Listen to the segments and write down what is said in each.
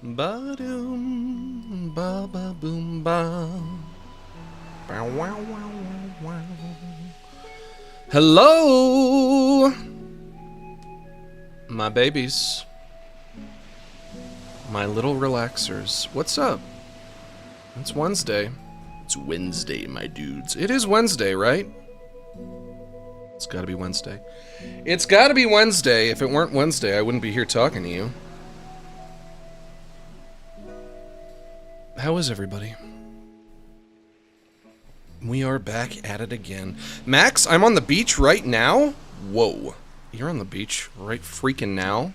Ba-doom, ba-ba-boom, ba. Bow, wow, wow, wow, wow. Hello, my babies, my little relaxers. What's up? It's Wednesday. It's Wednesday, my dudes. It is Wednesday, right? It's gotta be Wednesday. It's gotta be Wednesday. If it weren't Wednesday, I wouldn't be here talking to you. How is everybody? We are back at it again. Max, I'm on the beach right now? Whoa. You're on the beach right freaking now?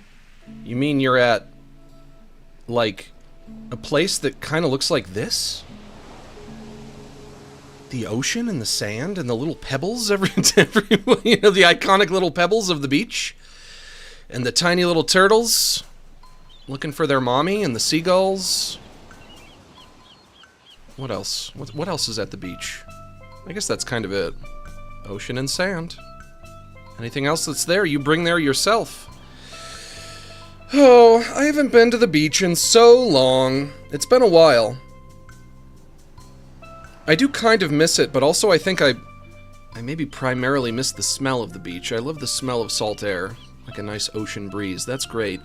You mean you're at, like, a place that kind of looks like this? The ocean and the sand and the little pebbles you know, the iconic little pebbles of the beach? And the tiny little turtles looking for their mommy and the seagulls. What else? What else is at the beach? I guess that's kind of it. Ocean and sand. Anything else that's there, you bring there yourself. Oh, I haven't been to the beach in so long. It's been a while. I do kind of miss it, but also I think I maybe primarily miss the smell of the beach. I love the smell of salt air, like a nice ocean breeze. That's great.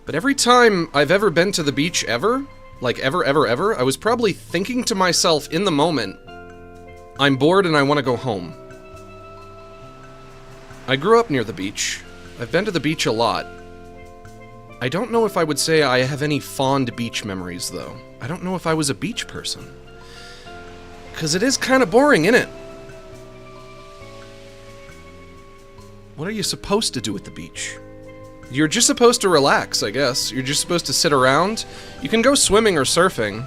But every time I've ever been to the beach ever, like ever, I was probably thinking to myself in the moment, I'm bored and I want to go home. I grew up near the beach. I've been to the beach a lot. I don't know if I would say I have any fond beach memories, though. I don't know if I was a beach person. Because it is kind of boring, isn't it? What are you supposed to do at the beach? You're just supposed to relax, I guess. You're just supposed to sit around. You can go swimming or surfing.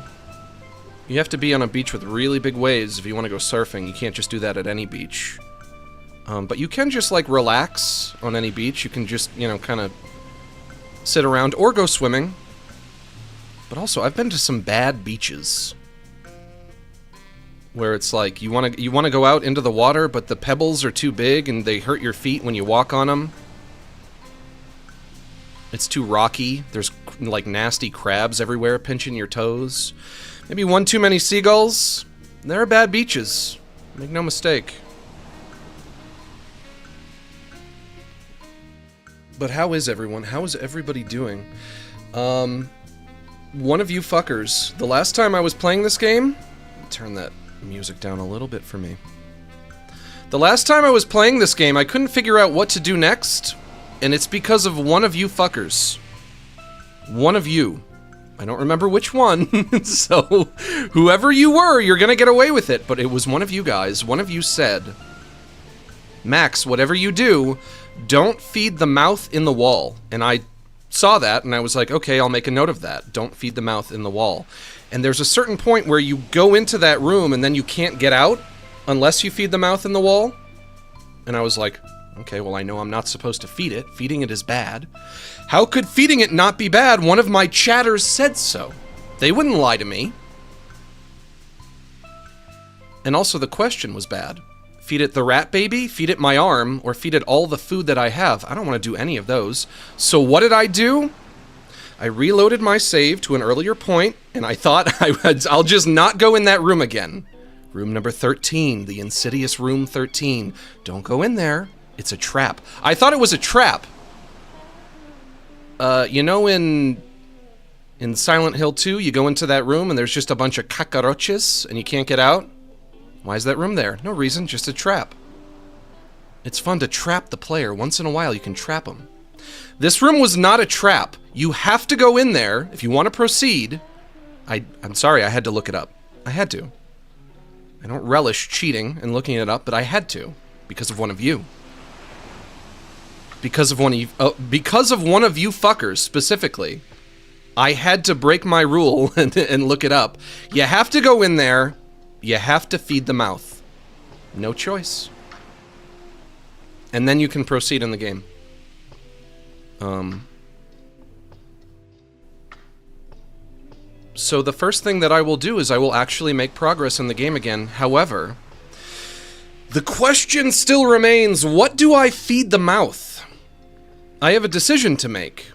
You have to be on a beach with really big waves if you want to go surfing. You can't just do that at any beach. But you can just, like, relax on any beach. You can just, you know, kind of sit around or go swimming. But also, I've been to some bad beaches where it's like you want to go out into the water, but the pebbles are too big and they hurt your feet when you walk on them. It's too rocky. There's, like, nasty crabs everywhere pinching your toes. Maybe one too many seagulls. There are bad beaches. Make no mistake. But how is everyone? How is everybody doing? One of you fuckers. The last time I was playing this game... Turn that music down a little bit for me. The last time I was playing this game, I couldn't figure out what to do next, and it's because of one of you fuckers. One of you. I don't remember which one, so whoever you were, you're gonna get away with it, but it was one of you guys. One of you said, Max, whatever you do, don't feed the mouth in the wall. And I saw that, and I was like, okay, I'll make a note of that. Don't feed the mouth in the wall. And there's a certain point where you go into that room, and then you can't get out unless you feed the mouth in the wall. And I was like, okay, well, I know I'm not supposed to feed it. Feeding it is bad. How could feeding it not be bad? One of my chatters said so. They wouldn't lie to me. And also the question was bad. Feed it the rat baby, feed it my arm, or feed it all the food that I have. I don't want to do any of those. So what did I do? I reloaded my save to an earlier point, and I thought I'll just not go in that room again. Room number 13, the insidious room 13. Don't go in there. It's a trap. I thought it was a trap. You know in Silent Hill 2, you go into that room and there's just a bunch of cockroaches and you can't get out? Why is that room there? No reason, just a trap. It's fun to trap the player. Once in a while, you can trap them. This room was not a trap. You have to go in there if you want to proceed. I'm sorry, I had to look it up. I had to. I don't relish cheating and looking it up, but I had to because of one of you. Because of one of you fuckers, specifically. I had to break my rule and look it up. You have to go in there. You have to feed the mouth. No choice. And then you can proceed in the game. So the first thing that I will do is I will actually make progress in the game again. However, the question still remains, what do I feed the mouth? I have a decision to make.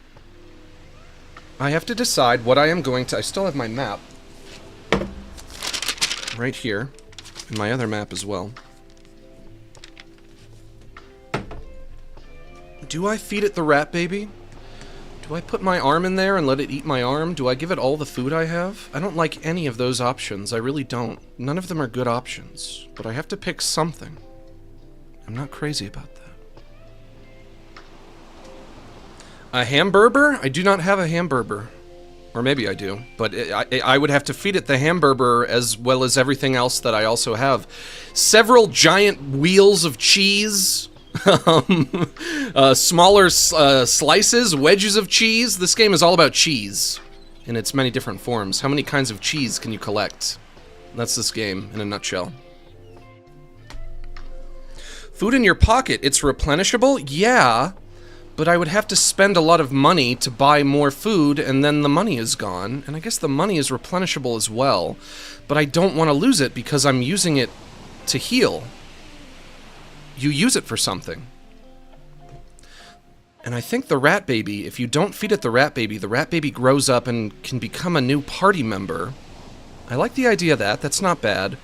I have to decide what I am going to... I still have my map. Right here. And my other map as well. Do I feed it the rat baby? Do I put my arm in there and let it eat my arm? Do I give it all the food I have? I don't like any of those options. I really don't. None of them are good options. But I have to pick something. I'm not crazy about that. A hamburger? I do not have a hamburger. Or maybe I do. But I would have to feed it the hamburger as well as everything else that I also have. Several giant wheels of cheese. Smaller slices, wedges of cheese. This game is all about cheese in its many different forms. How many kinds of cheese can you collect? That's this game in a nutshell. Food in your pocket, it's replenishable? Yeah, but I would have to spend a lot of money to buy more food, and then the money is gone. And I guess the money is replenishable as well, but I don't want to lose it because I'm using it to heal. You use it for something. And I think the rat baby, if you don't feed it the rat baby grows up and can become a new party member. I like the idea of that. That's not bad.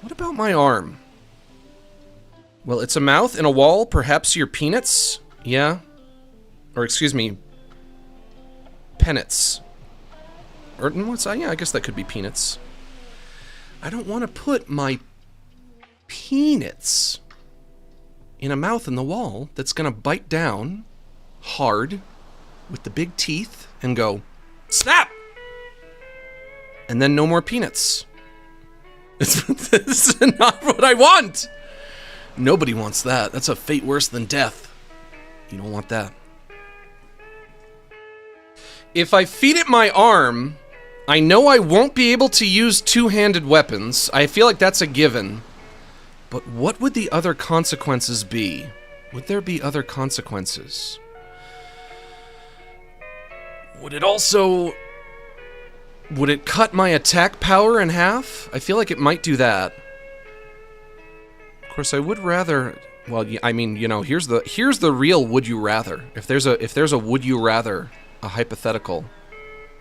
What about my arm? Well, it's a mouth and a wall. Perhaps your peanuts? Yeah. Or excuse me. Peanuts. Or what's that? Yeah, I guess that could be peanuts. I don't want to put my peanuts in a mouth in the wall that's gonna bite down hard with the big teeth and go snap, and then no more peanuts. This is not what I want. Nobody wants that. That's a fate worse than death. You don't want that. If I feed it my arm, I know I won't be able to use two-handed weapons. I feel like that's a given. But what would the other consequences be? Would there be other consequences? Would it also... would it cut my attack power in half? I feel like it might do that. Of course, I would rather... well, I mean, you know, here's the real would you rather. If there's a would you rather, a hypothetical,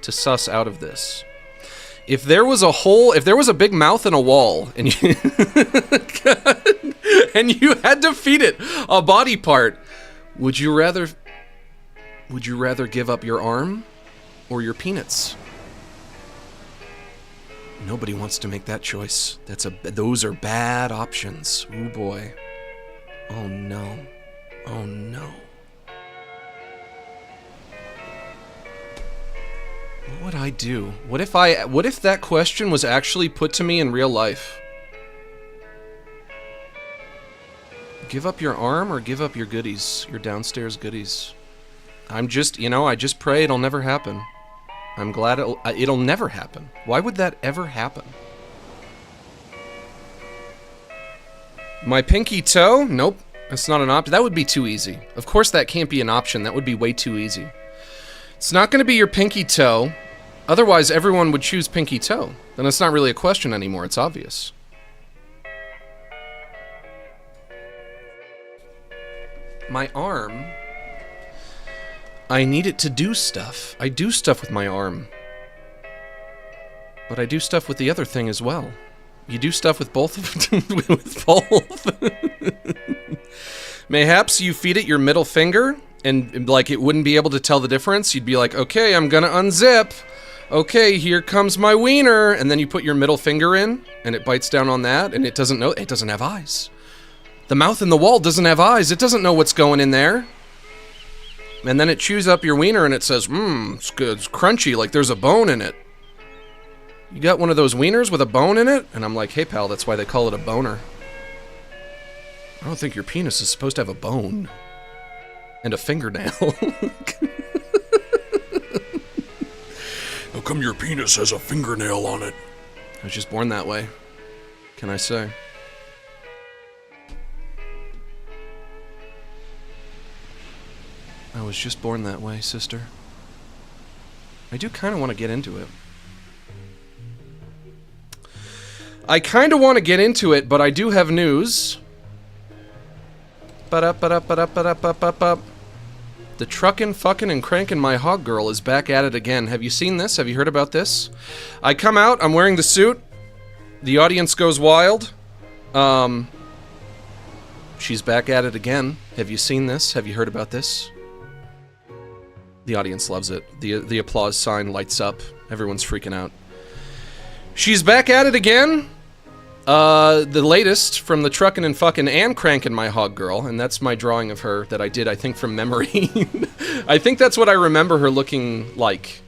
to suss out of this. If there was a big mouth in a wall, and you, and you had to feed it a body part, would you rather give up your arm or your peanuts? Nobody wants to make that choice. Those are bad options. Ooh boy. Oh no. Oh no. What would I do? What if that question was actually put to me in real life? Give up your arm or give up your goodies, your downstairs goodies? I'm just, you know, I just pray it'll never happen. I'm glad it'll never happen. Why would that ever happen? My pinky toe? Nope. That's not an option. That would be too easy. Of course that can't be an option. That would be way too easy. It's not going to be your pinky toe. Otherwise, everyone would choose pinky toe. Then it's not really a question anymore. It's obvious. My arm... I need it to do stuff. I do stuff with my arm. But I do stuff with the other thing as well. You do stuff with both of them. With both. Mayhaps you feed it your middle finger, and like it wouldn't be able to tell the difference. You'd be like, okay, I'm gonna unzip. Okay, here comes my wiener. And then you put your middle finger in, and it bites down on that, and it doesn't know. It doesn't have eyes. The mouth in the wall doesn't have eyes. It doesn't know what's going in there. And then it chews up your wiener and it says, it's good, it's crunchy, like there's a bone in it. You got one of those wieners with a bone in it? And I'm like, hey pal, that's why they call it a boner. I don't think your penis is supposed to have a bone. And a fingernail. How come your penis has a fingernail on it? I was just born that way. Can I say? I was just born that way, sister. I do kind of want to get into it. I kind of want to get into it, but I do have news. Ba-da-ba-da-ba-da-ba-da-ba-da-ba. The truckin', fucking, and crankin' my hog girl is back at it again. Have you seen this? Have you heard about this? I come out, I'm wearing the suit. The audience goes wild. She's back at it again. Have you seen this? Have you heard about this? The audience loves it. The applause sign lights up. Everyone's freaking out. She's back at it again. The latest from the truckin' and fuckin' and crankin' my hog girl, and that's my drawing of her that I did, I think, from memory. I think that's what I remember her looking like.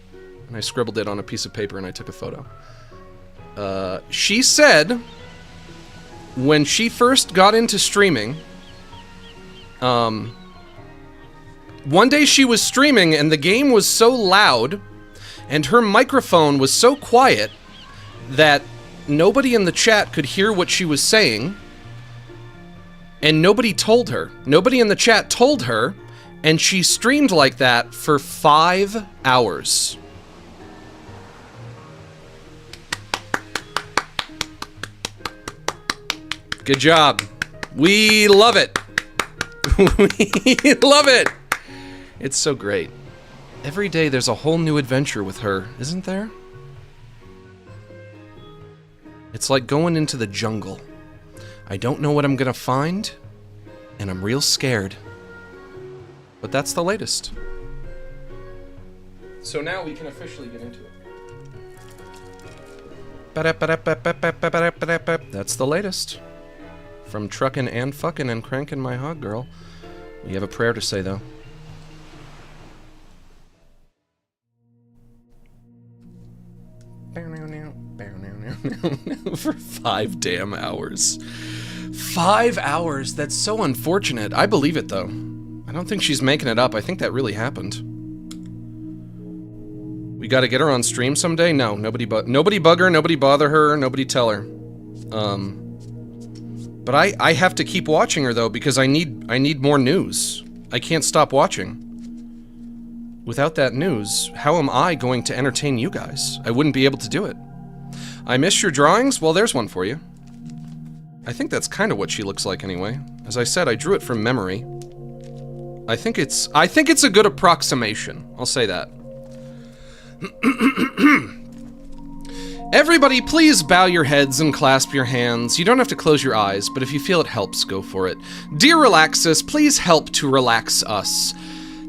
And I scribbled it on a piece of paper and I took a photo. She said, when she first got into streaming, one day she was streaming and the game was so loud and her microphone was so quiet that nobody in the chat could hear what she was saying, and nobody told her. Nobody in the chat told her, and she streamed like that for 5 hours. Good job. We love it. We love it. It's so great. Every day there's a whole new adventure with her, isn't there? It's like going into the jungle. I don't know what I'm gonna find, and I'm real scared. But that's the latest. So now we can officially get into it. That's the latest. From truckin' and fuckin' and crankin' my hog girl. We have a prayer to say, though. For 5 damn hours. 5 hours? That's so unfortunate. I believe it, though. I don't think she's making it up. I think that really happened. We gotta get her on stream someday? No, nobody bug her, nobody bother her, nobody tell her. But I have to keep watching her, though, because I need more news. I can't stop watching. Without that news, how am I going to entertain you guys? I wouldn't be able to do it. I missed your drawings? Well, there's one for you. I think that's kind of what she looks like anyway. As I said, I drew it from memory. I think it's a good approximation. I'll say that. Everybody, please bow your heads and clasp your hands. You don't have to close your eyes, but if you feel it helps, go for it. Dear Relaxus, please help to relax us.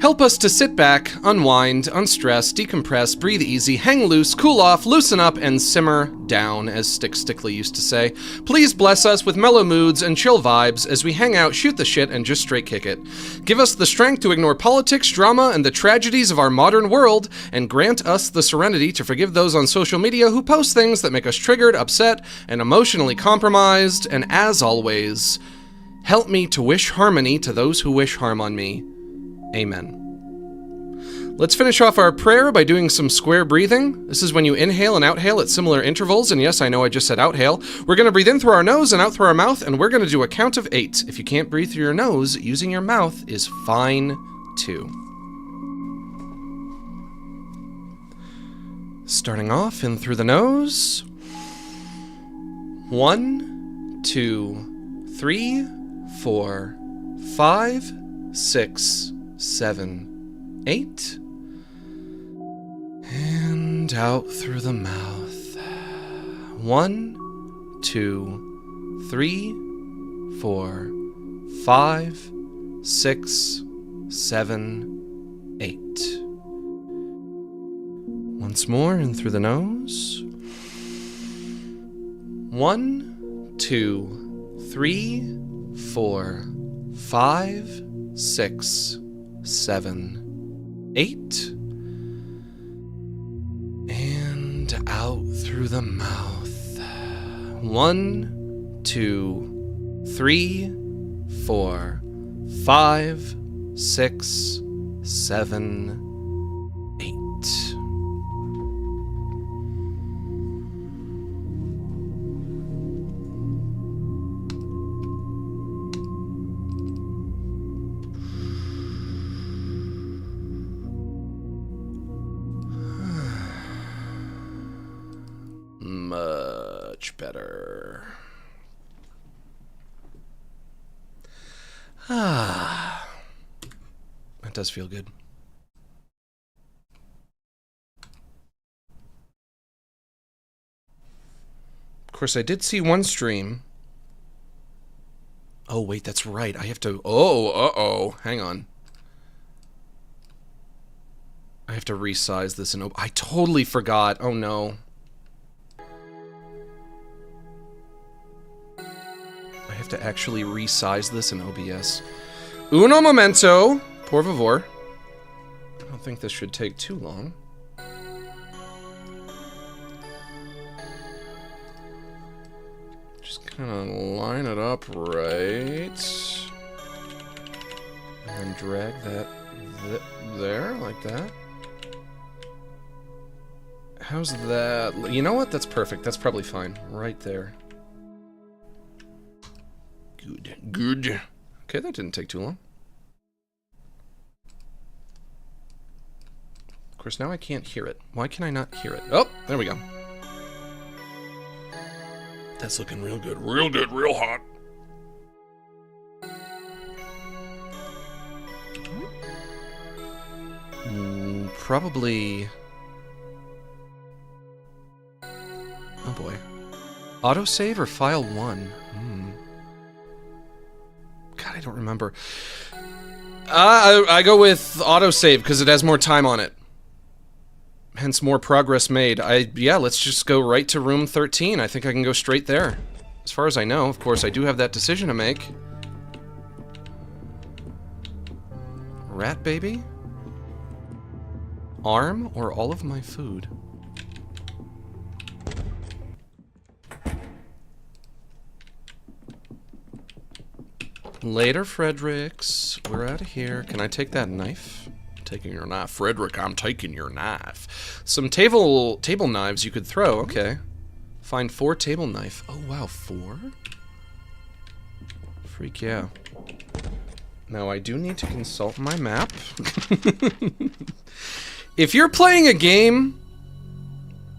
Help us to sit back, unwind, unstress, decompress, breathe easy, hang loose, cool off, loosen up, and simmer down, as Stick Stickly used to say. Please bless us with mellow moods and chill vibes as we hang out, shoot the shit, and just straight kick it. Give us the strength to ignore politics, drama, and the tragedies of our modern world, and grant us the serenity to forgive those on social media who post things that make us triggered, upset, and emotionally compromised. And as always, help me to wish harmony to those who wish harm on me. Amen. Let's finish off our prayer by doing some square breathing. This is when you inhale and outhale at similar intervals, and yes, I know I just said outhale. We're going to breathe in through our nose and out through our mouth, and we're going to do a count of 8. If you can't breathe through your nose, using your mouth is fine, too. Starting off in through the nose. 1, 2, 3, 4, 5, 6, 7, 8. And out through the mouth. 1, 2, 3, 4, 5, 6, 7, 8. Once more in through the nose. 1, 2, 3, 4, 5, 6, 7, 8. And out through the mouth. 1, 2, 3, 4, 5, 6, 7, 8. Much better. That does feel good. Of course, I did see one stream. Oh, wait, that's right. I have to... Oh, uh-oh. Hang on. I have to resize this in... I totally forgot. Oh, no. I have to actually resize this in OBS. Uno momento, por favor. I don't think this should take too long. Just kind of line it up right. And then drag that there, like that. How's that? You know what? That's perfect. That's probably fine. Right there. Good. Good. Okay, that didn't take too long. Of course, now I can't hear it. Why can I not hear it? Oh, there we go. That's looking real good. Real good, real hot. Probably... Oh boy. Autosave or file 1? God, I don't remember. I go with autosave because it has more time on it. Hence more progress made. Yeah, let's just go right to room 13. I think I can go straight there. As far as I know, of course, I do have that decision to make. Rat baby? Arm or all of my food? Later, Fredericks. We're out of here. Can I take that knife? I'm taking your knife. Frederick, I'm taking your knife. Some table knives you could throw. Okay. Find 4 table knife. Oh, wow. 4? Freak yeah. Now, I do need to consult my map. If you're playing a game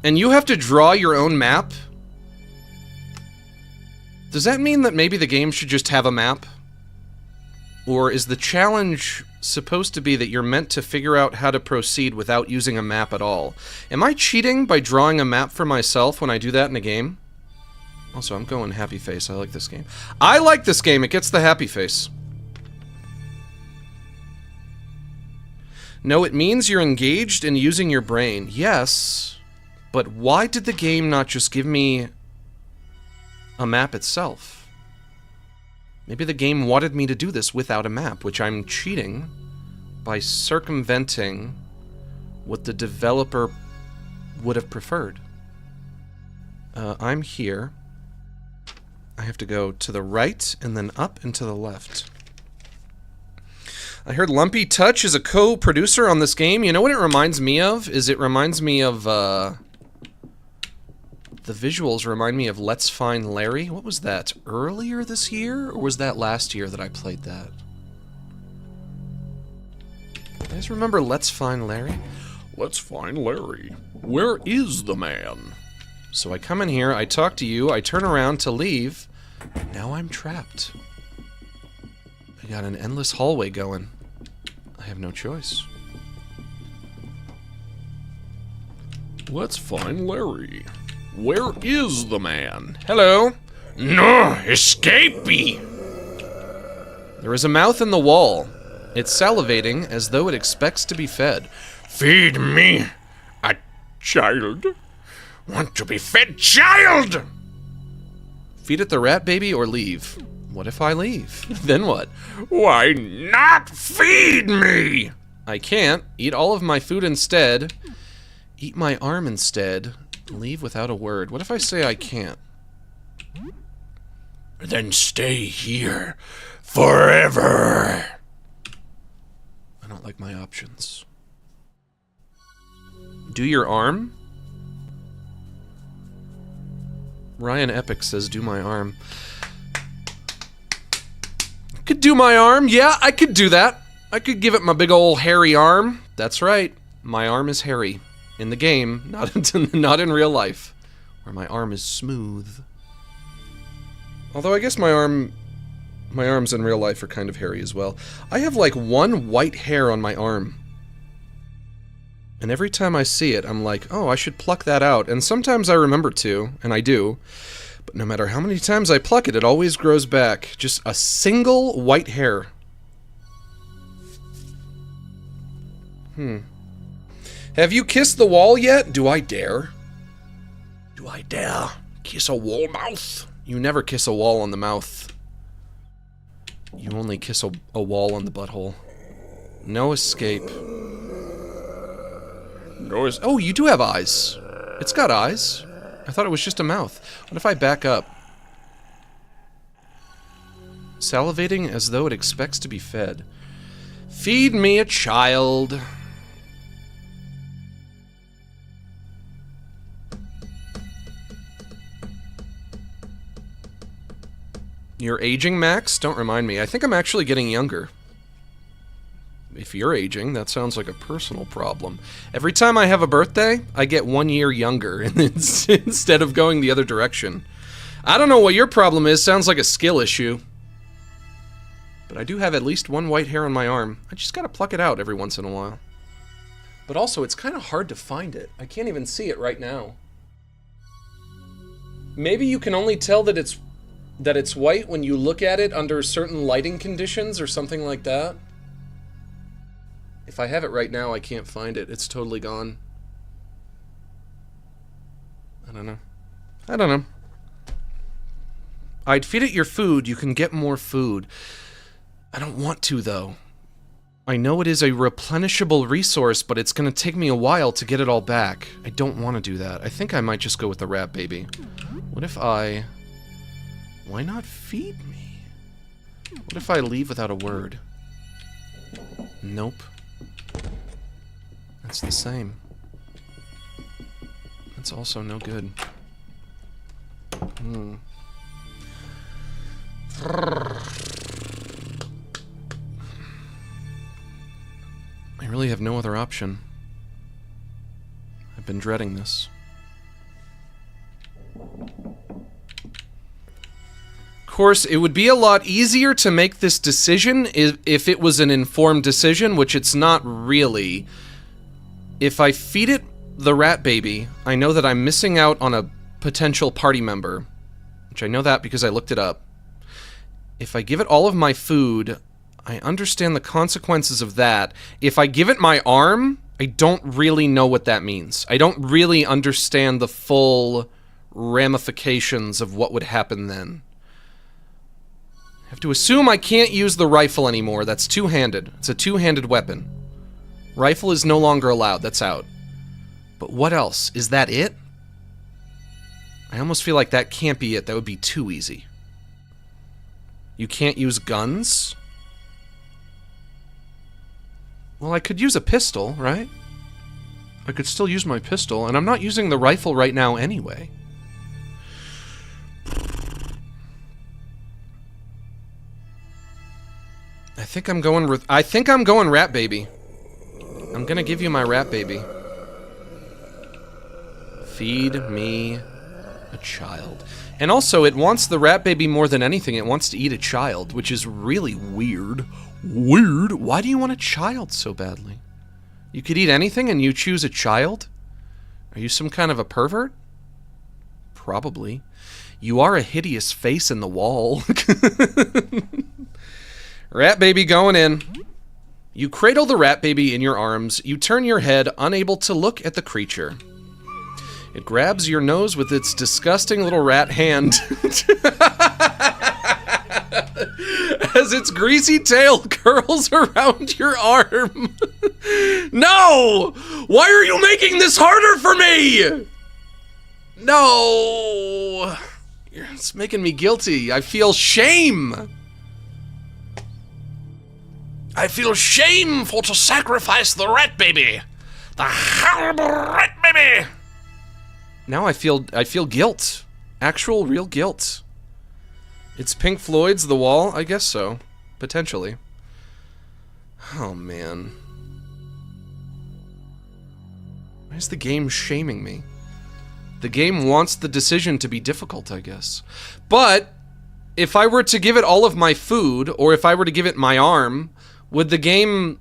and you have to draw your own map, does that mean that maybe the game should just have a map? Or is the challenge supposed to be that you're meant to figure out how to proceed without using a map at all? Am I cheating by drawing a map for myself when I do that in a game? Also, I'm going happy face. I like this game. I like this game. It gets the happy face. No, it means you're engaged in using your brain. Yes, but why did the game not just give me a map itself? Maybe the game wanted me to do this without a map, which I'm cheating by circumventing what the developer would have preferred. I'm here. I have to go to the right and then up and to the left. I heard Lumpy Touch is a co-producer on this game. You know what it reminds me of? It reminds me of, the visuals remind me of Let's Find Larry. What was that? Earlier this year? Or was that last year that I played that? You guys remember Let's Find Larry? Let's find Larry. Where is the man? So I come in here, I talk to you, I turn around to leave. Now I'm trapped. I got an endless hallway going. I have no choice. Let's find Larry. Where is the man? Hello? No, escapee! There is a mouth in the wall. It's salivating as though it expects to be fed. Feed me, a child. Want to be fed, child! Feed it the rat baby or leave. What if I leave? Then what? Why not feed me? I can't. Eat all of my food instead. Eat my arm instead. Leave without a word. What if I say I can't? Then stay here forever. I don't like my options. Do your arm? Ryan Epic says do my arm. Could do my arm. Yeah, I could do that. I could give it my big ol' hairy arm. That's right. My arm is hairy. In the game, not in real life, where my arm is smooth. Although I guess my arms in real life are kind of hairy as well. I have like one white hair on my arm. And every time I see it, I'm like, oh, I should pluck that out. And sometimes I remember to, and I do. But no matter how many times I pluck it, it always grows back. Just a single white hair. Have you kissed the wall yet? Do I dare? Do I dare kiss a wall mouth? You never kiss a wall on the mouth. You only kiss a wall on the butthole. No escape. Oh, you do have eyes. It's got eyes. I thought it was just a mouth. What if I back up? Salivating as though it expects to be fed. Feed me a child. You're aging, Max? Don't remind me. I think I'm actually getting younger. If you're aging, that sounds like a personal problem. Every time I have a birthday, I get 1 year younger instead of going the other direction. I don't know what your problem is. Sounds like a skill issue. But I do have at least one white hair on my arm. I just gotta pluck it out every once in a while. But also, it's kind of hard to find it. I can't even see it right now. Maybe you can only tell that it's white when you look at it under certain lighting conditions or something like that. If I have it right now, I can't find it. It's totally gone. I don't know. I don't know. I'd feed it your food. You can get more food. I don't want to, though. I know it is a replenishable resource, but it's going to take me a while to get it all back. I don't want to do that. I think I might just go with the rat baby. What if I... Why not feed me? What if I leave without a word? Nope. That's the same. That's also no good. I really have no other option. I've been dreading this. Of course, it would be a lot easier to make this decision if it was an informed decision, which it's not really. If I feed it the rat baby, I know that I'm missing out on a potential party member, which I know that because I looked it up. If I give it all of my food, I understand the consequences of that. If I give it my arm, I don't really know what that means. I don't really understand the full ramifications of what would happen then. I have to assume I can't use the rifle anymore. That's two-handed. It's a two-handed weapon. Rifle is no longer allowed. That's out. But what else? Is that it? I almost feel like that can't be it. That would be too easy. You can't use guns? Well, I could use a pistol, right? I could still use my pistol, and I'm not using the rifle right now anyway. I think I'm going rat baby. I'm gonna give you my rat baby. Feed me a child. And also, it wants the rat baby more than anything. It wants to eat a child, which is really weird. Weird? Why do you want a child so badly? You could eat anything and you choose a child? Are you some kind of a pervert? Probably. You are a hideous face in the wall. Rat baby going in. You cradle the rat baby in your arms. You turn your head, unable to look at the creature. It grabs your nose with its disgusting little rat hand. As its greasy tail curls around your arm. No! Why are you making this harder for me? No! It's making me guilty. I feel shame. I feel shameful to sacrifice the rat baby. The horrible rat baby. Now I feel guilt. Actual real guilt. It's Pink Floyd's The Wall? I guess so. Potentially. Oh, man. Why is the game shaming me? The game wants the decision to be difficult, I guess. But, if I were to give it all of my food, or if I were to give it my arm, would the game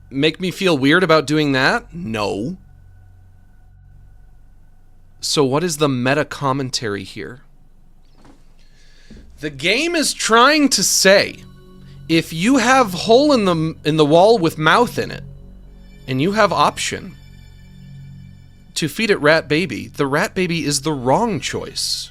make me feel weird about doing that? No. So what is the meta commentary here? The game is trying to say, if you have hole in the wall with mouth in it, and you have option to feed it rat baby, the rat baby is the wrong choice.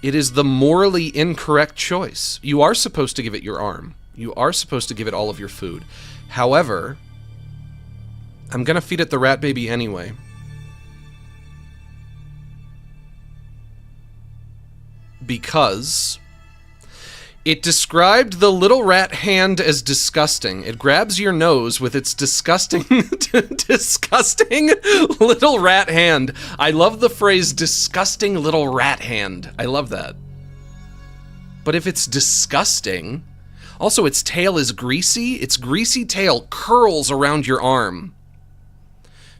It is the morally incorrect choice. You are supposed to give it your arm. You are supposed to give it all of your food. However, I'm gonna feed it the rat baby anyway. Because it described the little rat hand as disgusting. It grabs your nose with its disgusting, disgusting little rat hand. I love the phrase disgusting little rat hand. I love that. But if it's disgusting, also its tail is greasy. Its greasy tail curls around your arm.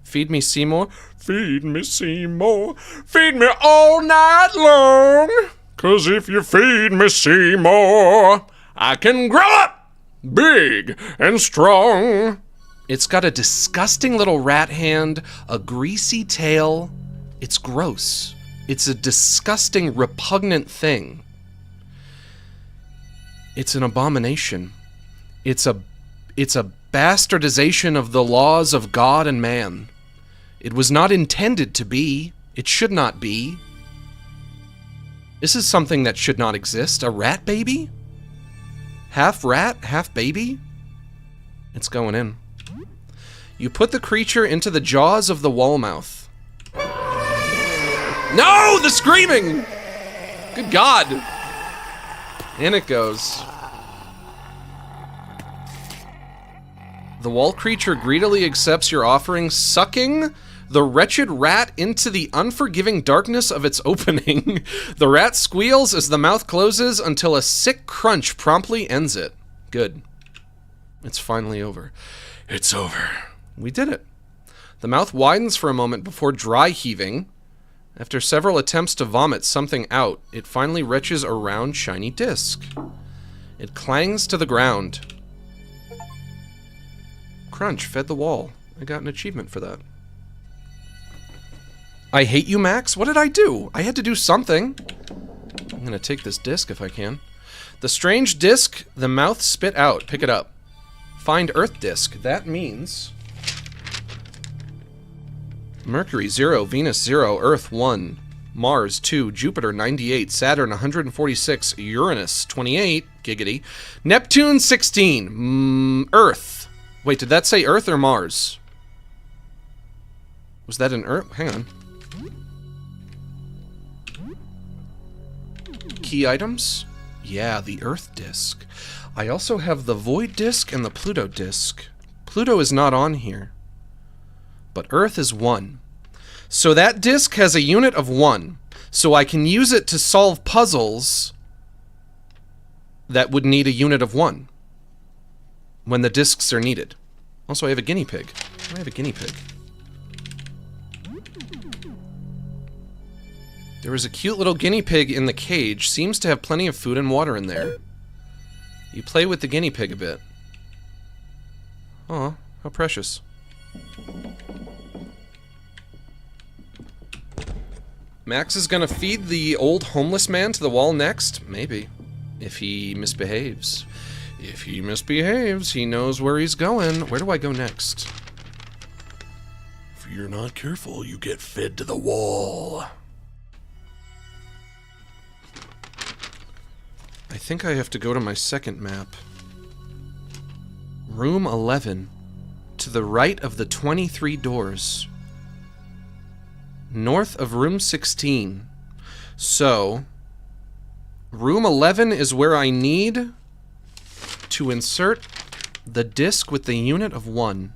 Feed me, Seymour. Feed me, Seymour. Feed me all night long. 'Cause if you feed me, Seymour, I can grow up big and strong. It's got a disgusting little rat hand, a greasy tail. It's gross. It's a disgusting, repugnant thing. It's an abomination. It's a bastardization of the laws of God and man. It was not intended to be. It should not be. This is something that should not exist. A rat baby? Half rat, half baby? It's going in. You put the creature into the jaws of the wall mouth. No! The screaming! Good God! In it goes. The wall creature greedily accepts your offering, sucking the wretched rat into the unforgiving darkness of its opening. The rat squeals as the mouth closes until a sick crunch promptly ends it. Good. It's finally over. It's over. We did it. The mouth widens for a moment before dry heaving. After several attempts to vomit something out, it finally retches a round, shiny disc. It clangs to the ground. Crunch fed the wall. I got an achievement for that. I hate you, Max? What did I do? I had to do something. I'm gonna take this disc if I can. The strange disc the mouth spit out. Pick it up. Find Earth disc. That means... Mercury 0, Venus 0, Earth 1, Mars 2, Jupiter 98, Saturn 146, Uranus 28, giggity, Neptune 16, Earth. Wait, did that say Earth or Mars? Was that an Earth? Hang on. Key items? Yeah, the Earth disk. I also have the Void disk and the Pluto disk. Pluto is not on here. But Earth is 1. So that disk has a unit of 1. So I can use it to solve puzzles that would need a unit of 1 when the disks are needed. Also, I have a guinea pig. I have a guinea pig. There was a cute little guinea pig in the cage. Seems to have plenty of food and water in there. You play with the guinea pig a bit. Aw, how precious. Max is gonna feed the old homeless man to the wall next? Maybe. If he misbehaves. If he misbehaves, he knows where he's going. Where do I go next? If you're not careful, you get fed to the wall. I think I have to go to my second map. Room 11. To the right of the 23 doors. North of room 16. So, room 11 is where I need to insert the disc with the unit of 1.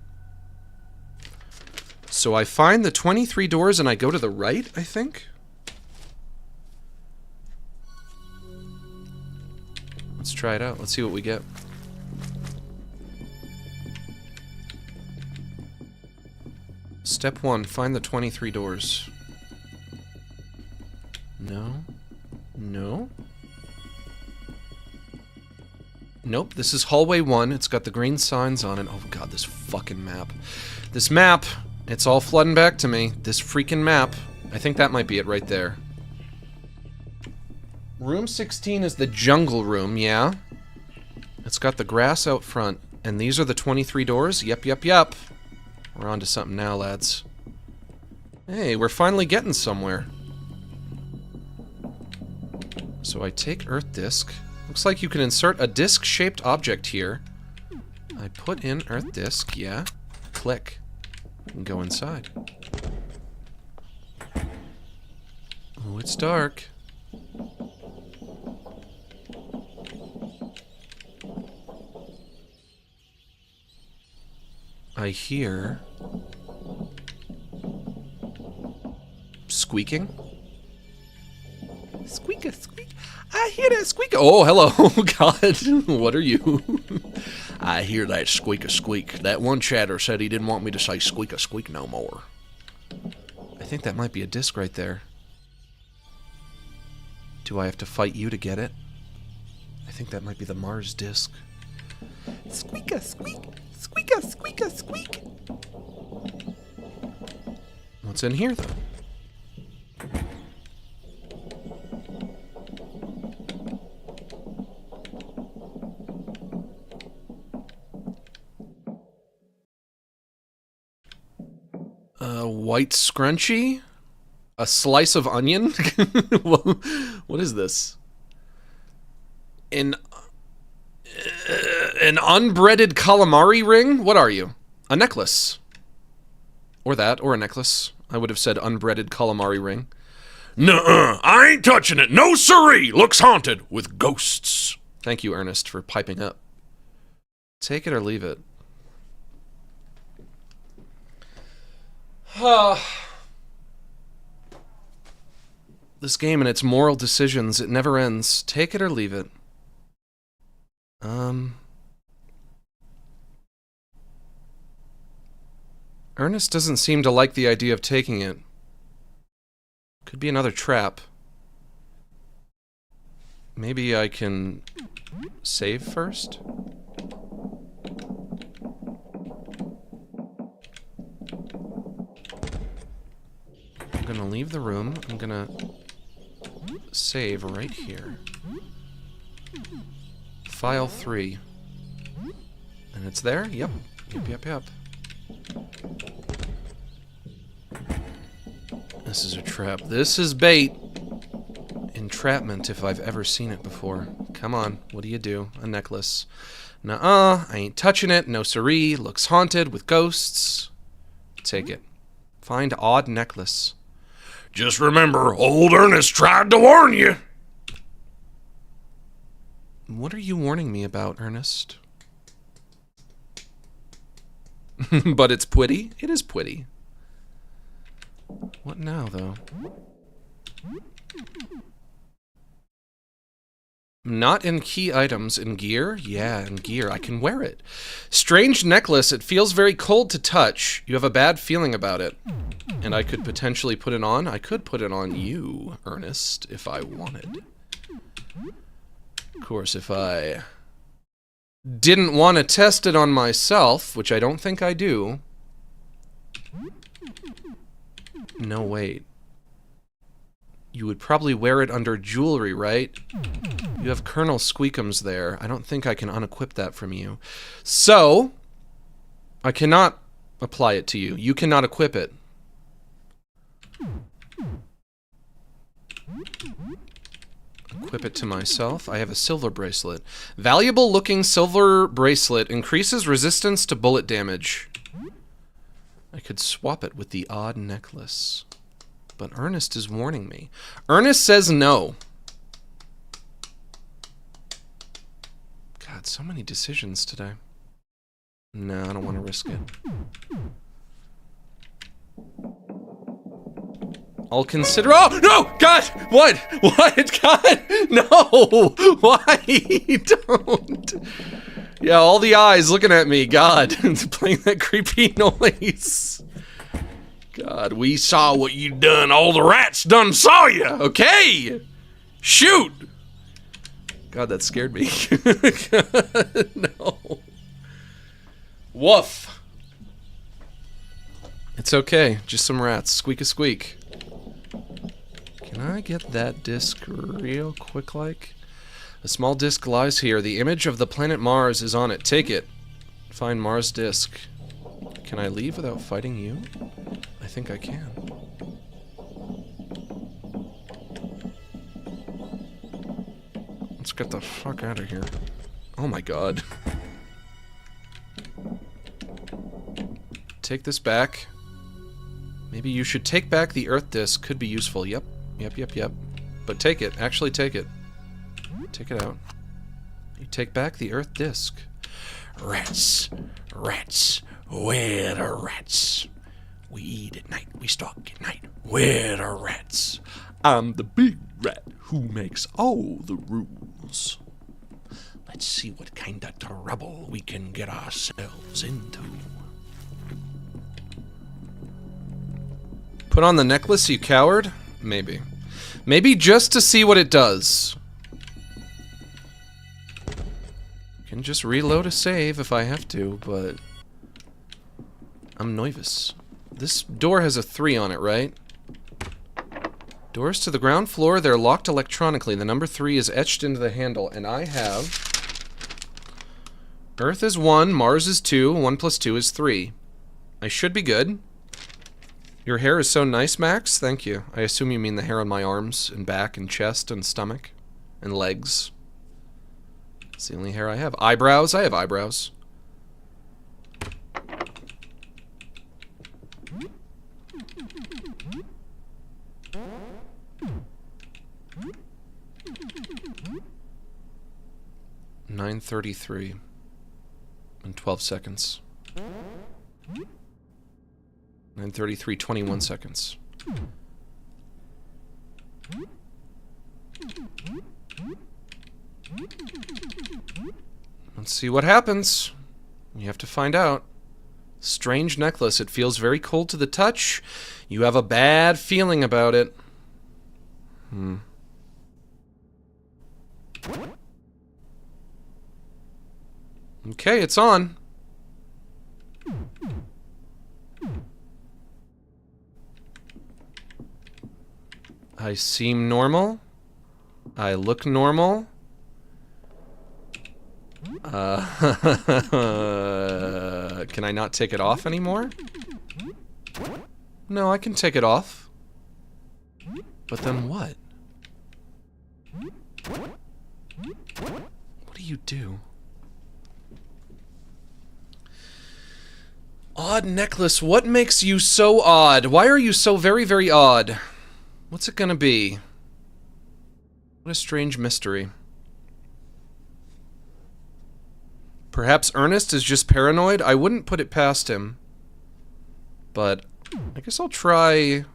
So I find the 23 doors and I go to the right, I think? Let's try it out. Let's see what we get. Step 1, find the 23 doors. No. No. Nope, this is hallway 1. It's got the green signs on it. Oh god, this fucking map. This map! It's all flooding back to me. This freaking map. I think that might be it right there. Room 16 is the jungle room, yeah? It's got the grass out front. And these are the 23 doors? Yep, yep, yep. We're on to something now, lads. Hey, we're finally getting somewhere. So I take Earth disk. Looks like you can insert a disc-shaped object here. I put in Earth disk, yeah. Click. And go inside. Oh, it's dark. I hear... squeaking? Squeak, squeak. I hear that squeak. Oh, hello. God. What are you? I hear that squeak, squeak. That one chatter said he didn't want me to say squeak, squeak no more. I think that might be a disc right there. Do I have to fight you to get it? I think that might be the Mars disc. Squeak, squeak. Squeak, squeak, squeak. What's in here, though? White scrunchie? A slice of onion? What is this? An unbreaded calamari ring? What are you? A necklace. Or that, or a necklace. I would have said unbreaded calamari ring. Nuh-uh, I ain't touching it. No siree. Looks haunted with ghosts. Thank you, Ernest, for piping up. Take it or leave it. This game and its moral decisions, it never ends. Take it or leave it. Ernest doesn't seem to like the idea of taking it. Could be another trap. Maybe I can save first? I'm gonna leave the room. I'm gonna save right here. File 3. And it's there? Yep. Yep. This is a trap. This is bait. Entrapment, if I've ever seen it before. Come on, what do you do? A necklace. Nuh-uh, I ain't touching it. No siree. Looks haunted with ghosts. Take it. Find odd necklace. Just remember, old Ernest tried to warn you. What are you warning me about, Ernest? But it's pretty. It is pretty. What now, though? Not in key items. In gear? Yeah, in gear. I can wear it. Strange necklace. It feels very cold to touch. You have a bad feeling about it. And I could potentially put it on. I could put it on you, Ernest, if I wanted. Of course, if I didn't want to test it on myself, which I don't think I do. No, wait. You would probably wear it under jewelry, right? You have Colonel Squeakums there. I don't think I can unequip that from you. So, I cannot apply it to you. You cannot equip it. Equip it to myself. I have a silver bracelet. Valuable looking silver bracelet increases resistance to bullet damage. I could swap it with the odd necklace. But Ernest is warning me. Ernest says no. God, so many decisions today. No, I don't want to risk it. I'll consider— oh, no! God! What? What? God! No! Why? Don't! Yeah, all the eyes looking at me. God. Playing that creepy noise. God, we saw what you done. All the rats done saw you. Okay? Shoot! God, that scared me. God, no. Woof. It's okay. Just some rats. Squeak a squeak. Can I get that disc real quick like? A small disc lies here. The image of the planet Mars is on it. Take it. Find Mars disc. Can I leave without fighting you? I think I can. Let's get the fuck out of here. Oh my god. Take this back. Maybe you should take back the Earth disc. Could be useful. Yep. But take it. Actually take it. Take it out. You take back the Earth disc. Rats. Rats. Where the rats? We eat at night. We stalk at night. Where the rats? I'm the big rat who makes all the rules. Let's see what kind of trouble we can get ourselves into. Put on the necklace, you coward? Maybe. Maybe just to see what it does. Can just reload a save if I have to, but I'm nervous. This door has a 3 on it, right? Doors to the ground floor, they're locked electronically. The number 3 is etched into the handle, and I have Earth is 1, Mars is 2, 1 plus 2 is 3. I should be good. Your hair is so nice, Max. Thank you. I assume you mean the hair on my arms and back and chest and stomach and legs. It's the only hair I have. Eyebrows? I have eyebrows. $9:33 in 12 seconds. 9:33, 21 seconds. Let's see what happens. You have to find out. Strange necklace. It feels very cold to the touch. You have a bad feeling about it. Okay, it's on. I seem normal. I look normal. Can I not take it off anymore? No, I can take it off. But then what? What do you do? Odd necklace. What makes you so odd? Why are you so very, very odd? What's it gonna be? What a strange mystery. Perhaps Ernest is just paranoid? I wouldn't put it past him. But I guess I'll try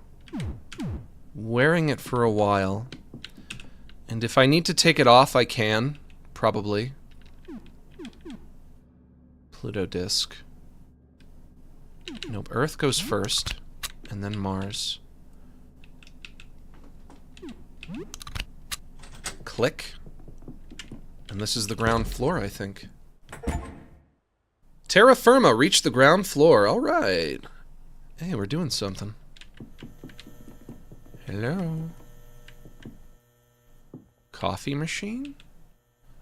wearing it for a while. And if I need to take it off, I can. Probably. Pluto disk. Nope, Earth goes first. And then Mars. Click. And this is the ground floor, I think. Terra firma reached the ground floor. Alright. Hey, we're doing something. Hello. Coffee machine?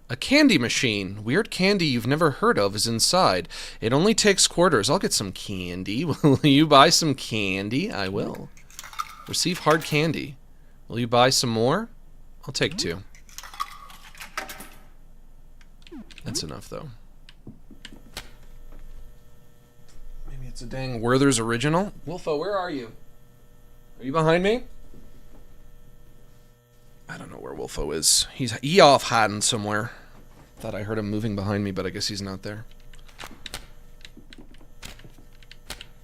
A candy machine. Weird candy you've never heard of is inside. It only takes quarters. I'll get some candy. Will you buy some candy? I will. Receive hard candy. Will you buy some more? I'll take 2. That's enough, though. Maybe it's a dang Werther's original. Wolfo, where are you? Are you behind me? I don't know where Wolfo is. He's off hiding somewhere. Thought I heard him moving behind me, but I guess he's not there.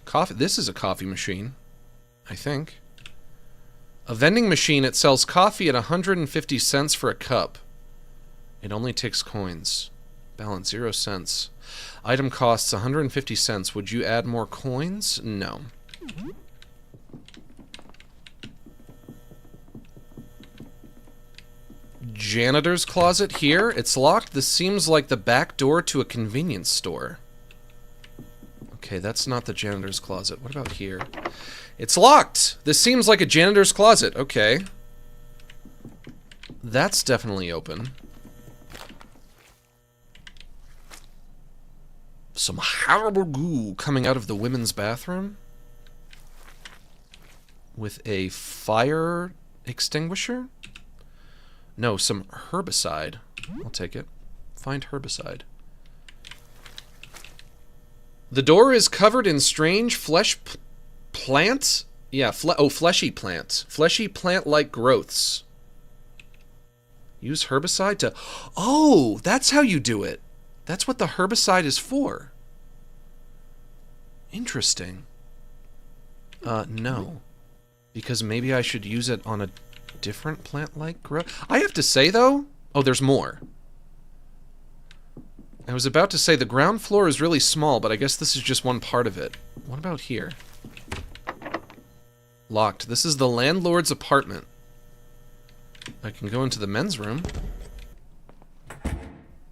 Coffee. This is a coffee machine, I think. A vending machine. It sells coffee at 150 cents for a cup. It only takes coins. Balance 0 cents. Item costs 150 cents. Would you add more coins? No. Janitor's closet here. It's locked. This seems like the back door to a convenience store. Okay, that's not the janitor's closet. What about here? It's locked! This seems like a janitor's closet. Okay. That's definitely open. Some horrible goo coming out of the women's bathroom. With a fire extinguisher? No, some herbicide. I'll take it. Find herbicide. The door is covered in strange flesh plants? Yeah, fleshy plants. Fleshy plant-like growths. Use herbicide to... Oh, that's how you do it. That's what the herbicide is for. Interesting. No. Because maybe I should use it on a different plant-like growth. I have to say, though... Oh, there's more. I was about to say the ground floor is really small, but I guess this is just one part of it. What about here? Locked. This is the landlord's apartment. I can go into the men's room.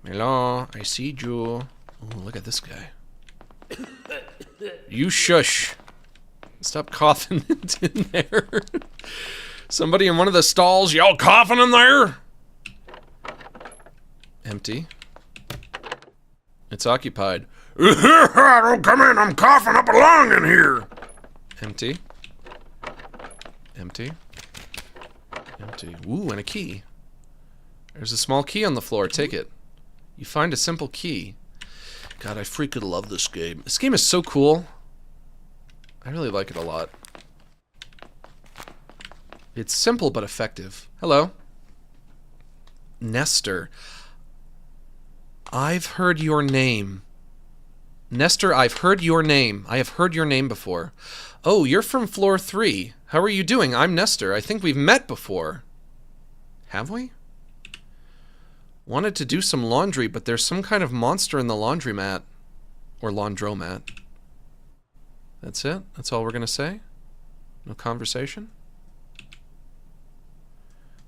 Hello, I see you. Oh, look at this guy. You shush. Stop coughing in there. Somebody in one of the stalls, y'all coughing in there? Empty. It's occupied. Don't come in, I'm coughing up a lung in here. Empty. Empty. Empty. Ooh, and a key. There's a small key on the floor, take it. You find a simple key. God, I freaking love this game. This game is so cool. I really like it a lot. It's simple but effective. Hello. Nestor. I've heard your name. Nestor, I've heard your name. I have heard your name before. Oh, you're from floor 3. How are you doing? I'm Nestor. I think we've met before. Have we? Wanted to do some laundry, but there's some kind of monster in the laundromat. Or laundromat. That's it? That's all we're gonna say? No conversation?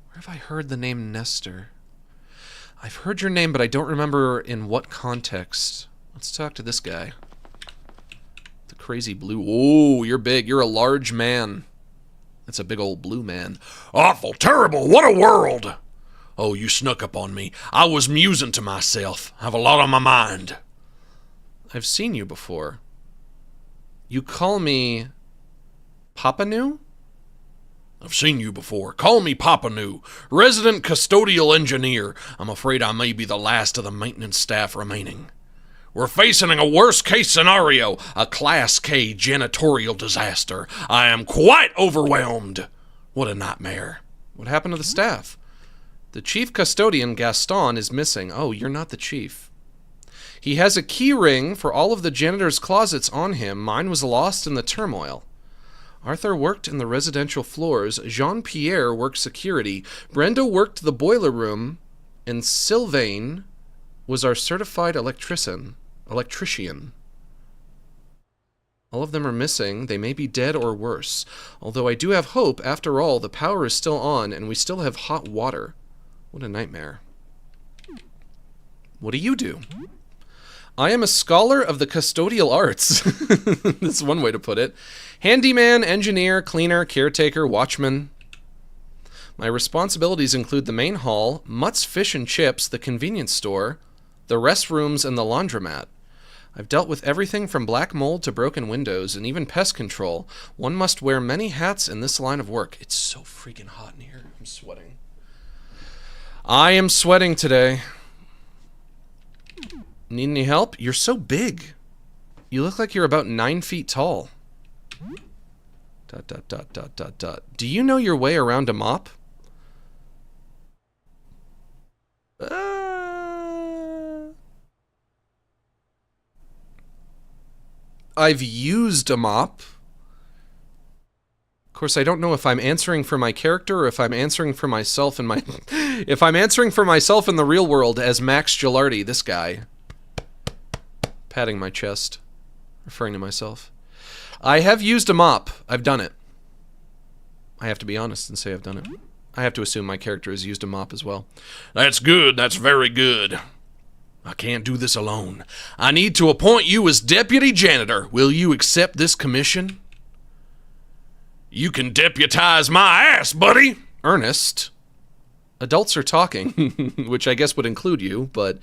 Where have I heard the name Nestor? I've heard your name, but I don't remember in what context. Let's talk to this guy. The crazy blue... Oh, you're big. You're a large man. That's a big old blue man. Awful, terrible, what a world! Oh, you snuck up on me. I was musing to myself. Have a lot on my mind. I've seen you before. You call me Papa New? I've seen you before. Call me Papa New, resident custodial engineer. I'm afraid I may be the last of the maintenance staff remaining. We're facing a worst-case scenario, a Class K janitorial disaster. I am quite overwhelmed. What a nightmare. What happened to the staff? The chief custodian, Gaston, is missing. Oh, you're not the chief. He has a key ring for all of the janitor's closets on him. Mine was lost in the turmoil. Arthur worked in the residential floors. Jean-Pierre worked security. Brenda worked the boiler room. And Sylvain was our certified electrician. All of them are missing. They may be dead or worse. Although I do have hope. After all, the power is still on, and we still have hot water. What a nightmare. What do you do? I am a scholar of the custodial arts. That's one way to put it. Handyman, engineer, cleaner, caretaker, watchman. My responsibilities include the main hall, Mutt's Fish and Chips, the convenience store, the restrooms, and the laundromat. I've dealt with everything from black mold to broken windows, and even pest control. One must wear many hats in this line of work. It's so freaking hot in here. I'm sweating. I am sweating today. Need any help? You're so big. You look like you're about 9 feet tall. ... Do you know your way around a mop? I've used a mop. Of course, I don't know if I'm answering for my character or if I'm answering for myself in my... If I'm answering for myself in the real world as Max Gilardi, this guy. Patting my chest. Referring to myself. I have used a mop. I've done it. I have to be honest and say I've done it. I have to assume my character has used a mop as well. That's good. That's very good. I can't do this alone. I need to appoint you as deputy janitor. Will you accept this commission? You can deputize my ass, buddy. Ernest. Adults are talking, which I guess would include you, but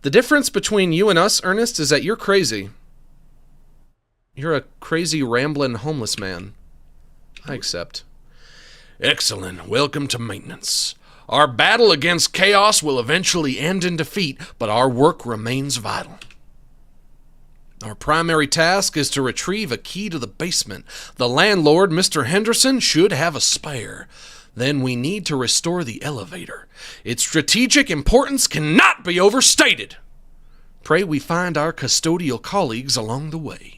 the difference between you and us, Ernest, is that you're crazy. You're a crazy, rambling, homeless man. I accept. Excellent. Welcome to maintenance. Our battle against chaos will eventually end in defeat, but our work remains vital. Our primary task is to retrieve a key to the basement. The landlord, Mr. Henderson, should have a spare. Then we need to restore the elevator. Its strategic importance cannot be overstated. Pray we find our custodial colleagues along the way.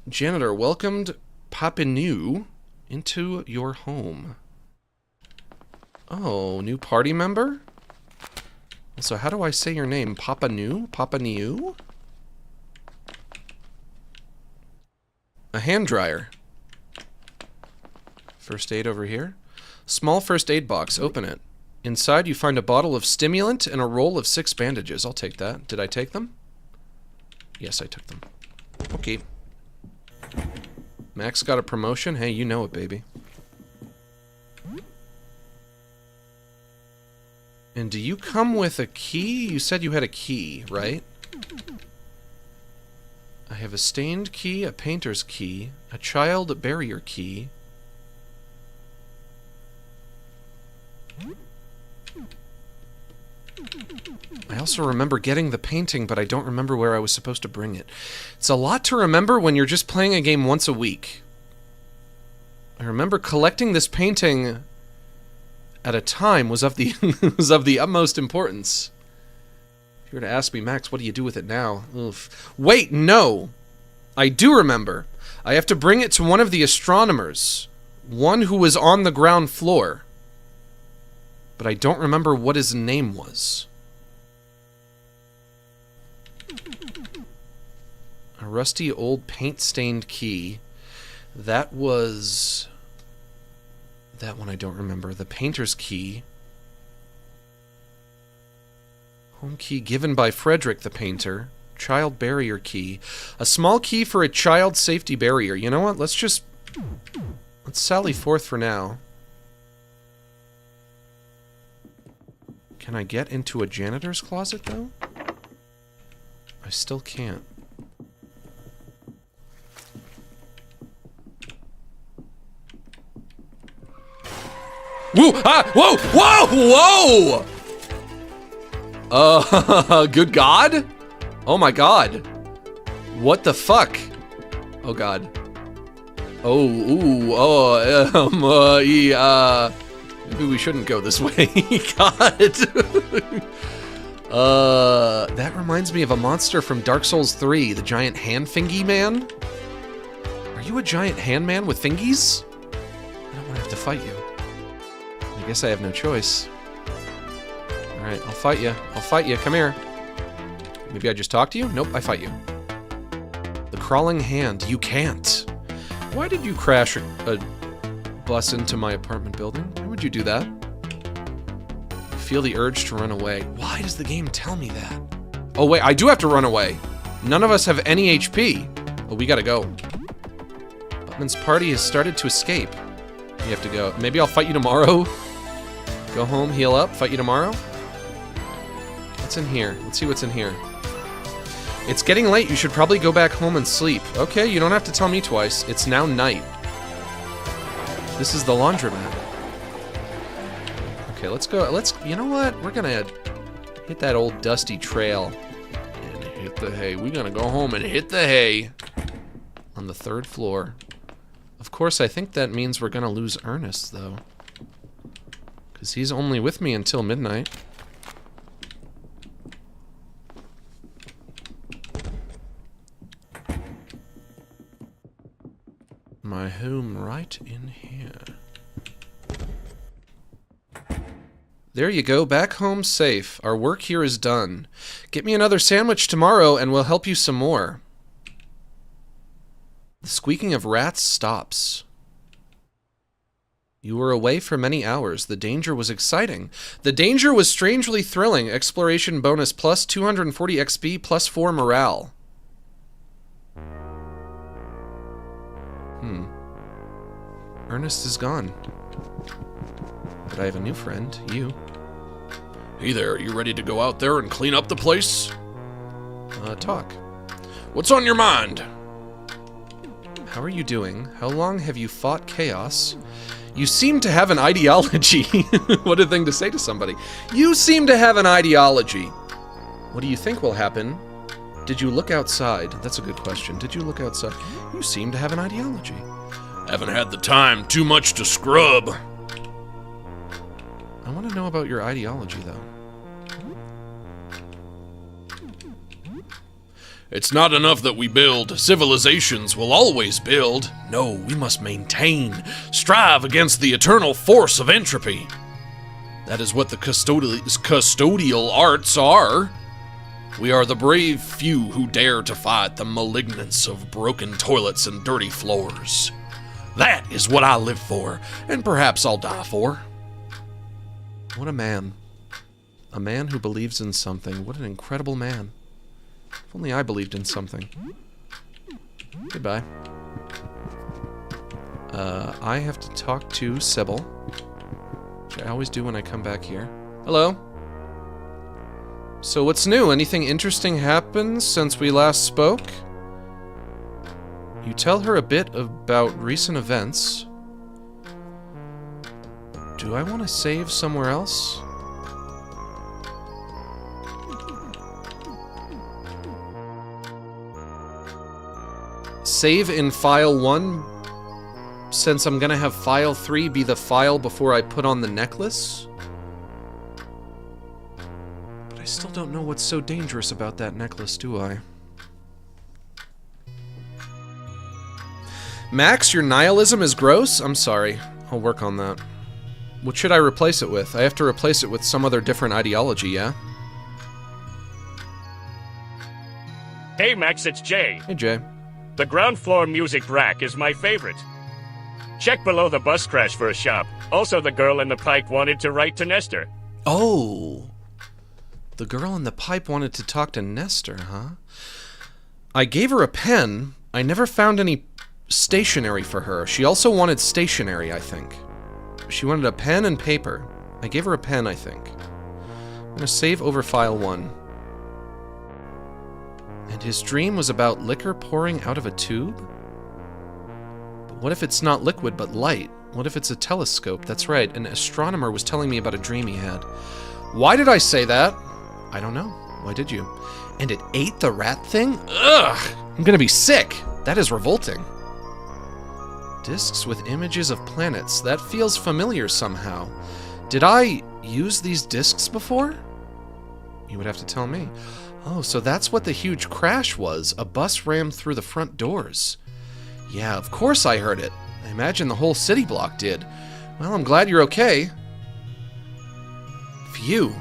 Janitor welcomed Papa New into your home. Oh, new party member? So how do I say your name? Papa New? Papa New? A hand dryer. First aid over here. Small first aid box. Open it. Inside you find a bottle of stimulant and a roll of 6 bandages. I'll take that. Did I take them? Yes, I took them. Okay. Max got a promotion. Hey, you know it, baby. And do you come with a key? You said you had a key, right? I have a stained key, a painter's key, a child barrier key. I also remember getting the painting, but I don't remember where I was supposed to bring it. It's a lot to remember when you're just playing a game once a week. I remember collecting this painting at a time was of the was of the utmost importance. If you were to ask me, Max, what do you do with it now? Oof. Wait, no! I do remember. I have to bring it to one of the astronomers. One who was on the ground floor. But I don't remember what his name was. A rusty old paint-stained key. That was... That one I don't remember. The painter's key. Home key given by Frederick the painter. Child barrier key. A small key for a child safety barrier. You know what? Let's sally forth for now. Can I get into a janitor's closet, though? I still can't. Whoa! Ah! Whoa! Whoa! Whoa! Good God? Oh my God. What the fuck? Oh God. Oh, ooh, maybe we shouldn't go this way. God. That reminds me of a monster from Dark Souls 3, the giant hand fingy man. Are you a giant hand man with fingies? I don't want to have to fight you. I guess I have no choice. Alright, I'll fight you. I'll fight you. Come here. Maybe I just talk to you? Nope, I fight you. The crawling hand. You can't. Why did you crash a bus into my apartment building? Why would you do that? I feel the urge to run away. Why does the game tell me that? Oh wait, I do have to run away. None of us have any HP. Well, we gotta go. Butman's party has started to escape. You have to go. Maybe I'll fight you tomorrow. Go home, heal up, fight you tomorrow. What's in here? Let's see what's in here. It's getting late. You should probably go back home and sleep. Okay, you don't have to tell me twice. It's now night. This is the laundromat. Okay, let's go. You know what? We're gonna hit that old dusty trail and hit the hay. We're gonna go home and hit the hay on the 3rd floor. Of course, I think that means we're gonna lose Ernest, though. Because he's only with me until midnight. My home right in here. There you go, back home safe. Our work here is done. Get me another sandwich tomorrow and we'll help you some more. The squeaking of rats stops. You were away for many hours. The danger was exciting. The danger was strangely thrilling. Exploration bonus plus 240 XP plus 4 morale. Ernest is gone. But I have a new friend, you. Hey there, you ready to go out there and clean up the place? Talk. What's on your mind? How are you doing? How long have you fought chaos? You seem to have an ideology. What a thing to say to somebody. You seem to have an ideology. What do you think will happen? Did you look outside? That's a good question. Did you look outside? You seem to have an ideology. Haven't had the time. Too much to scrub. I want to know about your ideology, though. It's not enough that we build. Civilizations will always build. No, we must maintain. Strive against the eternal force of entropy. That is what the custodial arts are. We are the brave few who dare to fight the malignance of broken toilets and dirty floors. That is what I live for, and perhaps I'll die for. What a man. A man who believes in something. What an incredible man. If only I believed in something. Goodbye. I have to talk to Sybil, which I always do when I come back here. Hello. So what's new? Anything interesting happened since we last spoke? You tell her a bit about recent events. Do I want to save somewhere else? Save in file 1, since I'm gonna have file 3 be the file before I put on the necklace? But I still don't know what's so dangerous about that necklace, do I? Max, your nihilism is gross? I'm sorry. I'll work on that. What should I replace it with? I have to replace it with some other different ideology, yeah? Hey Max, it's Jay. Hey Jay. The ground floor music rack is my favorite. Check below the bus crash for a shop. Also, the girl in the pipe wanted to write to Nestor. Oh! The girl in the pipe wanted to talk to Nestor, huh? I gave her a pen. I never found any stationery for her. She also wanted stationery, I think. She wanted a pen and paper. I gave her a pen, I think. I'm gonna save over file 1. And his dream was about liquor pouring out of a tube? But what if it's not liquid but light? What if it's a telescope? That's right, an astronomer was telling me about a dream he had. Why did I say that? I don't know. Why did you? And it ate the rat thing? Ugh! I'm gonna be sick! That is revolting. Discs with images of planets. That feels familiar somehow. Did I use these discs before? You would have to tell me. Oh, so that's what the huge crash was. A bus rammed through the front doors. Yeah, of course I heard it. I imagine the whole city block did. Well, I'm glad you're okay. Phew.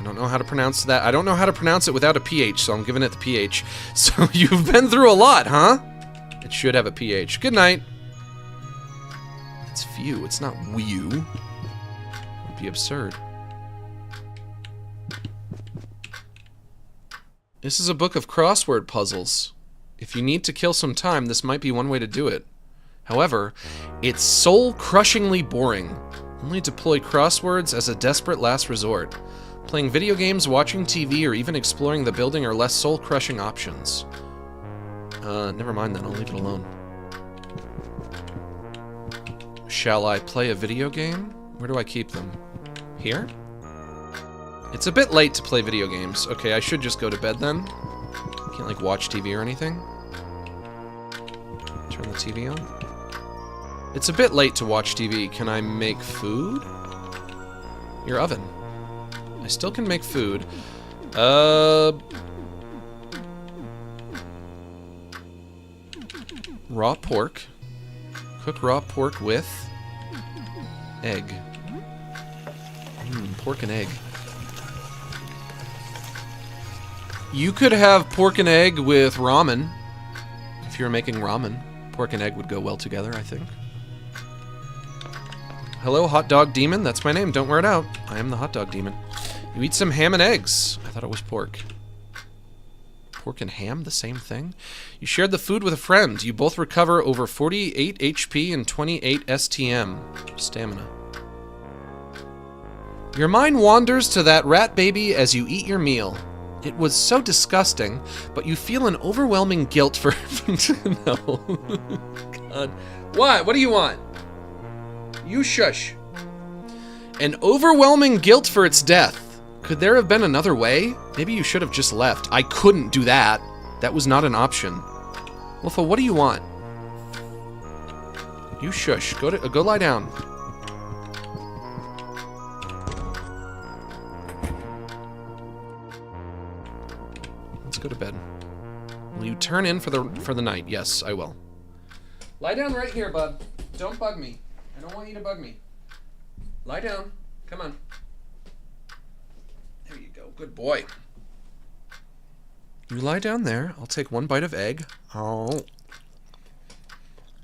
I don't know how to pronounce that. I don't know how to pronounce it without a PH, so I'm giving it the PH. So you've been through a lot, huh? It should have a PH. Good night. It's phew. It's not whew. It would be absurd. This is a book of crossword puzzles. If you need to kill some time, this might be one way to do it. However, it's soul-crushingly boring. Only deploy crosswords as a desperate last resort. Playing video games, watching TV, or even exploring the building are less soul-crushing options. Never mind then, I'll leave it alone. Shall I play a video game? Where do I keep them? Here? It's a bit late to play video games. Okay, I should just go to bed then. Can't, like, watch TV or anything. Turn the TV on. It's a bit late to watch TV. Can I make food? Your oven. I still can make food. Raw pork. Cook raw pork with egg. Pork and egg. You could have pork and egg with ramen. If you're making ramen, pork and egg would go well together, I think. Hello, hot dog demon. That's my name. Don't wear it out. I am the hot dog demon. You eat some ham and eggs. I thought it was pork. Pork and ham, the same thing? You shared the food with a friend. You both recover over 48 HP and 28 STM. Stamina. Your mind wanders to that rat baby as you eat your meal. It was so disgusting, but you feel an overwhelming guilt for... No. God. What? What do you want? You shush. An overwhelming guilt for its death. Could there have been another way? Maybe you should have just left. I couldn't do that. That was not an option. Wolfa, what do you want? You shush. Go lie down. Let's go to bed. Will you turn in for the night? Yes, I will. Lie down right here, bud. Don't bug me. I don't want you to bug me. Lie down. Come on. There you go. Good boy. You lie down there. I'll take one bite of egg. Oh.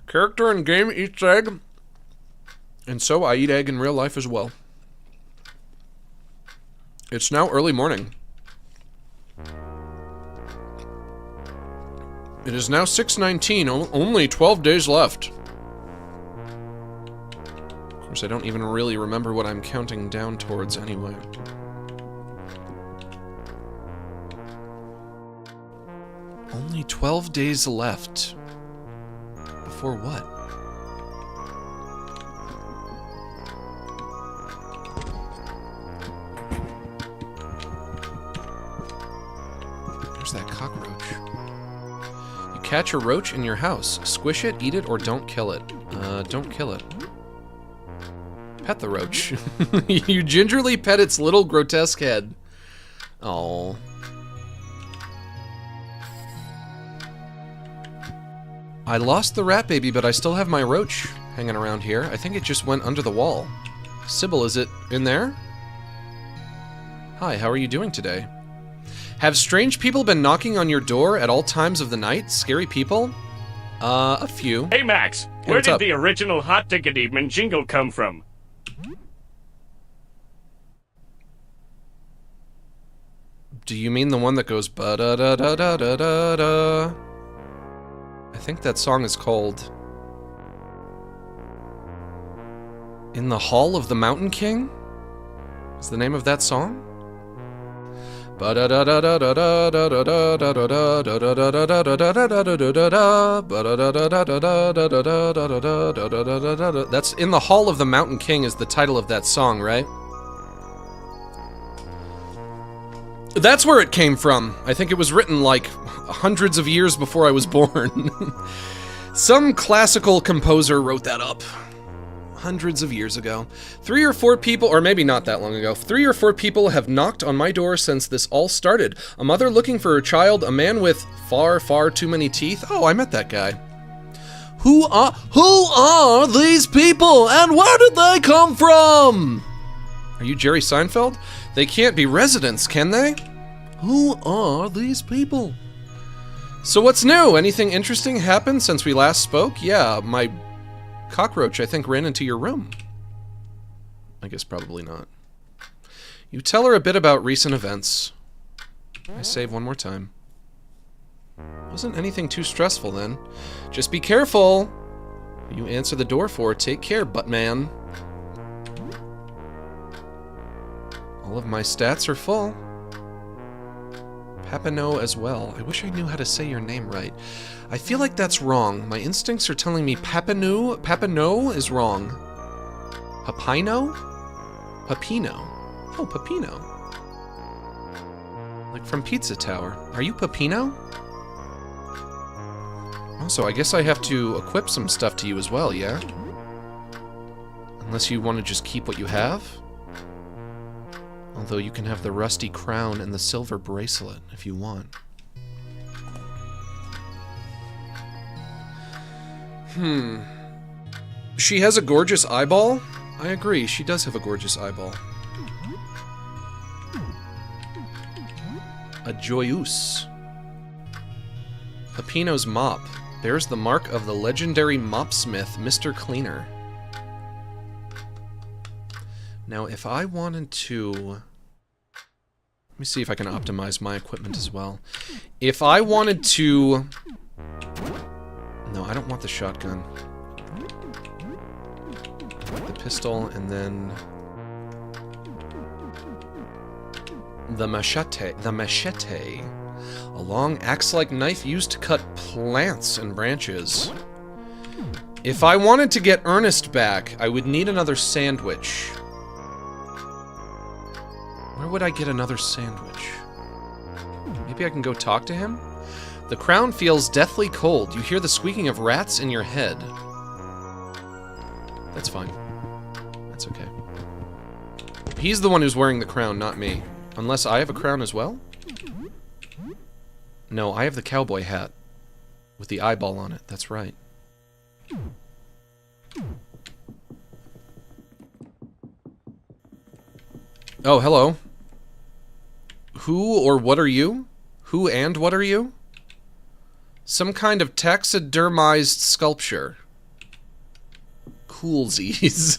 Character in game eats egg. And so I eat egg in real life as well. It's now early morning. It is now 6:19, only 12 days left. Of course, I don't even really remember what I'm counting down towards anyway. Only 12 days left. Before what? There's that cockroach. Catch a roach in your house. Squish it, eat it, or don't kill it. Don't kill it. Pet the roach. You gingerly pet its little grotesque head. Oh. I lost the rat baby, but I still have my roach hanging around here. I think it just went under the wall. Sybil, is it in there? Hi, how are you doing today? Have strange people been knocking on your door at all times of the night? Scary people? A few. Hey, Max. Hey, where what's did up? the original Hot Ticket Evening jingle come from? Do you mean the one that goes ba-da-da-da-da-da-da? I think that song is called In the Hall of the Mountain King? Is the name of that song? That's In the Hall of the Mountain King is the title of that song, right? That's where it came from. I think it was written like hundreds of years before I was born. Some classical composer wrote that up. Hundreds of years ago. 3 or 4 people, or maybe not that long ago, 3 or 4 people have knocked on my door since this all started. A mother looking for her child, a man with far, far too many teeth. Oh, I met that guy. Who are these people, and where did they come from? Are you Jerry Seinfeld? They can't be residents, can they? Who are these people? So what's new? Anything interesting happened since we last spoke? Yeah, my cockroach, I think, ran into your room. I guess probably not. You tell her a bit about recent events. I save one more time. Wasn't anything too stressful then. Just be careful. You answer the door for. Take care, buttman. All of my stats are full. Papineau as well. I wish I knew how to say your name right. I feel like that's wrong. My instincts are telling me Papineau is wrong. Papino? Papino. Oh, Papino. Like from Pizza Tower. Are you Papino? Also, I guess I have to equip some stuff to you as well, yeah? Unless you want to just keep what you have? Although you can have the rusty crown and the silver bracelet if you want. She has a gorgeous eyeball? I agree, she does have a gorgeous eyeball. A joyeuse. Papino's mop bears the mark of the legendary mopsmith, Mr. Cleaner. Now, if I wanted to... Let me see if I can optimize my equipment as well. If I wanted to... No, I don't want the shotgun. The pistol, and then... The machete. The machete. A long axe-like knife used to cut plants and branches. If I wanted to get Ernest back, I would need another sandwich. Where would I get another sandwich? Maybe I can go talk to him? The crown feels deathly cold. You hear the squeaking of rats in your head. That's fine. That's okay. He's the one who's wearing the crown, not me. Unless I have a crown as well? No, I have the cowboy hat. With the eyeball on it, that's right. Oh, hello. Who or what are you? Who and what are you? Some kind of taxidermized sculpture. Coolsies.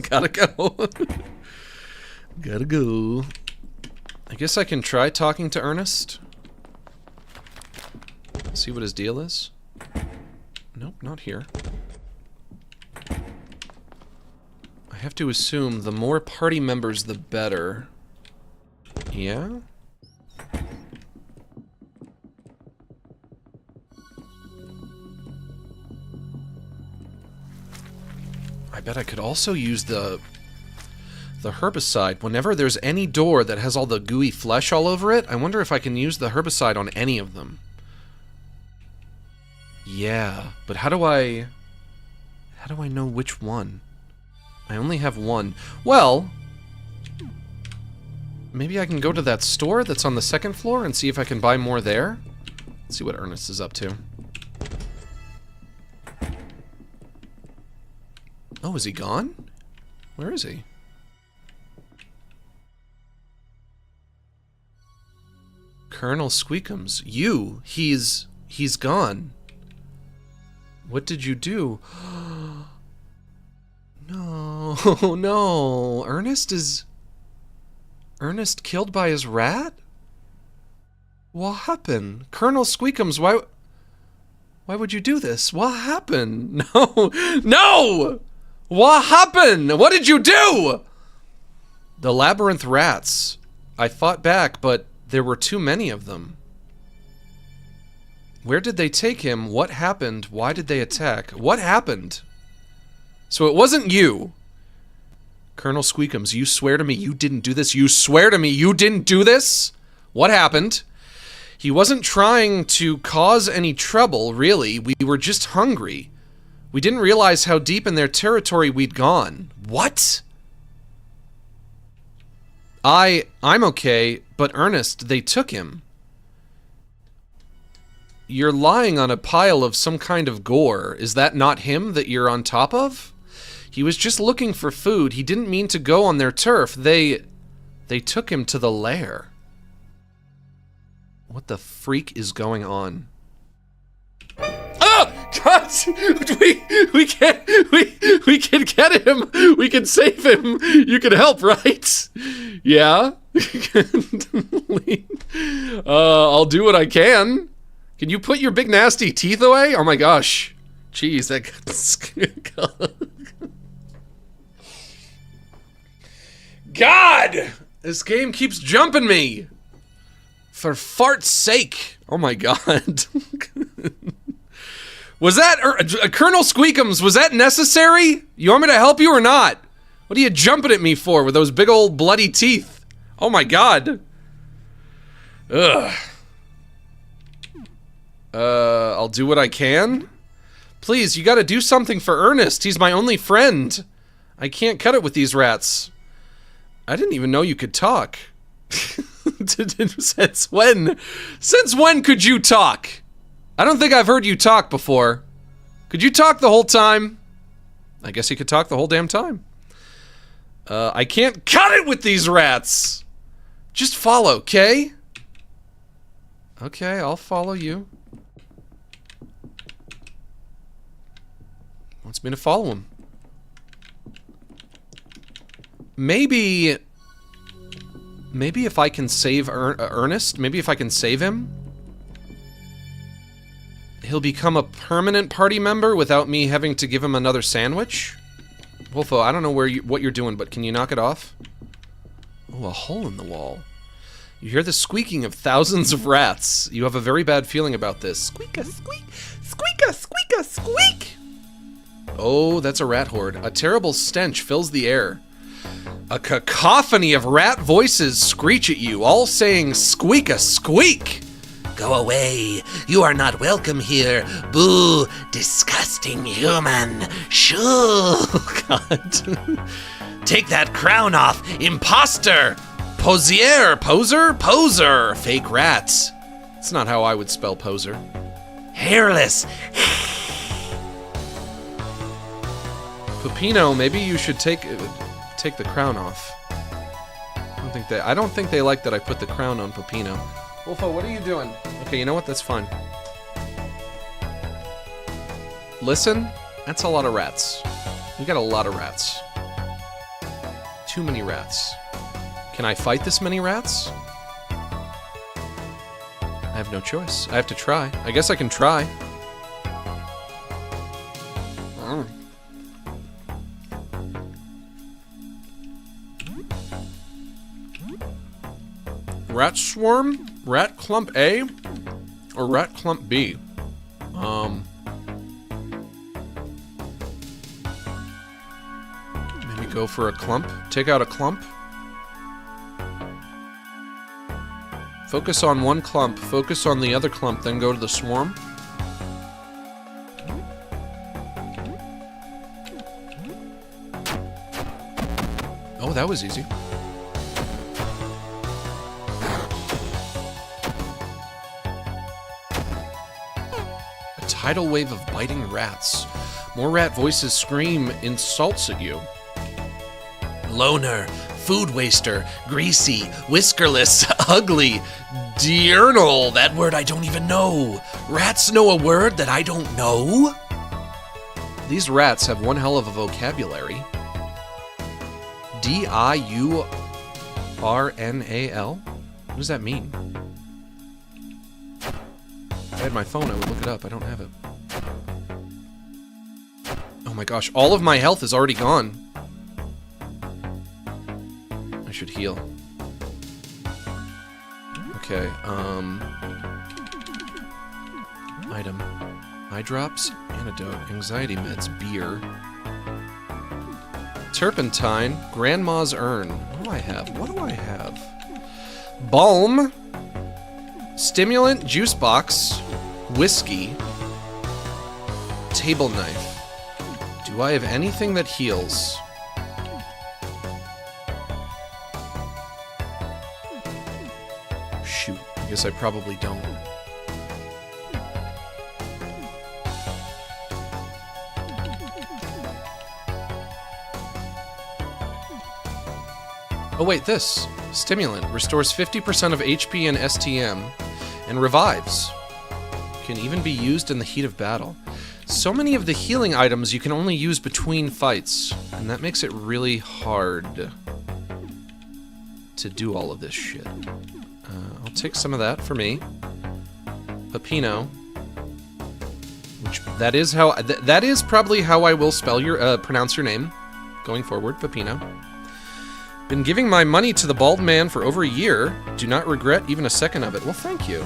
Gotta go. Gotta go. I guess I can try talking to Ernest. See what his deal is. Nope, not here. I have to assume the more party members, the better. Yeah? I bet I could also use the herbicide. Whenever there's any door that has all the gooey flesh all over it, I wonder if I can use the herbicide on any of them. Yeah, but how do I know which one? I only have one. Well, maybe I can go to that store that's on the 2nd floor and see if I can buy more there. Let's see what Ernest is up to. Oh, is he gone? Where is he? Colonel Squeakums. You! He's gone. What did you do? No, no. Ernest killed by his rat? What happened? Colonel Squeakums, why would you do this? What happened? No, no! What happened? What did you do? The labyrinth rats. I fought back, but there were too many of them. Where did they take him? What happened? Why did they attack? What happened? So it wasn't you. Colonel Squeakums, you swear to me you didn't do this? You swear to me you didn't do this? What happened? He wasn't trying to cause any trouble, really. We were just hungry. We didn't realize how deep in their territory we'd gone. What? I'm okay, but Ernest, they took him. You're lying on a pile of some kind of gore. Is that not him that you're on top of? He was just looking for food. He didn't mean to go on their turf. They took him to the lair. What the freak is going on? Oh! God! We can get him! We can save him! You can help, right? Yeah? I'll do what I can. Can you put your big nasty teeth away? Oh my gosh. Jeez, that God! This game keeps jumping me! For fart's sake! Oh my god. Was that... Colonel Squeakums, was that necessary? You want me to help you or not? What are you jumping at me for with those big old bloody teeth? Oh my god. Ugh. I'll do what I can? Please, you gotta do something for Ernest. He's my only friend. I can't cut it with these rats. I didn't even know you could talk. Since when? Since when could you talk? I don't think I've heard you talk before. Could you talk the whole time? I guess he could talk the whole damn time. I can't cut it with these rats! Just follow, okay? Okay, I'll follow you. Wants me to follow him. Maybe if I can save Ernest, maybe if I can save him, he'll become a permanent party member without me having to give him another sandwich. Wolfo, I don't know what you're doing, but can you knock it off? Oh, a hole in the wall. You hear the squeaking of thousands of rats. You have a very bad feeling about this. Squeak-a, squeak, squeak-a, squeak-a, squeak! Oh, that's a rat horde. A terrible stench fills the air. A cacophony of rat voices screech at you, all saying squeak-a, squeak! Go away. You are not welcome here. Boo. Disgusting human. Shoo. God. Take that crown off, imposter! Posier, poser, fake rats. That's not how I would spell poser. Hairless. Pepino, maybe you should take the crown off. I don't think they like that I put the crown on Pepino. Wolfo, what are you doing? Okay, you know what? That's fine. Listen, that's a lot of rats. We got a lot of rats. Too many rats. Can I fight this many rats? I have no choice. I have to try. I guess I can try. Rat swarm? Rat clump A? Or rat clump B? Maybe go for a clump. Take out a clump. Focus on one clump, focus on the other clump, then go to the swarm. Oh, that was easy. A tidal wave of biting rats. More rat voices scream insults at you. Loner, food waster, greasy, whiskerless, ugly, diurnal, that word I don't even know. Rats know a word that I don't know? These rats have one hell of a vocabulary. D-I-U-R-N-A-L? What does that mean? If I had my phone, I would look it up. I don't have it. Oh my gosh, all of my health is already gone. I should heal. Okay, item. Eye drops, antidote, anxiety meds, beer. Turpentine, grandma's urn. What do I have? What do I have? Balm, stimulant, juice box, whiskey, table knife. Do I have anything that heals? Shoot, I guess I probably don't. Oh wait, this. Stimulant. Restores 50% of HP and STM, and revives. Can even be used in the heat of battle. So many of the healing items you can only use between fights, and that makes it really hard to do all of this shit. I'll take some of that for me. Pepino. Which, that is probably how I will spell your, pronounce your name going forward, Pepino. Been giving my money to the bald man for over a year. Do not regret even a second of it. Well, thank you.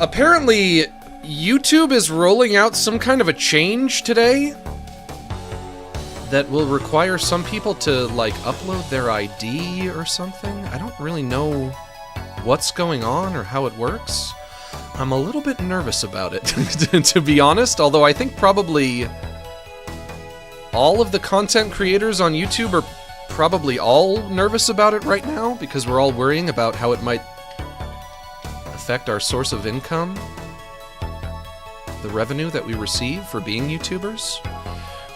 Apparently, YouTube is rolling out some kind of a change today that will require some people to, like, upload their ID or something. I don't really know what's going on or how it works. I'm a little bit nervous about it, to be honest, although I think probably all of the content creators on YouTube are probably all nervous about it right now, because we're all worrying about how it might affect our source of income, the revenue that we receive for being YouTubers,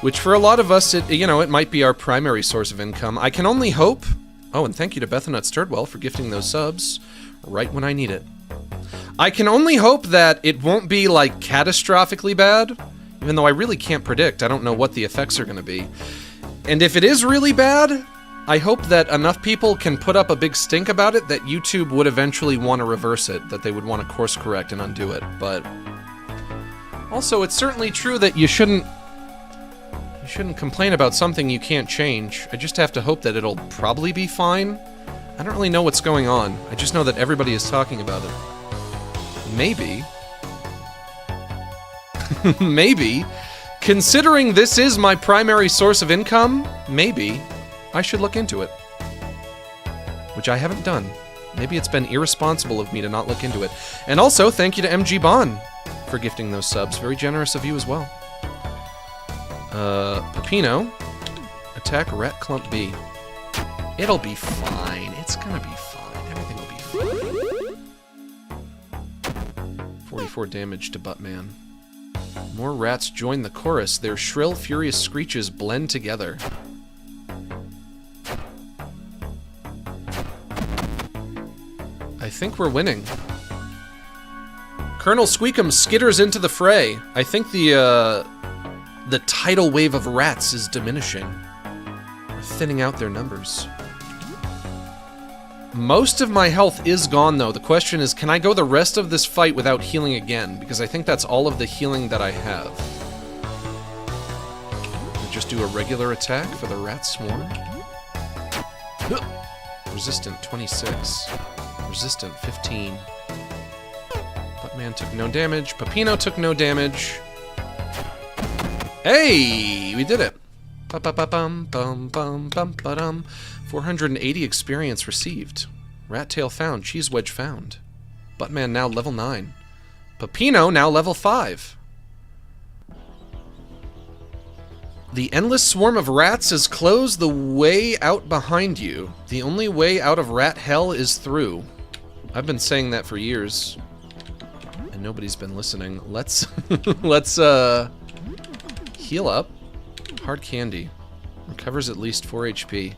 which for a lot of us, it might be our primary source of income. I can only hope. Oh, and thank you to Bethanut Sturdwell for gifting those subs right when I need it. I can only hope that it won't be, like, catastrophically bad, even though I really can't predict. I don't know what the effects are going to be. And if it is really bad, I hope that enough people can put up a big stink about it that YouTube would eventually want to reverse it, that they would want to course correct and undo it. But also, it's certainly true that you shouldn't complain about something you can't change. I just have to hope that it'll probably be fine. I don't really know what's going on. I just know that everybody is talking about it. Maybe. Maybe. Considering this is my primary source of income, maybe I should look into it. Which I haven't done. Maybe it's been irresponsible of me to not look into it. And also, thank you to MG Bond for gifting those subs. Very generous of you as well. Pepino. Attack Rat Clump B. It'll be fine. It's gonna be fine. Everything will be fine. 44 damage to Buttman. More rats join the chorus. Their shrill, furious screeches blend together. I think we're winning. Colonel Squeakum skitters into the fray. I think the tidal wave of rats is diminishing. We're thinning out their numbers. Most of my health is gone, though. The question is, can I go the rest of this fight without healing again? Because I think that's all of the healing that I have. I'll just do a regular attack for the rat swarm. Resistant 26. Resistant 15. Buttman took no damage. Pepino took no damage. Hey! We did it! 480 experience received. Rat tail found. Cheese wedge found. Buttman now level 9. Pepino now level 5. The endless swarm of rats has closed the way out behind you. The only way out of rat hell is through. I've been saying that for years, and nobody's been listening. Let's heal up. Hard candy. Recovers at least 4 HP.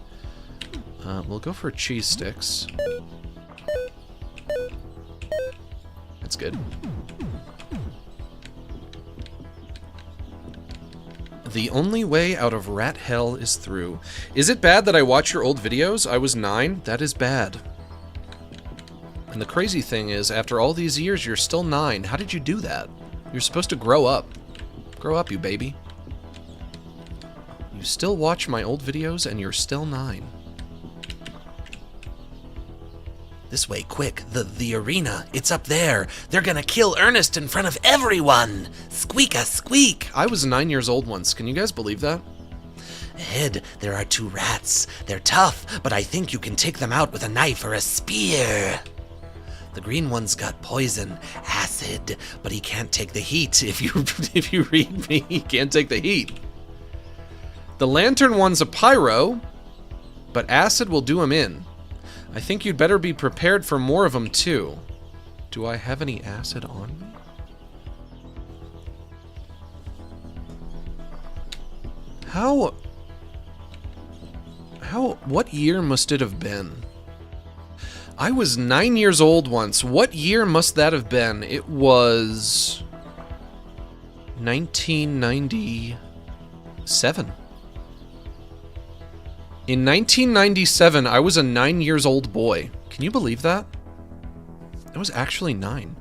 We'll go for cheese sticks. That's good. The only way out of rat hell is through. Is it bad that I watch your old videos? I was 9. That is bad. And the crazy thing is, after all these years, you're still 9. How did you do that? You're supposed to grow up. Grow up, you baby. You still watch my old videos, and you're still 9. This way, quick. The arena. It's up there. They're gonna kill Ernest in front of everyone. Squeak-a squeak. I was 9 years old once. Can you guys believe that? Ahead, there are 2 rats. They're tough, but I think you can take them out with a knife or a spear. The green one's got poison, acid, but he can't take the heat. If you read me, he can't take the heat. The lantern one's a pyro, but acid will do him in. I think you'd better be prepared for more of them too. Do I have any acid on me? What year must it have been? I was 9 years old once. What year must that have been? It was 1997. In 1997, I was a 9 years old boy. Can you believe that? I was actually 9.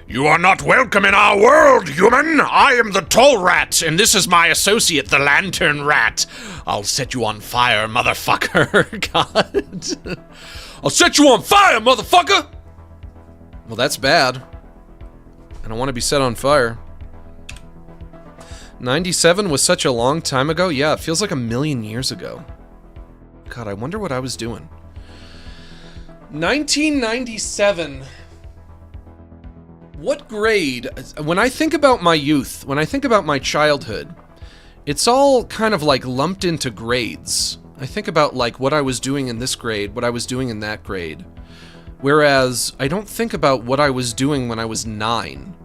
You are not welcome in our world, human! I am the tall rat, and this is my associate, the lantern rat. I'll set you on fire, motherfucker. God. I'll set you on fire, motherfucker! Well, that's bad. I don't want to be set on fire. 97 was such a long time ago. Yeah, it feels like a million years ago. God, I wonder what I was doing. 1997. What grade? When I think about my youth, when I think about my childhood, it's all kind of like lumped into grades. I think about like what I was doing in this grade, what I was doing in that grade. Whereas I don't think about what I was doing when I was 9.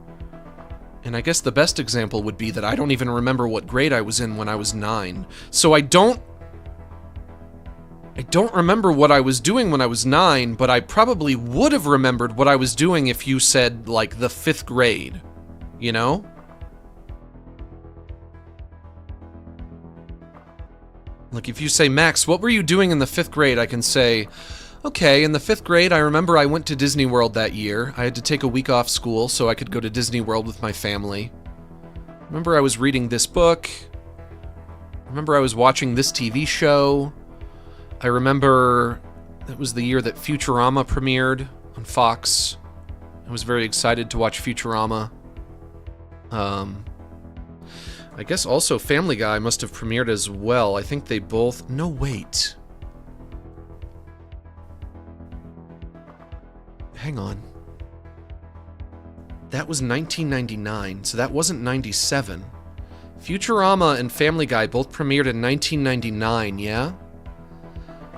And I guess the best example would be that I don't even remember what grade I was in when I was 9. So I don't remember what I was doing when I was 9, but I probably would have remembered what I was doing if you said, like, the 5th grade. You know? Like, if you say, Max, what were you doing in the 5th grade? I can say, okay, in the 5th grade, I remember I went to Disney World that year. I had to take a week off school so I could go to Disney World with my family. Remember I was reading this book. Remember I was watching this TV show. I remember that was the year that Futurama premiered on Fox. I was very excited to watch Futurama. I guess also Family Guy must have premiered as well. I think they both... No, wait. Hang on. That was 1999, so that wasn't 97. Futurama and Family Guy both premiered in 1999, yeah?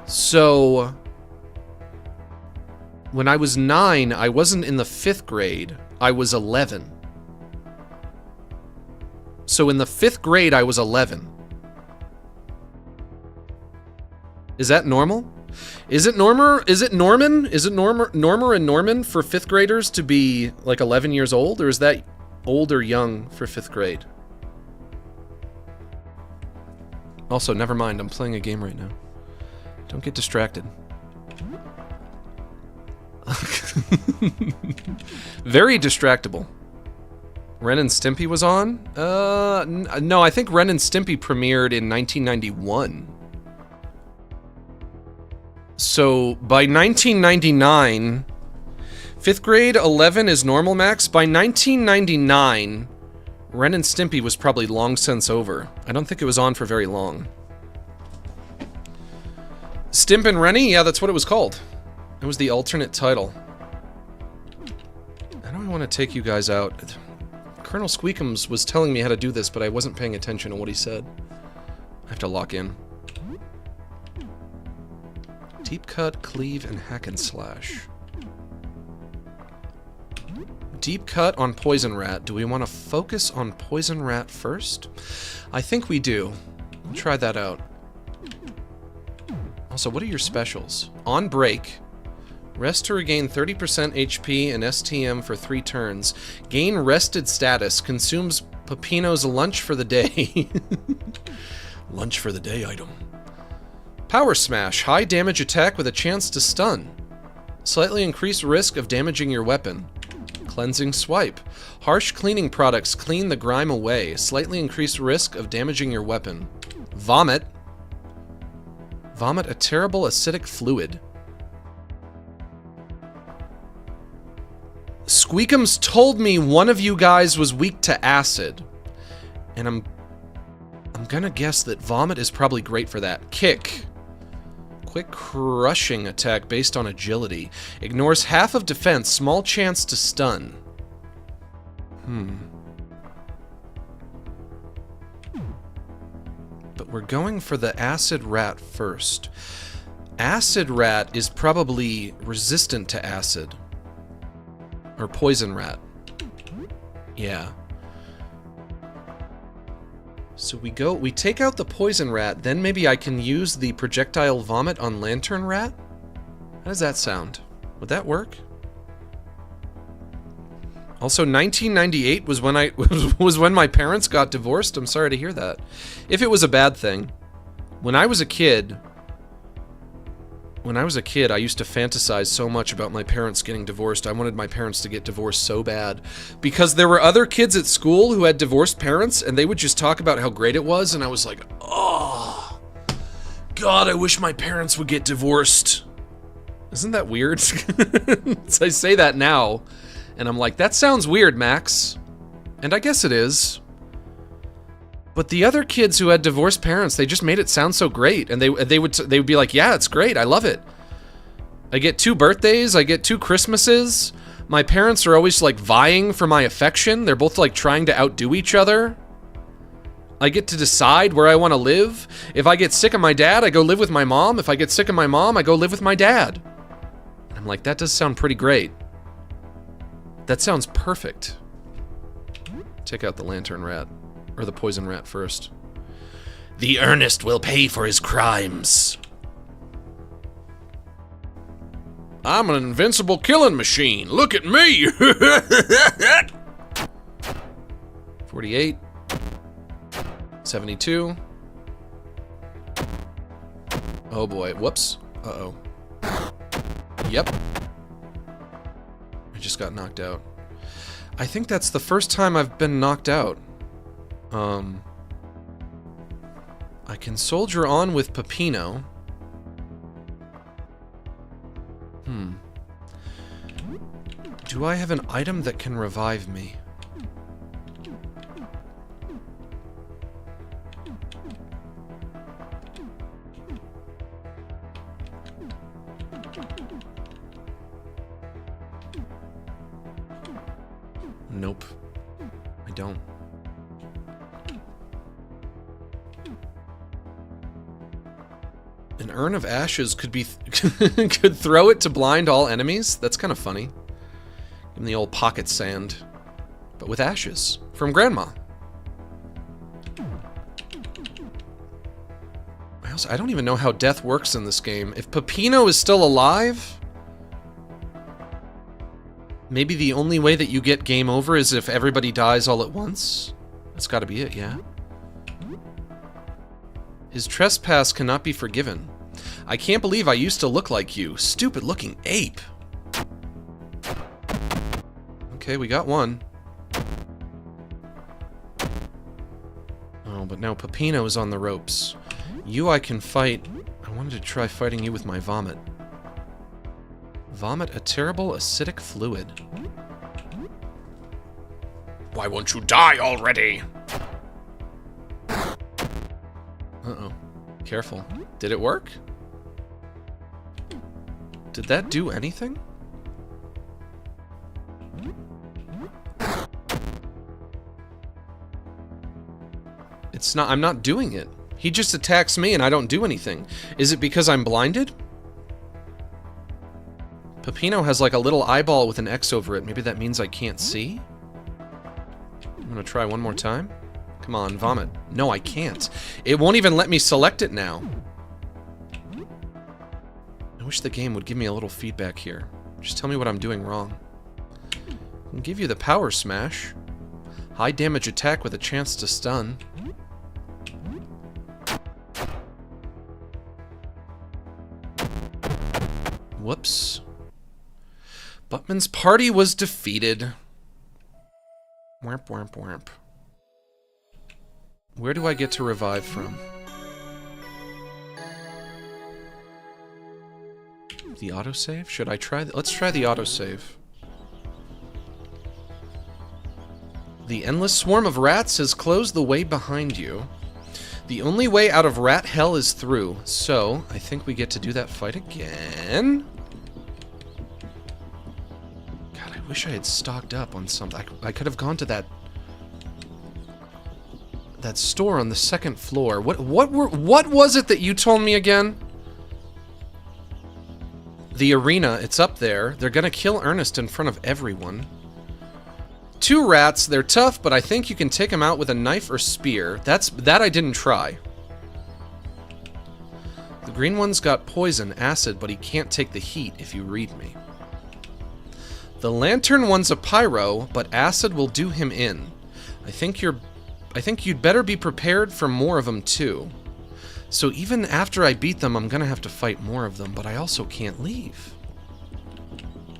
So, when I was 9, I wasn't in the 5th grade. I was 11. So in the 5th grade, I was 11. Is that normal? Is it Normer and Norman for 5th graders to be like 11 years old? Or is that old or young for 5th grade? Also, never mind, I'm playing a game right now. Don't get distracted. Very distractible. Ren and Stimpy was on? No, I think Ren and Stimpy premiered in 1991. So, by 1999, 5th grade, 11 is normal, Max. By 1999, Ren and Stimpy was probably long since over. I don't think it was on for very long. Stimp and Rennie? Yeah, that's what it was called. It was the alternate title. I don't want to take you guys out. Colonel Squeakums was telling me how to do this, but I wasn't paying attention to what he said. I have to lock in. Deep cut, cleave, and hack and slash. Deep cut on Poison Rat. Do we want to focus on Poison Rat first? I think we do. We'll try that out. Also, what are your specials? On break. Rest to regain 30% HP and STM for 3 turns. Gain rested status. Consumes Peppino's lunch for the day. Lunch for the day item. Power Smash. High damage attack with a chance to stun. Slightly increased risk of damaging your weapon. Cleansing Swipe. Harsh cleaning products clean the grime away. Slightly increased risk of damaging your weapon. Vomit. Vomit a terrible acidic fluid. Squeakums told me one of you guys was weak to acid. And I'm gonna guess that vomit is probably great for that. Kick. Quick crushing attack based on agility. Ignores half of defense, small chance to stun. But we're going for the acid rat first. Acid rat is probably resistant to acid. Or poison rat. Yeah. So we take out the poison rat, then maybe I can use the projectile vomit on lantern rat? How does that sound? Would that work? Also, 1998 was when was when my parents got divorced. I'm sorry to hear that. If it was a bad thing. When I was a kid, I used to fantasize so much about my parents getting divorced. I wanted my parents to get divorced so bad. Because there were other kids at school who had divorced parents, and they would just talk about how great it was, and I was like, oh, God, I wish my parents would get divorced. Isn't that weird? So I say that now, and I'm like, that sounds weird, Max. And I guess it is. But the other kids who had divorced parents, they just made it sound so great, and they would be like, "Yeah, it's great. I love it. I get 2 birthdays, I get 2 Christmases. My parents are always like vying for my affection. They're both like trying to outdo each other. I get to decide where I want to live. If I get sick of my dad, I go live with my mom. If I get sick of my mom, I go live with my dad." And I'm like, that does sound pretty great. That sounds perfect. Take out the lantern rat. Or the poison rat first. The Ernest will pay for his crimes. I'm an invincible killing machine. Look at me. 48. 72. Oh boy. Whoops. Uh-oh. Yep. I just got knocked out. I think that's the first time I've been knocked out. I can soldier on with Peppino. Do I have an item that can revive me? Nope. I don't. An urn of ashes could be could throw it to blind all enemies. That's kind of funny. Give him the old pocket sand, but with ashes from Grandma. I don't even know how death works in this game. If Peppino is still alive, maybe the only way that you get game over is if everybody dies all at once. That's got to be it, yeah. His trespass cannot be forgiven. I can't believe I used to look like you. Stupid looking ape. Okay, we got one. Oh, but now Peppino is on the ropes. You I can fight. I wanted to try fighting you with my vomit. Vomit a terrible acidic fluid. Why won't you die already? Uh-oh. Careful. Did it work? Did that do anything? It's not, I'm not doing it. He just attacks me and I don't do anything. Is it because I'm blinded? Peppino has like a little eyeball with an X over it. Maybe that means I can't see? I'm gonna try one more time. Come on, vomit. No, I can't. It won't even let me select it now. I wish the game would give me a little feedback here. Just tell me what I'm doing wrong. I can give you the power smash. High damage attack with a chance to stun. Whoops. Buttman's party was defeated. Whamp, whamp, whamp. Where do I get to revive from? The autosave? Should I try? Let's try the autosave. The endless swarm of rats has closed the way behind you. The only way out of rat hell is through, so I think we get to do that fight again. God, I wish I had stocked up on something. I could have gone to that store on the second floor. What was it that you told me again? The arena, it's up there. They're gonna kill Ernest in front of everyone. 2 rats, they're tough, but I think you can take them out with a knife or spear. That I didn't try. The green one's got poison, acid, but he can't take the heat if you read me. The lantern one's a pyro, but acid will do him in. I think you'd better be prepared for more of them too. So even after I beat them, I'm gonna have to fight more of them, but I also can't leave.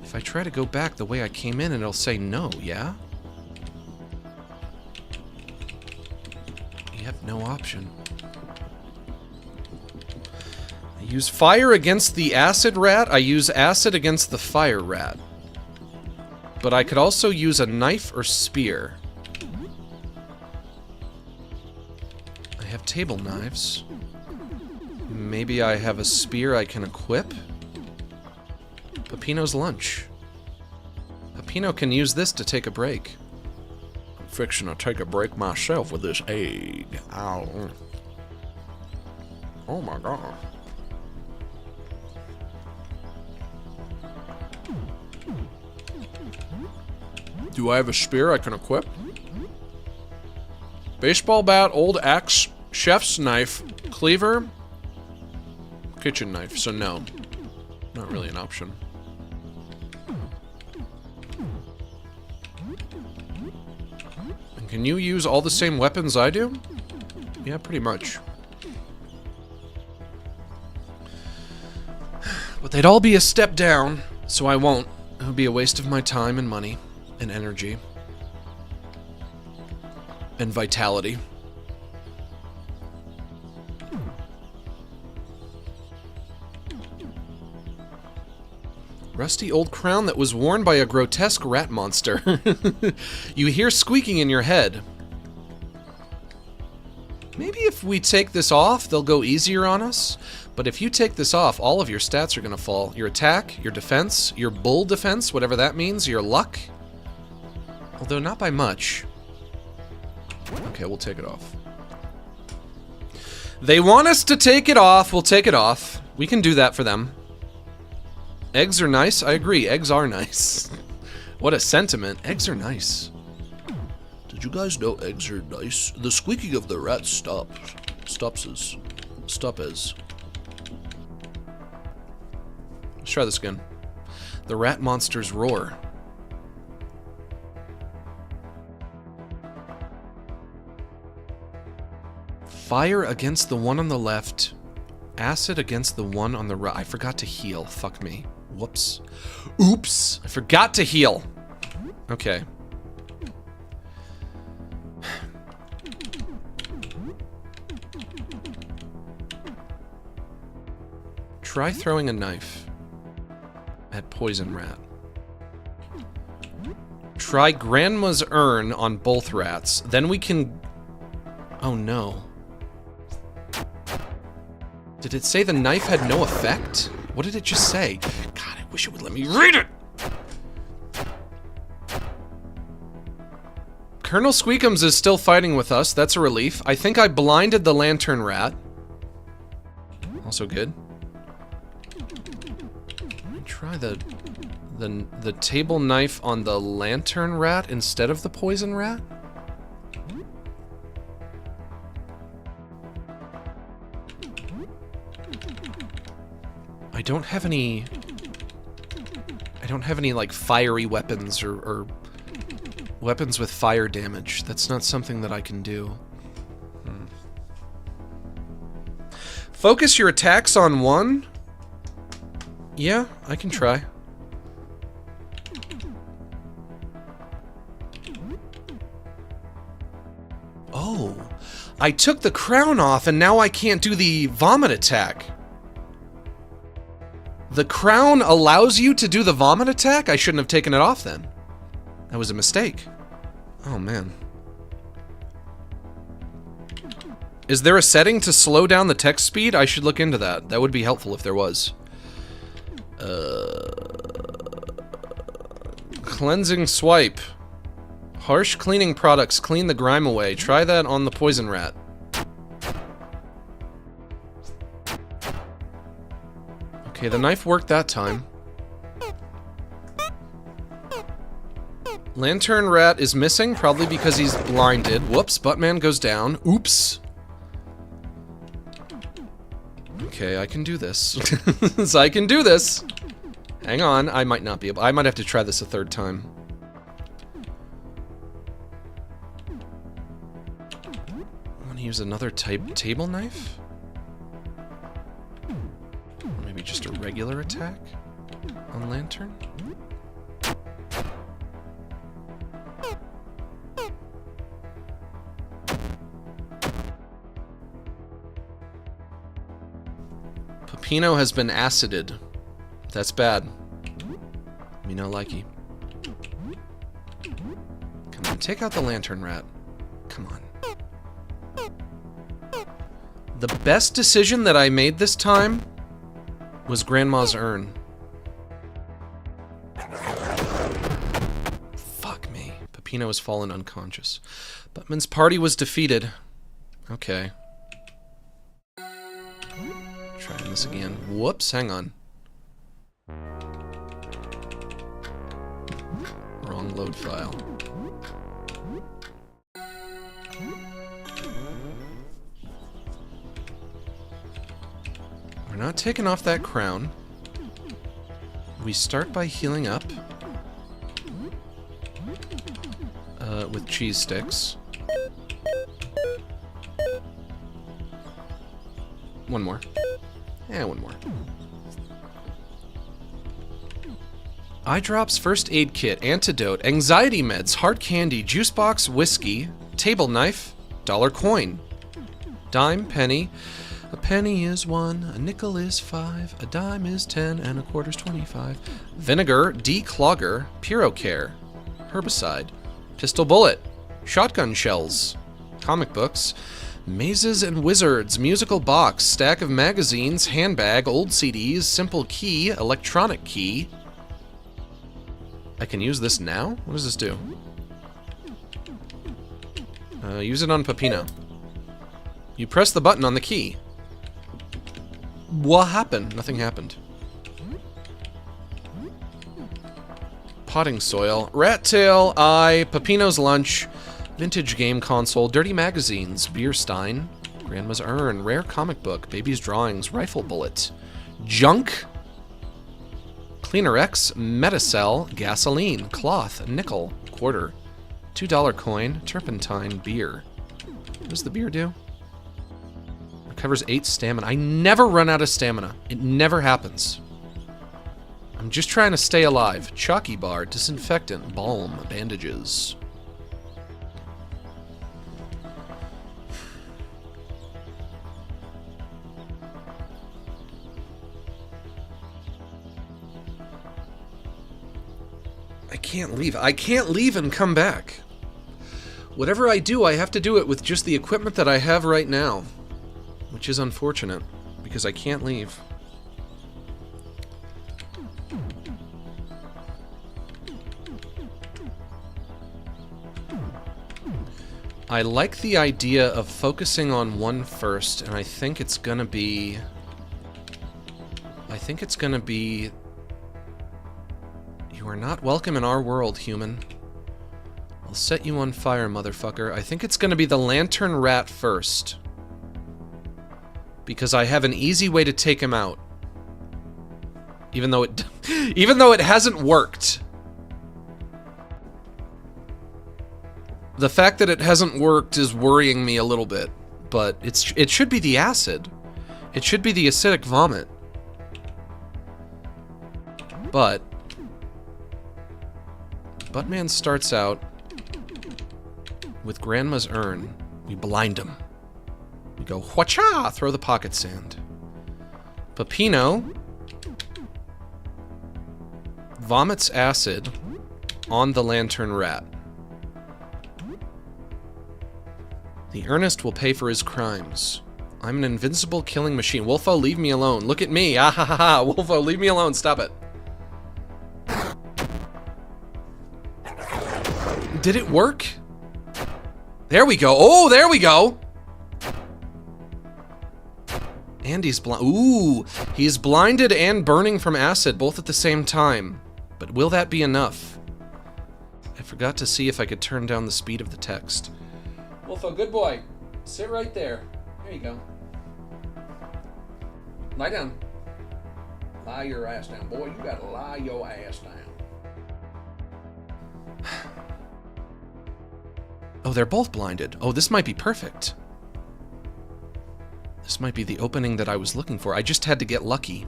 If I try to go back the way I came in, it'll say no, yeah? You have no option. I use fire against the acid rat, I use acid against the fire rat. But I could also use a knife or spear. I have table knives. Maybe I have a spear I can equip? Peppino's lunch. Peppino can use this to take a break. I'm fixing to take a break myself with this egg. Ow. Oh my god. Do I have a spear I can equip? Baseball bat, old axe, chef's knife, cleaver, kitchen knife, so no. Not really an option. And can you use all the same weapons I do? Yeah, pretty much. But they'd all be a step down, so I won't. It would be a waste of my time and money and energy and vitality. Rusty old crown that was worn by a grotesque rat monster. You hear squeaking in your head. Maybe if we take this off, they'll go easier on us. But if you take this off, all of your stats are gonna fall. Your attack, your defense, your bull defense, whatever that means, your luck. Although not by much. Okay, we'll take it off. They want us to take it off, we'll take it off. We can do that for them. Eggs are nice, I agree, eggs are nice. What a sentiment, eggs are nice. Did you guys know eggs are nice? The squeaking of the rat stops as. Let's try this again. The rat monsters roar. Fire against the one on the left. Acid against the one on the right. I forgot to heal. Fuck me. Whoops. Oops. I forgot to heal. Okay. Try throwing a knife at poison rat. Try grandma's urn on both rats. Then we can... Oh no. Did it say the knife had no effect? What did it just say? God, I wish it would let me read it! Colonel Squeakums is still fighting with us. That's a relief. I think I blinded the lantern rat. Also good. Try the table knife on the lantern rat instead of the poison rat? I don't have any like fiery weapons or weapons with fire damage. That's not something that I can do. Focus your attacks on one. Yeah, I can try. Oh, I took the crown off and now I can't do the vomit attack. The crown allows you to do the vomit attack? I shouldn't have taken it off then. That was a mistake. Oh, man. Is there a setting to slow down the text speed? I should look into that. That would be helpful if there was. Cleansing swipe. Harsh cleaning products clean the grime away. Try that on the poison rat. Okay, the knife worked that time. Lantern rat is missing, probably because he's blinded. Whoops, Buttman goes down. Oops. Okay, I can do this. I can do this. Hang on, I might not be able. I might have to try this a third time. I want to use another type table knife? Or maybe just a regular attack on Lantern? Pepino has been acided. That's bad. Me no likey. Come on, take out the lantern rat. Come on. The best decision that I made this time was Grandma's urn. Fuck me. Pepino has fallen unconscious. Buttman's party was defeated. Okay. Trying this again. Whoops, hang on. Wrong load file. We're not taking off that crown. We start by healing up. With cheese sticks. One more. Yeah, one more. Eye drops, first aid kit, antidote, anxiety meds, hard candy, juice box, whiskey, table knife, dollar coin, dime, penny. A penny is 1, a nickel is 5, a dime is 10, and a quarter's 25. Vinegar, declogger, Purocare, herbicide, pistol bullet, shotgun shells, comic books, mazes and wizards, musical box, stack of magazines, handbag, old CDs, simple key, electronic key. I can use this now? What does this do? Use it on Pepino. You press the button on the key. What happened? Nothing happened. Potting soil, rat tail, eye, Pepino's lunch, vintage game console, dirty magazines, beer stein, grandma's urn, rare comic book, baby's drawings, rifle bullet, junk, Cleaner X, Metacell, gasoline, cloth, nickel, quarter, $2 coin, turpentine, beer. What does the beer do? Recovers 8 stamina. I never run out of stamina. It never happens. I'm just trying to stay alive. Chalky bar, disinfectant, balm, bandages. I can't leave. I can't leave and come back. Whatever I do, I have to do it with just the equipment that I have right now. Which is unfortunate, because I can't leave. I like the idea of focusing on one first, and I think it's gonna be... You are not welcome in our world, human. I'll set you on fire, motherfucker. I think it's gonna be the lantern rat first. Because I have an easy way to take him out. Even though it hasn't worked. The fact that it hasn't worked is worrying me a little bit, but it should be the acid. It should be the acidic vomit. But Buttman starts out with Grandma's urn. We blind him. We go, whacha! Throw the pocket sand. Pepino vomits acid on the lantern rat. The Ernest will pay for his crimes. I'm an invincible killing machine. Wolfo, leave me alone. Look at me. Ah ha ha ha. Wolfo, leave me alone. Stop it. Did it work? There we go. Oh, there we go. And he's blind. Ooh, he's blinded and burning from acid both at the same time. But will that be enough? I forgot to see if I could turn down the speed of the text. Wolfo, good boy. Sit right there. There you go. Lie down. Lie your ass down. Boy, you gotta lie your ass down. Oh, they're both blinded. Oh, this might be perfect. This might be the opening that I was looking for. I just had to get lucky.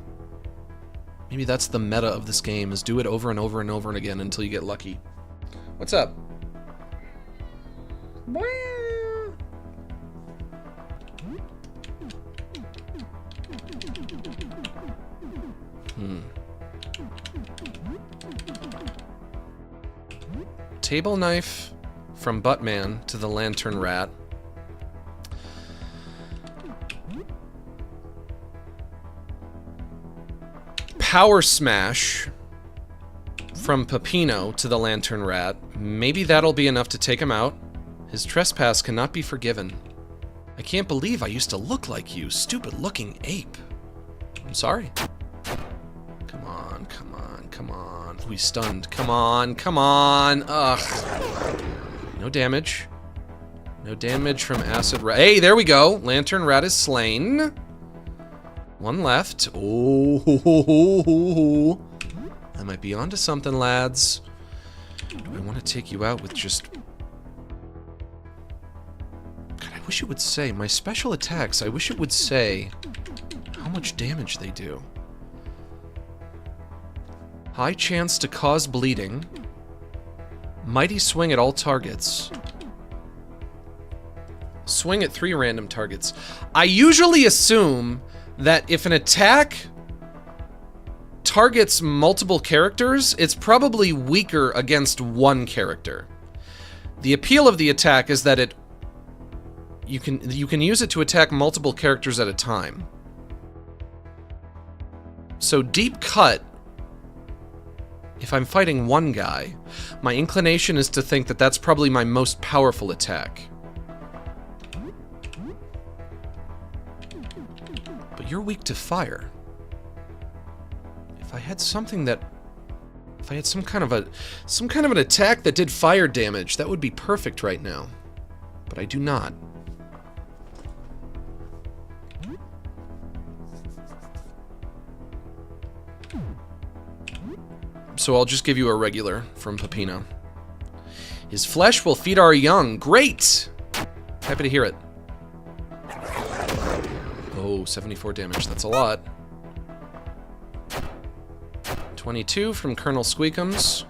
Maybe that's the meta of this game, is do it over and over and over and again until you get lucky. What's up? Table knife from Buttman to the lantern rat. Power smash from Peppino to the lantern rat. Maybe that'll be enough to take him out. His trespass cannot be forgiven. I can't believe I used to look like you, stupid looking ape. I'm sorry. Come on, come on, come on. Oh, he's stunned. Come on, come on. Ugh. No damage. No damage from acid rat. Hey, there we go. Lantern rat is slain. One left. Oh, I might be onto something, lads. Do I want to take you out with just... God, I wish it would say, my special attacks, I wish it would say how much damage they do. High chance to cause bleeding. Mighty swing at all targets. Swing at 3 random targets. I usually assume that if an attack targets multiple characters, it's probably weaker against one character. The appeal of the attack is that you can use it to attack multiple characters at a time. So deep cut, if I'm fighting one guy, my inclination is to think that that's probably my most powerful attack. But you're weak to fire. If I had something that... If I had some kind of an attack that did fire damage, that would be perfect right now. But I do not. So I'll just give you a regular from Peppino. His flesh will feed our young. Great! Happy to hear it. Oh, 74 damage. That's a lot. 22 from Colonel Squeakums.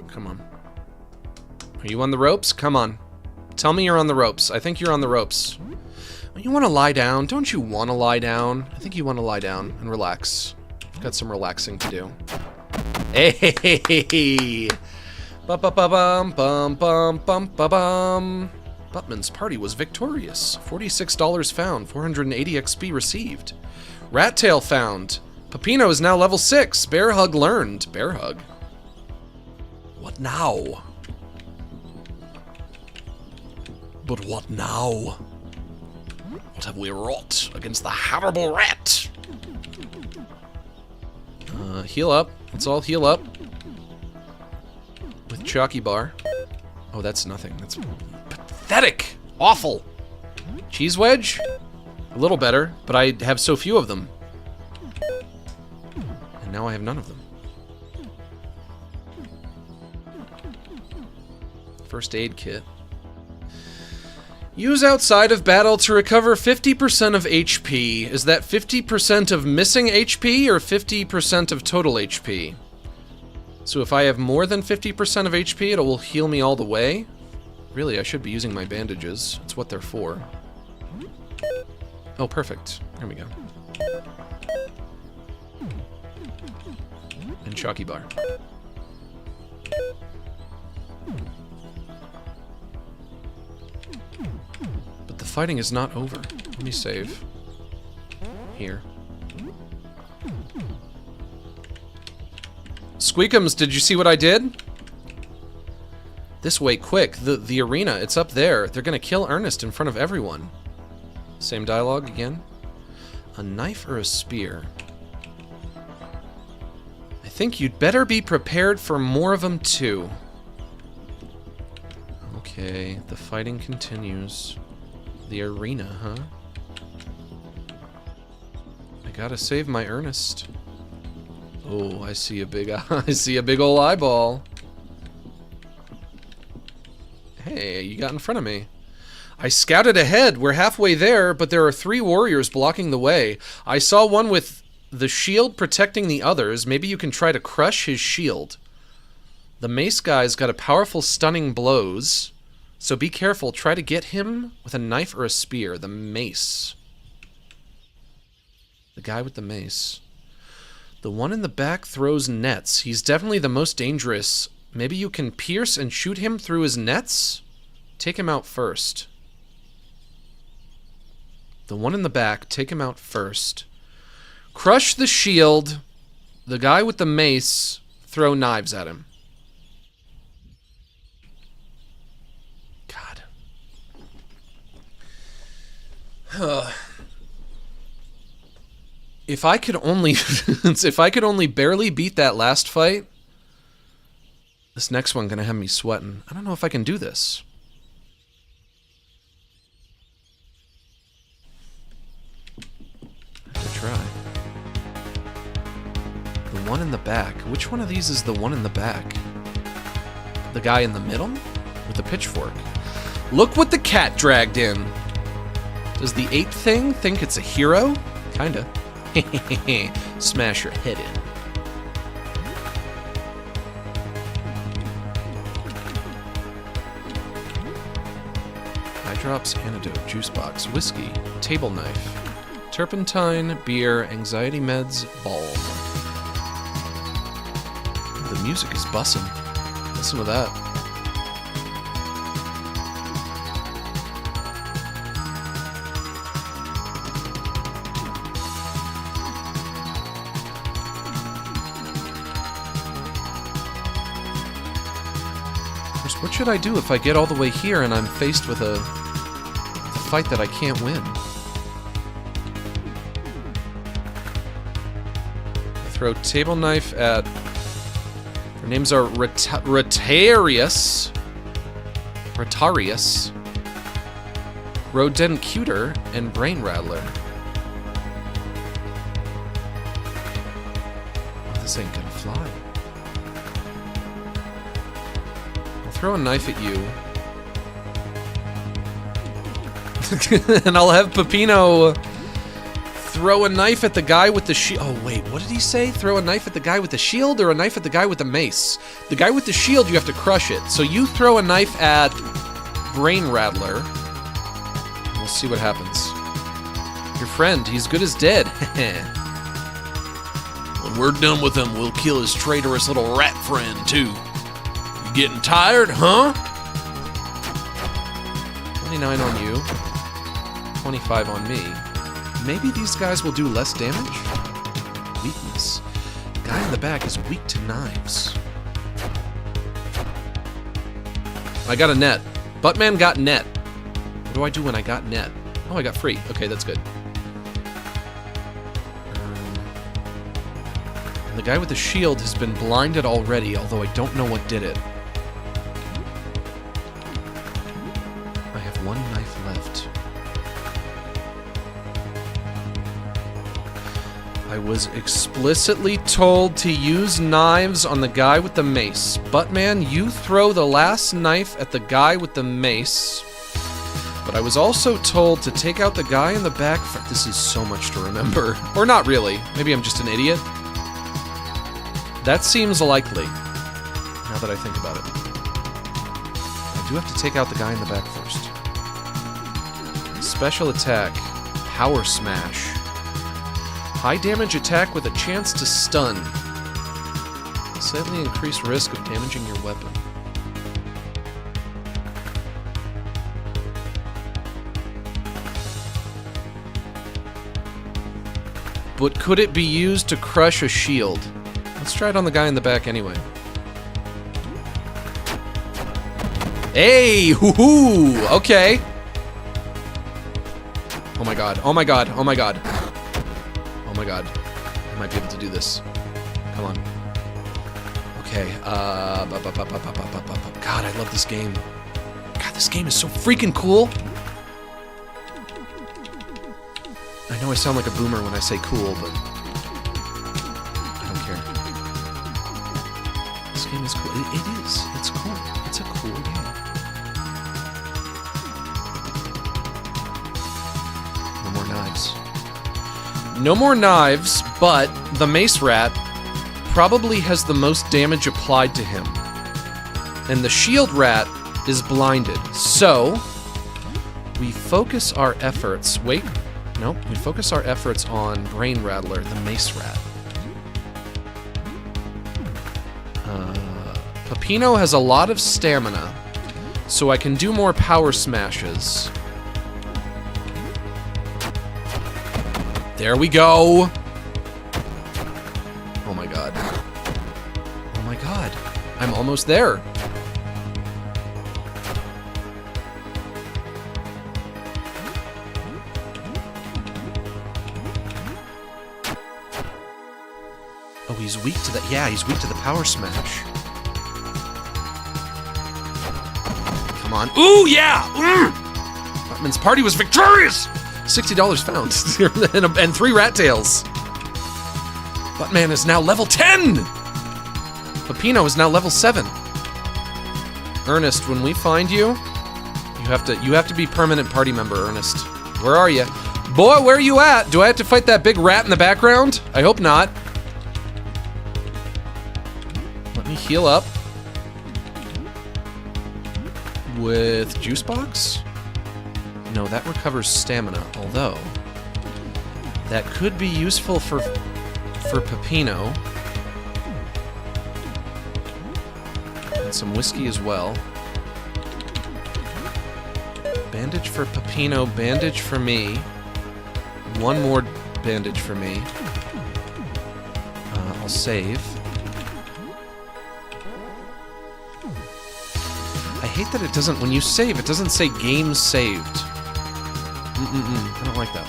Come on. Are you on the ropes? Come on. Tell me you're on the ropes. I think you're on the ropes. You want to lie down? Don't you want to lie down? I think you want to lie down and relax. I've got some relaxing to do. Hey! Ba-ba-ba-bum-bum-bum-bum-ba-bum. Buttman's party was victorious. $46 found. 480 XP received. Rat tail found. Peppino is now level 6. Bear hug learned. Bear hug. What now? But what now? What have we wrought against the horrible rat? Heal up. Let's all heal up. With Chalky Bar. Oh, that's nothing. That's pathetic. Awful. Cheese Wedge? A little better, but I have so few of them. And now I have none of them. First aid kit. Use outside of battle to recover 50% of HP. Is that 50% of missing HP or 50% of total HP? So if I have more than 50% of HP, it will heal me all the way? Really, I should be using my bandages. That's what they're for. Oh, perfect. There we go. And Chalky Bar. fighting is not over. Let me save. Here. Squeakums, did you see what I did? This way, quick. The arena, it's up there. They're gonna kill Ernest in front of everyone. Same dialogue again. A knife or a spear? I think you'd better be prepared for more of them too. Okay, the fighting continues. The arena, huh? I gotta save my Ernest. Oh, I see a big I see a big ol' eyeball. Hey, you got in front of me. I scouted ahead. We're halfway there, but there are 3 warriors blocking the way. I saw one with the shield protecting the others. Maybe you can try to crush his shield. The mace guy's got a powerful stunning blows. So be careful. Try to get him with a knife or a spear. The mace. The guy with the mace. The one in the back throws nets. He's definitely the most dangerous. Maybe you can pierce and shoot him through his nets? Take him out first. The one in the back, take him out first. Crush the shield. The guy with the mace, throw knives at him. God. If I could only barely beat that last fight, this next one gonna have me sweating. I don't know if I can do this. I have to try. The one in the back. Which one of these is the one in the back? The guy in the middle? With the pitchfork. Look what the cat dragged in. Does the ape thing think it's a hero? Kinda. Smash your head in. Eye drops, antidote, juice box, whiskey, table knife, turpentine, beer, anxiety meds, balm. The music is bussin'. Listen to that. What should I do if I get all the way here and I'm faced with a fight that I can't win? I throw table knife at... Their names are Rotarius, Rodentcuter, and Brain Rattler. Oh, this ain't gonna fly. Throw a knife at you. And I'll have Peppino throw a knife at the guy with the shield. Oh, wait, what did he say? Throw a knife at the guy with the shield or a knife at the guy with the mace? The guy with the shield, you have to crush it. So you throw a knife at Brain Rattler. We'll see what happens. Your friend, he's good as dead. When we're done with him, we'll kill his traitorous little rat friend, too. Getting tired, huh? 29 on you. 25 on me. Maybe these guys will do less damage? Weakness. The guy in the back is weak to knives. I got a net. Buttman got net. What do I do when I got net? Oh, I got free. Okay, that's good. And the guy with the shield has been blinded already, although I don't know what did it. One knife left. I was explicitly told to use knives on the guy with the mace. Buttman, you throw the last knife at the guy with the mace. But I was also told to take out the guy in the back. This is so much to remember. Or not really. Maybe I'm just an idiot. That seems likely, now that I think about it. I do have to take out the guy in the back first. Special attack, power smash. High damage attack with a chance to stun. Slightly increased risk of damaging your weapon. but could it be used to crush a shield? Let's try it on the guy in the back anyway. Hey, hoo-hoo, okay. Oh my god, oh my god, oh my god. Oh my god, I might be able to do this. Come on. Okay, God, I love this game. God, this game is so freaking cool. I know I sound like a boomer when I say cool, but I don't care. This game is cool. It is. It's cool. It's a cool game. No more knives. No more knives, but the mace rat probably has the most damage applied to him. And the shield rat is blinded. So, we focus our efforts... Wait. Nope. We focus our efforts on Brain Rattler, the mace rat. Peppino has a lot of stamina, so I can do more power smashes. There we go! Oh my god. Oh my god. I'm almost there. Oh, he's weak to that. Yeah, he's weak to the power smash. Come on. Ooh, yeah! Buttman's party was victorious! $60 found. and 3 rat tails. Buttman is now level 10! Peppino is now level 7. Ernest, when we find you, you have to be permanent party member, Ernest. Where are you? Boy, where are you at? Do I have to fight that big rat in the background? I hope not. Let me heal up. With juice box? No, that recovers stamina, although that could be useful for Peppino. And some whiskey as well. Bandage for Peppino, bandage for me. One more bandage for me. I'll save. I hate that it doesn't, when you save, it doesn't say game saved. I don't like that.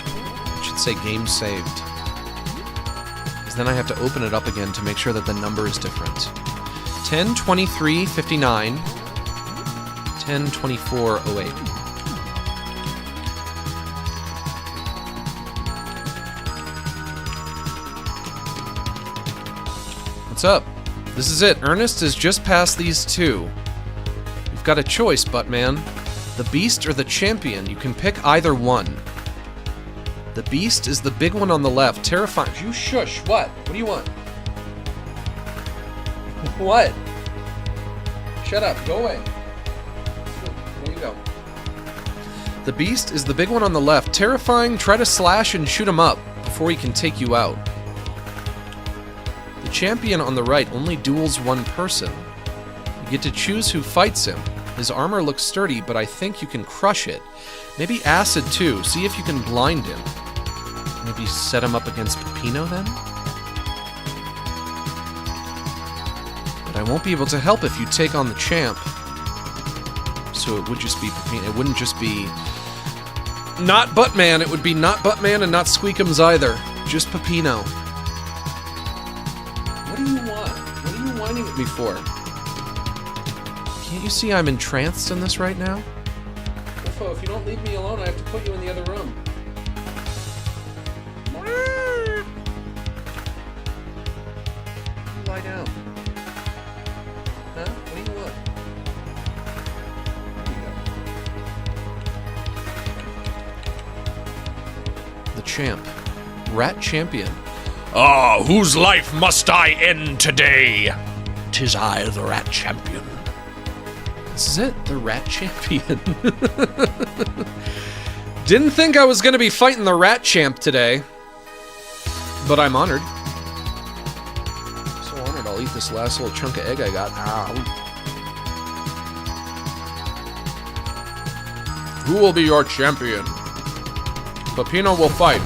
It should say game saved. Because then I have to open it up again to make sure that the number is different. 10-23-59. 10-24-08. What's up? This is it. Ernest is just past these two. We've got a choice, Buttman. The Beast or the Champion. You can pick either one. The Beast is the big one on the left. Terrifying. You shush. What? What do you want? What? Shut up. Go away. There you go. The Beast is the big one on the left. Terrifying. Try to slash and shoot him up before he can take you out. The Champion on the right only duels one person. You get to choose who fights him. His armor looks sturdy, but I think you can crush it. Maybe acid too. See if you can blind him. Maybe set him up against Peppino then? But I won't be able to help if you take on the champ. So it would just be Peppino. It wouldn't just be... not Buttman. It would be not Buttman and not Squeakums either. Just Peppino. What do you want? What are you whining at me for? Can't you see I'm entranced in this right now? Info, if you don't leave me alone, I have to put you in the other room. Lie down. Huh? What do you want? There you go. The champ. Rat champion. Ah, whose life must I end today? 'Tis I, the rat champion. This is it, the rat champion. Didn't think I was gonna be fighting the rat champ today, but I'm honored. So honored I'll eat this last little chunk of egg I got. Ow. Who will be your champion? Peppino will fight.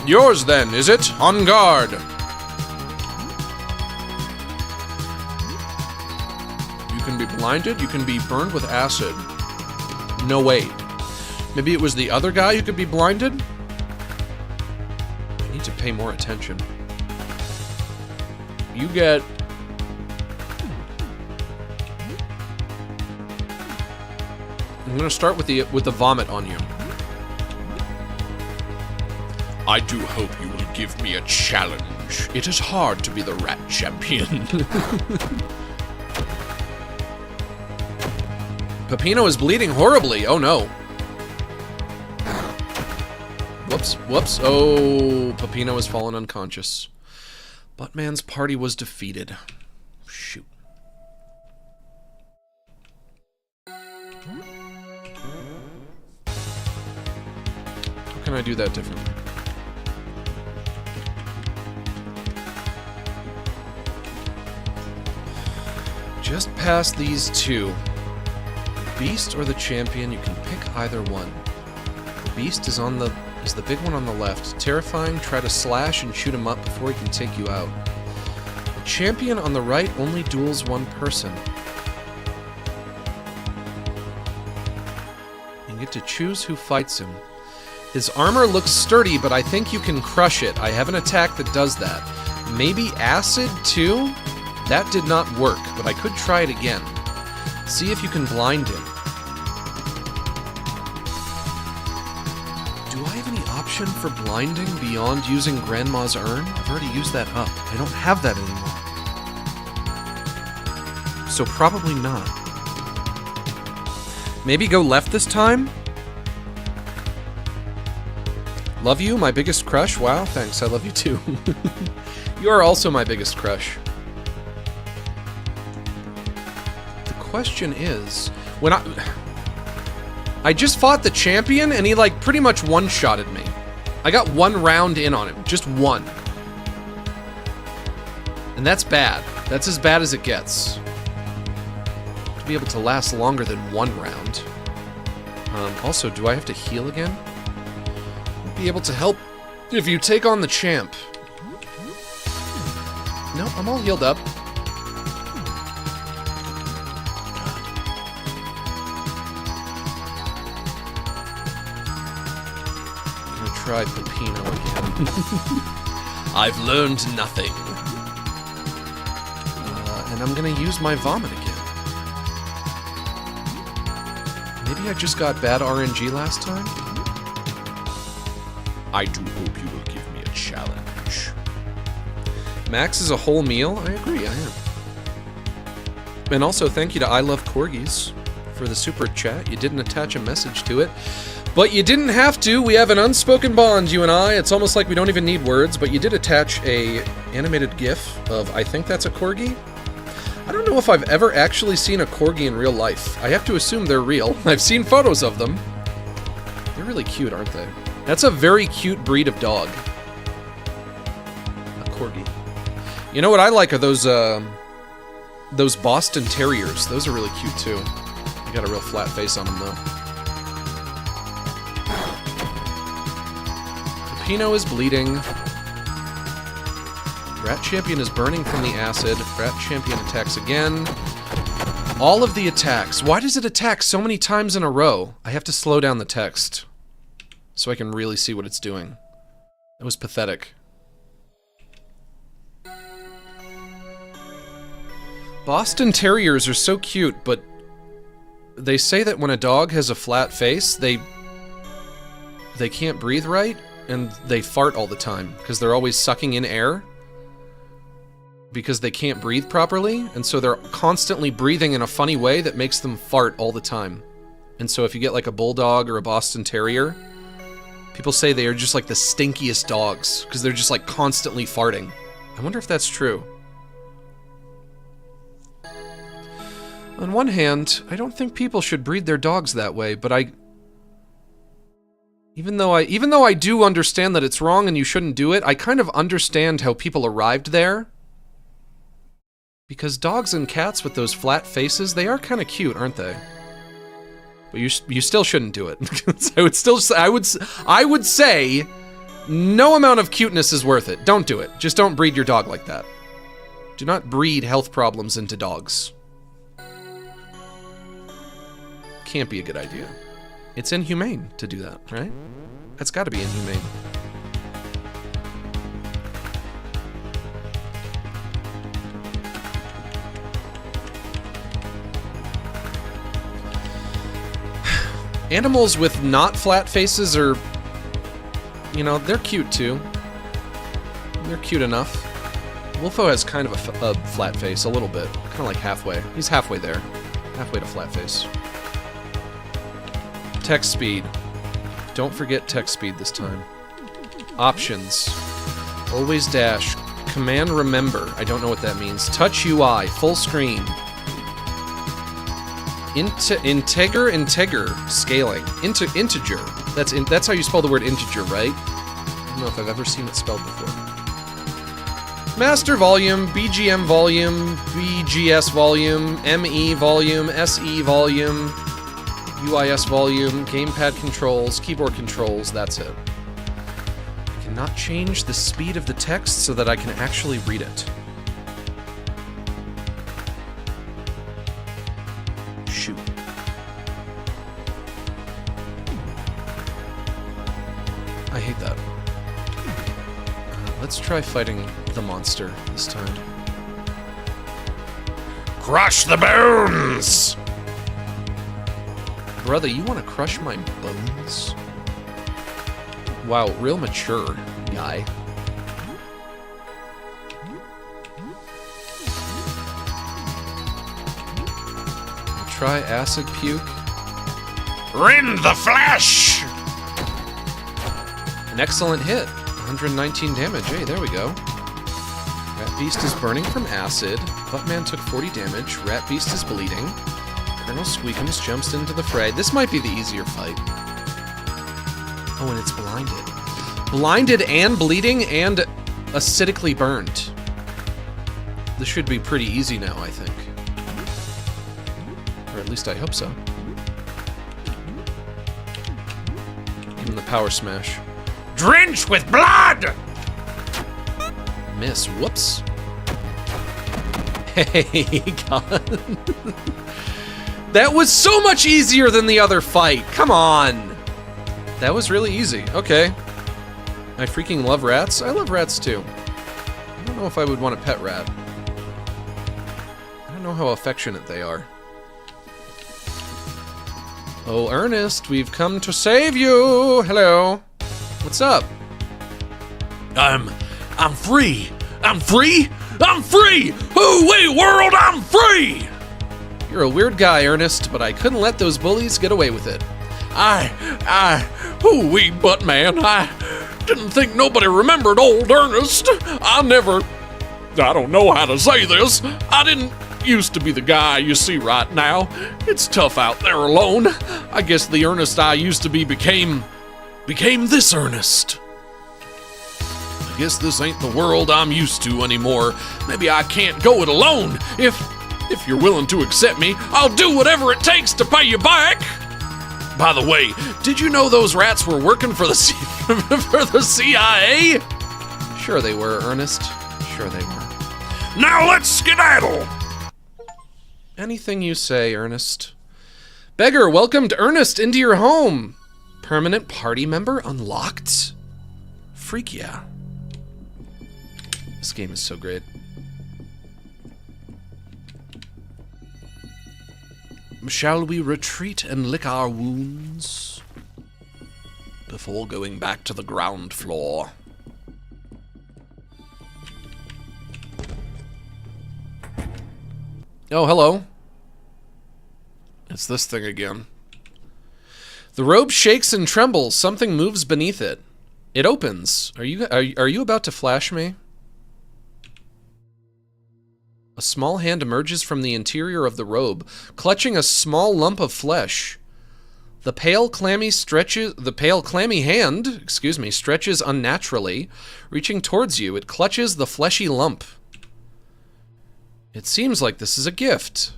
Yours then, is it? On guard. You can be blinded, you can be burned with acid. No way. Maybe it was the other guy who could be blinded? I need to pay more attention. You get... I'm gonna start with the vomit on you. I do hope you will give me a challenge. It is hard to be the rat champion. Peppino is bleeding horribly. Oh no. Whoops, whoops. Oh, Peppino has fallen unconscious. Buttman's party was defeated. Shoot. How can I do that differently? Just past these two. Beast or the champion, you can pick either one. The beast is the big one on the left. Terrifying, try to slash and shoot him up before he can take you out. The champion on the right only duels one person. You get to choose who fights him. His armor looks sturdy, but I think you can crush it. I have an attack that does that. Maybe acid, too? That did not work, but I could try it again. See if you can blind him. Do I have any option for blinding beyond using Grandma's urn? I've already used that up. I don't have that anymore. So probably not. Maybe go left this time? Love you, my biggest crush? Wow, thanks, I love you too. You are also my biggest crush. Question is, when I just fought the champion and he like pretty much one-shotted me. I got one round in on him, just one. And that's bad. That's as bad as it gets. To be able to last longer than one round. Also, do I have to heal again? I'll be able to help if you take on the champ. No, I'm all healed up. Try Peppino again. I've learned nothing. And I'm gonna use my vomit again. Maybe I just got bad RNG last time? I do hope you will give me a challenge. Max is a whole meal? I agree, I am. And also, thank you to I Love Corgis for the super chat. You didn't attach a message to it. But you didn't have to. We have an unspoken bond, you and I. It's almost like we don't even need words, but you did attach a animated GIF of, I think that's a corgi? I don't know if I've ever actually seen a corgi in real life. I have to assume they're real. I've seen photos of them. They're really cute, aren't they? That's a very cute breed of dog. A corgi. You know what I like are those Boston Terriers. Those are really cute, too. They got a real flat face on them, though. Peppino is bleeding. Rat Champion is burning from the acid. Rat Champion attacks again. All of the attacks. Why does it attack so many times in a row? I have to slow down the text so I can really see what it's doing. That was pathetic. Boston Terriers are so cute, but they say that when a dog has a flat face, they can't breathe right. And they fart all the time, because they're always sucking in air. Because they can't breathe properly, and so they're constantly breathing in a funny way that makes them fart all the time. And so if you get like a bulldog or a Boston Terrier, people say they are just like the stinkiest dogs, because they're just like constantly farting. I wonder if that's true. On one hand, I don't think people should breed their dogs that way, but Even though I do understand that it's wrong and you shouldn't do it, I kind of understand how people arrived there. Because dogs and cats with those flat faces, they are kind of cute, aren't they? But you still shouldn't do it. I would say No amount of cuteness is worth it. Don't do it. Just don't breed your dog like that. Do not breed health problems into dogs. Can't be a good idea. It's inhumane to do that, right? That's gotta be inhumane. Animals with not flat faces are, you know, they're cute too. They're cute enough. Wolfo has kind of a flat face, a little bit. Kind of like halfway. He's halfway there. Halfway to flat face. Text speed. Don't forget text speed this time. Options. Always dash. Command remember. I don't know what that means. Touch UI. Full screen. Integer scaling. Integer. That's how you spell the word integer, right? I don't know if I've ever seen it spelled before. Master volume, BGM volume, BGS volume, ME volume, SE volume, UIS volume, gamepad controls, keyboard controls, that's it. I cannot change the speed of the text so that I can actually read it. Shoot. I hate that. Let's try fighting the monster this time. Crush the bones! Brother, you want to crush my bones? Wow, real mature guy. Try acid puke. Rend the flesh! An excellent hit. 119 damage. Hey, there we go. Rat Beast is burning from acid. Buttman took 40 damage. Rat Beast is bleeding. Colonel Squeakums jumps into the fray. This might be the easier fight. Oh, and it's blinded. Blinded and bleeding and acidically burned. This should be pretty easy now, I think. Or at least I hope so. Give him the power smash. Drench with blood! Miss. Whoops. Hey, God. That was so much easier than the other fight. Come on. That was really easy. Okay. I freaking love rats. I love rats too. I don't know if I would want a pet rat. I don't know how affectionate they are. Oh, Ernest, we've come to save you. Hello. What's up? I'm free. I'm free. I'm free. Hoo-wee world, I'm free. You're a weird guy, Ernest, but I couldn't let those bullies get away with it. Hoo-wee butt man. I didn't think nobody remembered old Ernest. I don't know how to say this. I didn't used to be the guy you see right now. It's tough out there alone. I guess the Ernest I used to be became this Ernest. I guess this ain't the world I'm used to anymore. Maybe I can't go it alone. If you're willing to accept me, I'll do whatever it takes to pay you back. By the way, did you know those rats were working for the for the CIA? Sure they were, Ernest. Sure they were. Now let's skedaddle. Anything you say, Ernest. Beggar, welcomed Ernest into your home. Permanent party member unlocked? Freak yeah. This game is so great. Shall we retreat and lick our wounds before going back to the ground floor? Oh, hello. It's this thing again. The robe shakes and trembles. Something moves beneath it. It opens. Are you about to flash me? A small hand emerges from the interior of the robe, clutching a small lump of flesh. The pale, clammy hand, stretches unnaturally. Reaching towards you, it clutches the fleshy lump. It seems like this is a gift.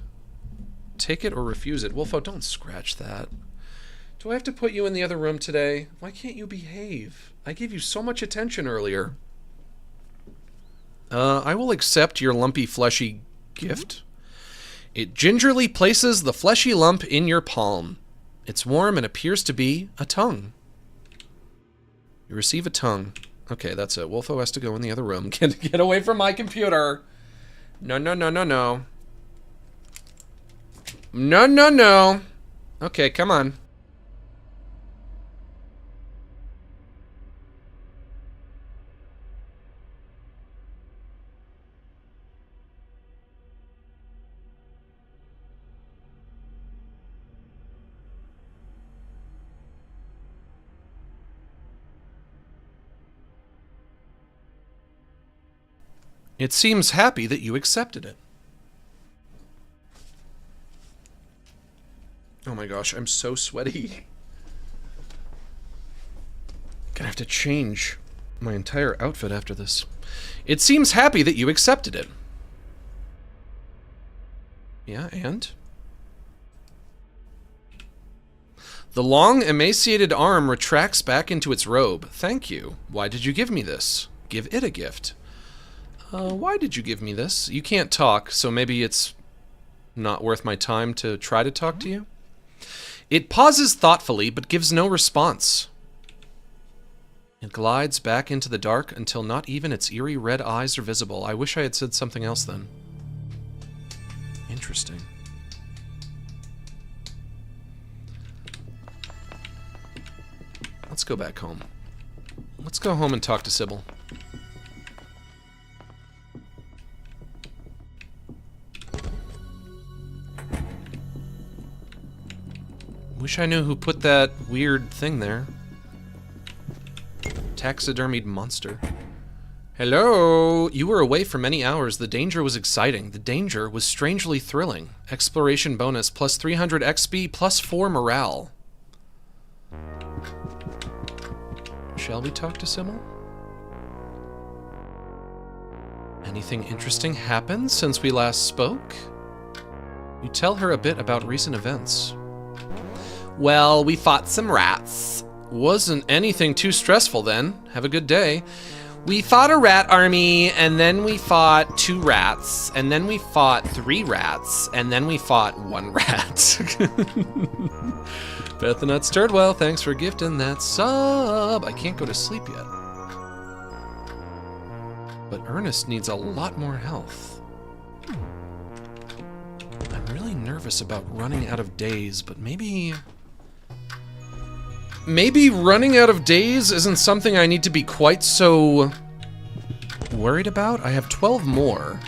Take it or refuse it. Wolfo, don't scratch that. Do I have to put you in the other room today? Why can't you behave? I gave you so much attention earlier. I will accept your lumpy, fleshy gift. It gingerly places the fleshy lump in your palm. It's warm and appears to be a tongue. You receive a tongue. Okay, that's it. Wolfo has to go in the other room. Get away from my computer. No, no, no, no, no. No, no, no. Okay, come on. It seems happy that you accepted it. Oh my gosh, I'm so sweaty. Gonna have to change my entire outfit after this. It seems happy that you accepted it. Yeah, and? The long, emaciated arm retracts back into its robe. Thank you. Why did you give me this? Give it a gift. Why did you give me this? You can't talk, so maybe it's not worth my time to try to talk to you? It pauses thoughtfully, but gives no response. It glides back into the dark until not even its eerie red eyes are visible. I wish I had said something else then. Interesting. Let's go back home. Let's go home and talk to Sybil. Wish I knew who put that weird thing there. Taxidermied monster. Hello! You were away for many hours. The danger was exciting. The danger was strangely thrilling. Exploration bonus plus 300 XP plus 4 morale. Shall we talk to Sybil? Anything interesting happened since we last spoke? You tell her a bit about recent events. Well, we fought some rats. Wasn't anything too stressful then. Have a good day. We fought a rat army, and then we fought 2 rats, and then we fought 3 rats, and then we fought 1 rat. Bethanut Sturdwell, thanks for gifting that sub. I can't go to sleep yet. But Ernest needs a lot more health. I'm really nervous about running out of days, but maybe running out of days isn't something I need to be quite so worried about. I have 12 more.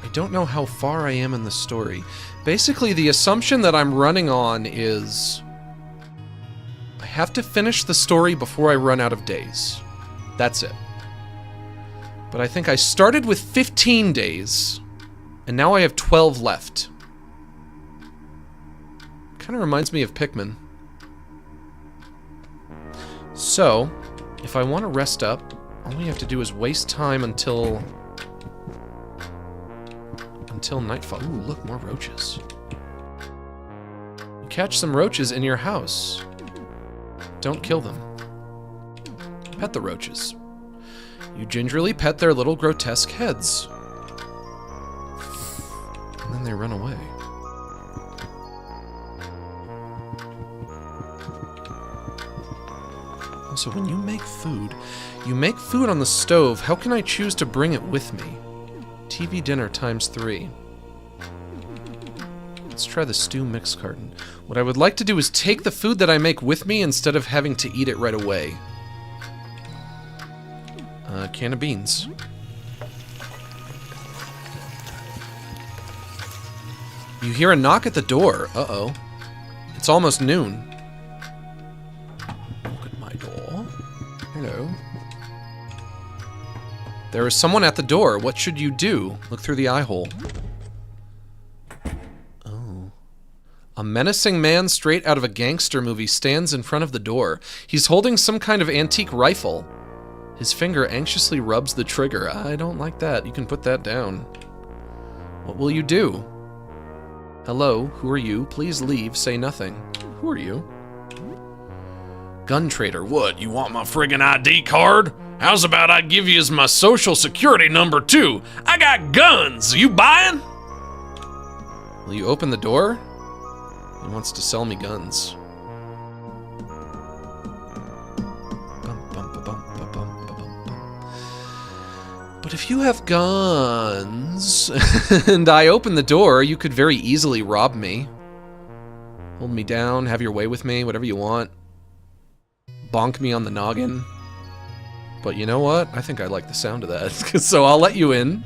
I don't know how far I am in the story. Basically, the assumption that I'm running on is I have to finish the story before I run out of days. That's it. But I think I started with 15 days, and now I have 12 left. Kind of reminds me of Pikmin. So, if I want to rest up, all we have to do is waste time until nightfall. Ooh, look, more roaches. You catch some roaches in your house. Don't kill them. Pet the roaches. You gingerly pet their little grotesque heads. And then they run away. So when you make food on the stove. How can I choose to bring it with me? TV dinner times 3. Let's try the stew mix carton. What I would like to do is take the food that I make with me instead of having to eat it right away. Can of beans. You hear a knock at the door. Uh-oh. It's almost noon. Hello. There is someone at the door. What should you do? Look through the eye hole. Oh. A menacing man straight out of a gangster movie stands in front of the door. He's holding some kind of antique rifle. His finger anxiously rubs the trigger. I don't like that. You can put that down. What will you do? Hello, who are you? Please leave. Say nothing. Who are you? Gun trader. What, you want my friggin' ID card? How's about I give you as my social security number too? I got guns, you buying? Will you open the door? He wants to sell me guns. But if you have guns, and I open the door, you could very easily rob me. Hold me down, have your way with me, whatever you want. Bonk me on the noggin. But you know what? I think I like the sound of that, so I'll let you in.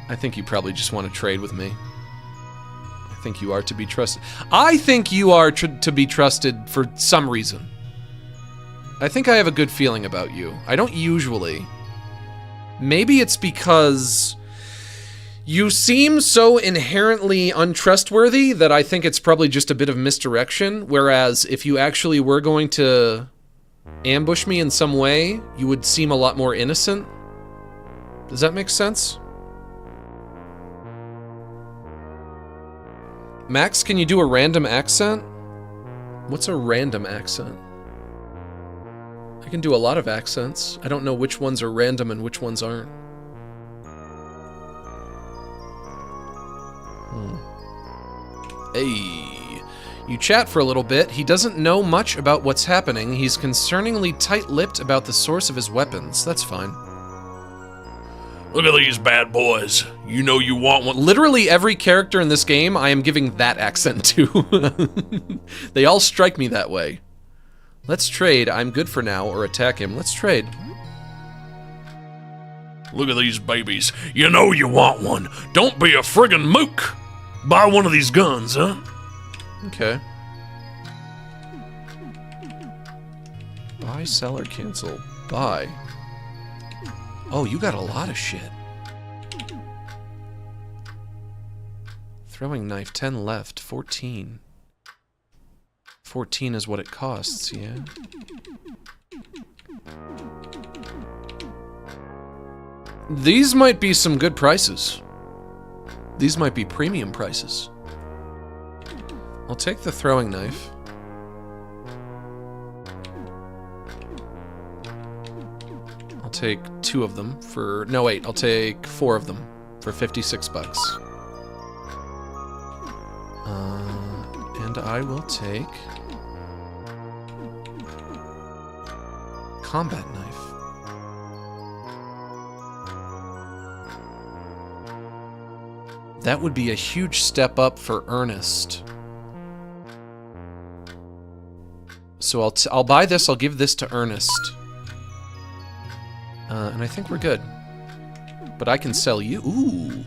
I think you probably just want to trade with me. I think you are to be trusted. I think you are to be trusted for some reason. I think I have a good feeling about you. I don't usually. Maybe it's because you seem so inherently untrustworthy that I think it's probably just a bit of misdirection, whereas if you actually were going to ambush me in some way, you would seem a lot more innocent. Does that make sense? Max, can you do a random accent? What's a random accent? I can do a lot of accents. I don't know which ones are random and which ones aren't. Hey, you chat for a little bit. He doesn't know much about what's happening. He's concerningly tight-lipped about the source of his weapons. That's fine. Look at these bad boys. You know you want one. Literally every character in this game I am giving that accent to. They all strike me that way. Let's trade. I'm good for now, or attack him. Let's trade. Look at these babies. You know you want one. Don't be a friggin' mook. Buy one of these guns, huh? Okay. Buy, sell, or cancel. Buy. Oh, you got a lot of shit. Throwing knife, 10 left, 14. 14 is what it costs, yeah? These might be some good prices. These might be premium prices. I'll take the throwing knife. I'll take 2 of them for... No, wait, I'll take 4 of them for 56 bucks. And I will take... combat knife. That would be a huge step up for Ernest. So I'll buy this, I'll give this to Ernest. And I think we're good. But I can sell you. Ooh,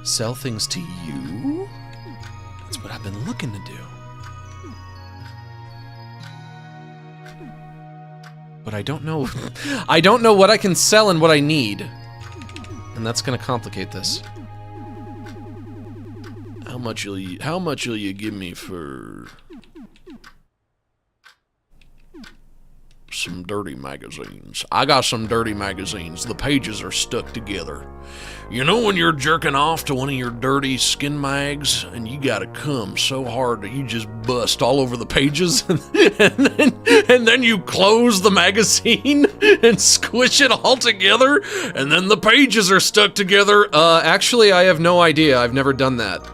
sell things to you? That's what I've been looking to do. But I don't know. I don't know what I can sell and what I need. And that's gonna complicate this. How much will you give me for some dirty magazines? I got some dirty magazines. The pages are stuck together. You know when you're jerking off to one of your dirty skin mags and you gotta come so hard that you just bust all over the pages and then you close the magazine and squish it all together and then the pages are stuck together? Actually, I have no idea. I've never done that.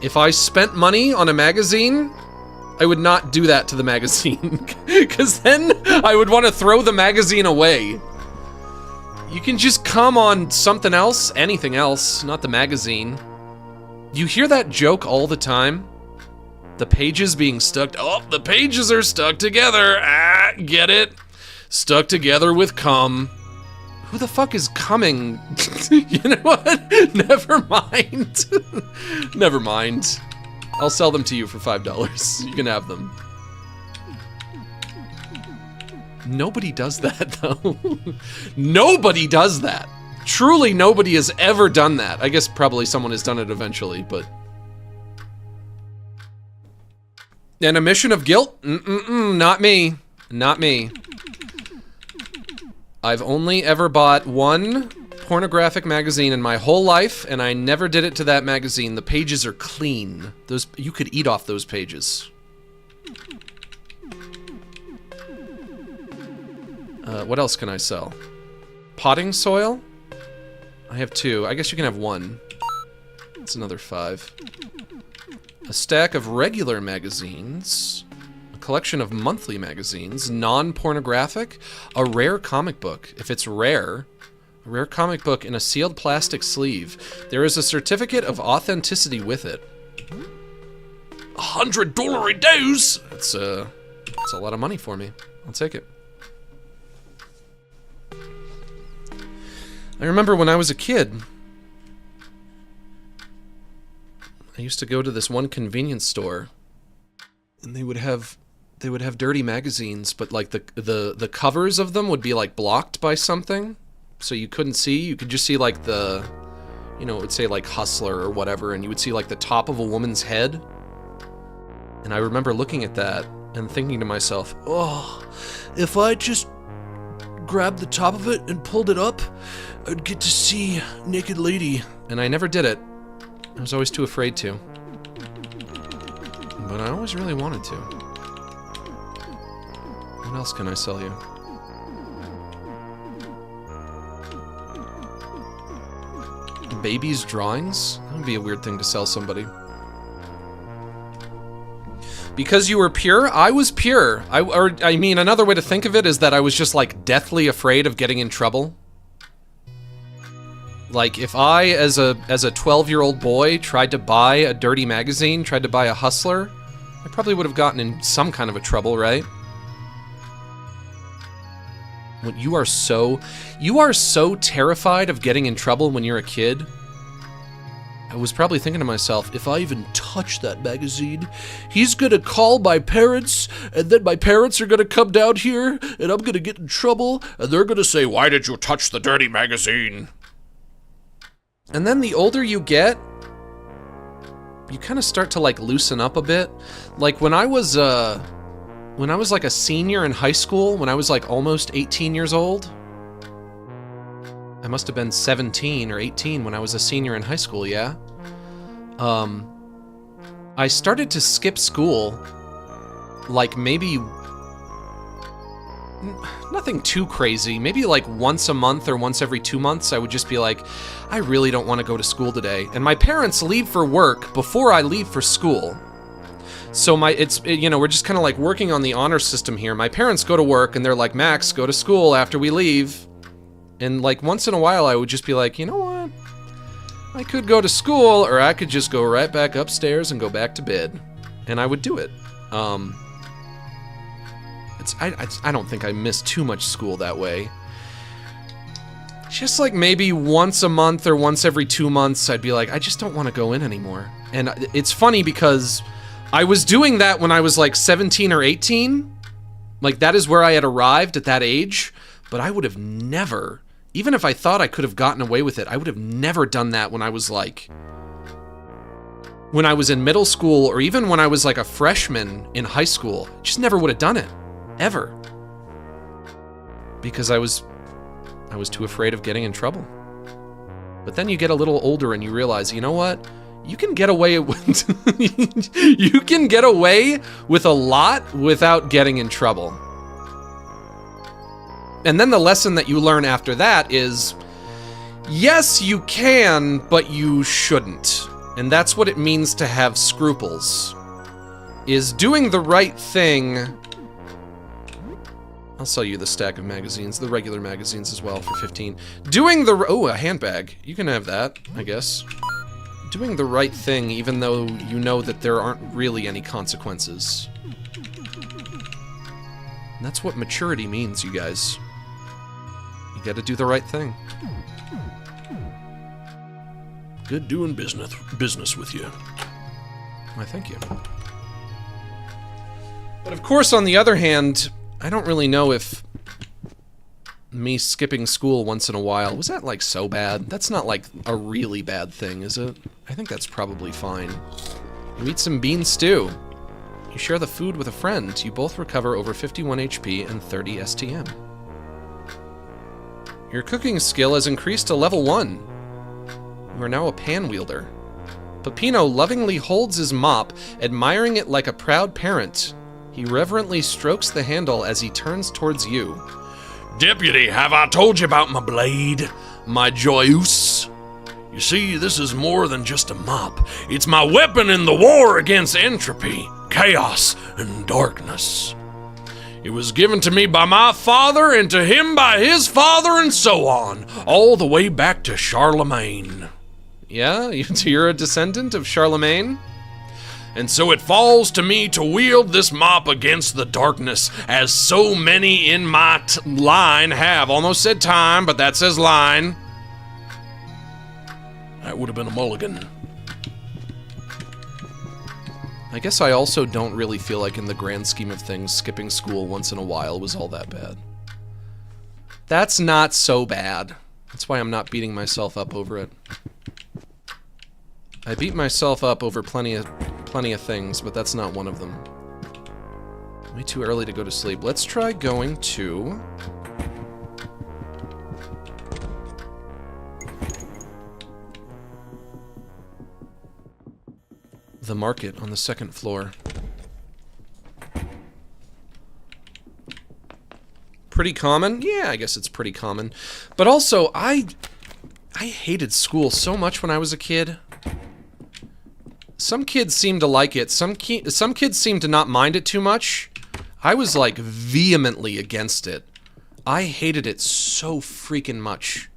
If I spent money on a magazine, I would not do that to the magazine, because then I would want to throw the magazine away. You can just come on something else, anything else, not the magazine. You hear that joke all the time? The pages being stuck. Oh, the pages are stuck together. Ah, get it? Stuck together with cum. Who the fuck is coming? You know what? Never mind. Never mind. I'll sell them to you for $5. You can have them. Nobody does that, though. Nobody does that. Truly, nobody has ever done that. I guess probably someone has done it eventually, but... An admission of guilt? Not me. Not me. I've only ever bought one pornographic magazine in my whole life, and I never did it to that magazine. The pages are clean. You could eat off those pages. What else can I sell? Potting soil? I have 2. I guess you can have 1. That's another 5. A stack of regular magazines. A collection of monthly magazines. Non-pornographic. A rare comic book. If it's rare, a rare comic book in a sealed plastic sleeve. There is a certificate of authenticity with it. $100 a dose! That's a lot of money for me. I'll take it. I remember when I was a kid, I used to go to this one convenience store, and they would have dirty magazines, but like the covers of them would be like blocked by something, so you couldn't see. You could just see like the, you know, it would say like Hustler or whatever, and you would see like the top of a woman's head. And I remember looking at that and thinking to myself, oh, if I just grabbed the top of it and pulled it up, I'd get to see naked lady. And I never did it. I was always too afraid to. But I always really wanted to. What else can I sell you? Baby's drawings? That would be a weird thing to sell somebody. Because you were pure? I was pure. I mean, another way to think of it is that I was just like deathly afraid of getting in trouble. Like, if I, as a 12-year-old boy, tried to buy a dirty magazine, tried to buy a Hustler, I probably would have gotten in some kind of a trouble, right? When you are so terrified of getting in trouble when you're a kid. I was probably thinking to myself, if I even touch that magazine, he's gonna call my parents, and then my parents are gonna come down here, and I'm gonna get in trouble, and they're gonna say, "Why did you touch the dirty magazine?" And then the older you get, you kind of start to like loosen up a bit. Like when I was like a senior in high school, when I was like almost 18 years old, I must have been 17 or 18 when I was a senior in high school, yeah? I started to skip school, like maybe, nothing too crazy, maybe like once a month or once every 2 months. I would just be like, I really don't want to go to school today. And my parents leave for work before I leave for school. So you know, we're just kind of like working on the honor system here. My parents go to work and they're like, Max, go to school after we leave. And like once in a while I would just be like, you know what? I could go to school, or I could just go right back upstairs and go back to bed. And I would do it. I don't think I missed too much school that way. Just like maybe once a month or once every 2 months, I'd be like, I just don't want to go in anymore. And it's funny because I was doing that when I was like 17 or 18. Like that is where I had arrived at that age. But I would have never, even if I thought I could have gotten away with it, I would have never done that when I was like, when I was in middle school, or even when I was like a freshman in high school. Just never would have done it, ever. Because I was too afraid of getting in trouble. But then you get a little older and you realize, you know what? You can get away with you can get away with a lot without getting in trouble. And then the lesson that you learn after that is, yes, you can, but you shouldn't. And that's what it means to have scruples. Is doing the right thing. I'll sell you the stack of magazines, the regular magazines as well for 15. Oh, a handbag. You can have that, I guess. Doing the right thing even though you know that there aren't really any consequences. And that's what maturity means, you guys. You gotta do the right thing. Good doing business with you. Why, thank you. But of course, on the other hand, I don't really know if me skipping school once in a while, was that like so bad? That's not like a really bad thing, is it? I think that's probably fine. You eat some bean stew. You share the food with a friend. You both recover over 51 HP and 30 STM. Your cooking skill has increased to level 1. You are now a pan wielder. Peppino lovingly holds his mop, admiring it like a proud parent. He reverently strokes the handle as he turns towards you. Deputy, have I told you about my blade? My joyeuse? You see, this is more than just a mop. It's my weapon in the war against entropy, chaos, and darkness. It was given to me by my father, and to him by his father, and so on, all the way back to Charlemagne. Yeah, you're a descendant of Charlemagne? And so it falls to me to wield this mop against the darkness, as so many in my line have. Almost said time, but that says line. That would have been a mulligan. I guess I also don't really feel like in the grand scheme of things, skipping school once in a while was all that bad. That's not so bad. That's why I'm not beating myself up over it. I beat myself up over plenty of things, but that's not one of them. Way too early to go to sleep. Let's try going to... the market on the 2nd floor. Pretty common? Yeah, I guess it's pretty common. But also, I hated school so much when I was a kid. Some kids seem to like it. Some kids seem to not mind it too much. I was, like, vehemently against it. I hated it so freaking much.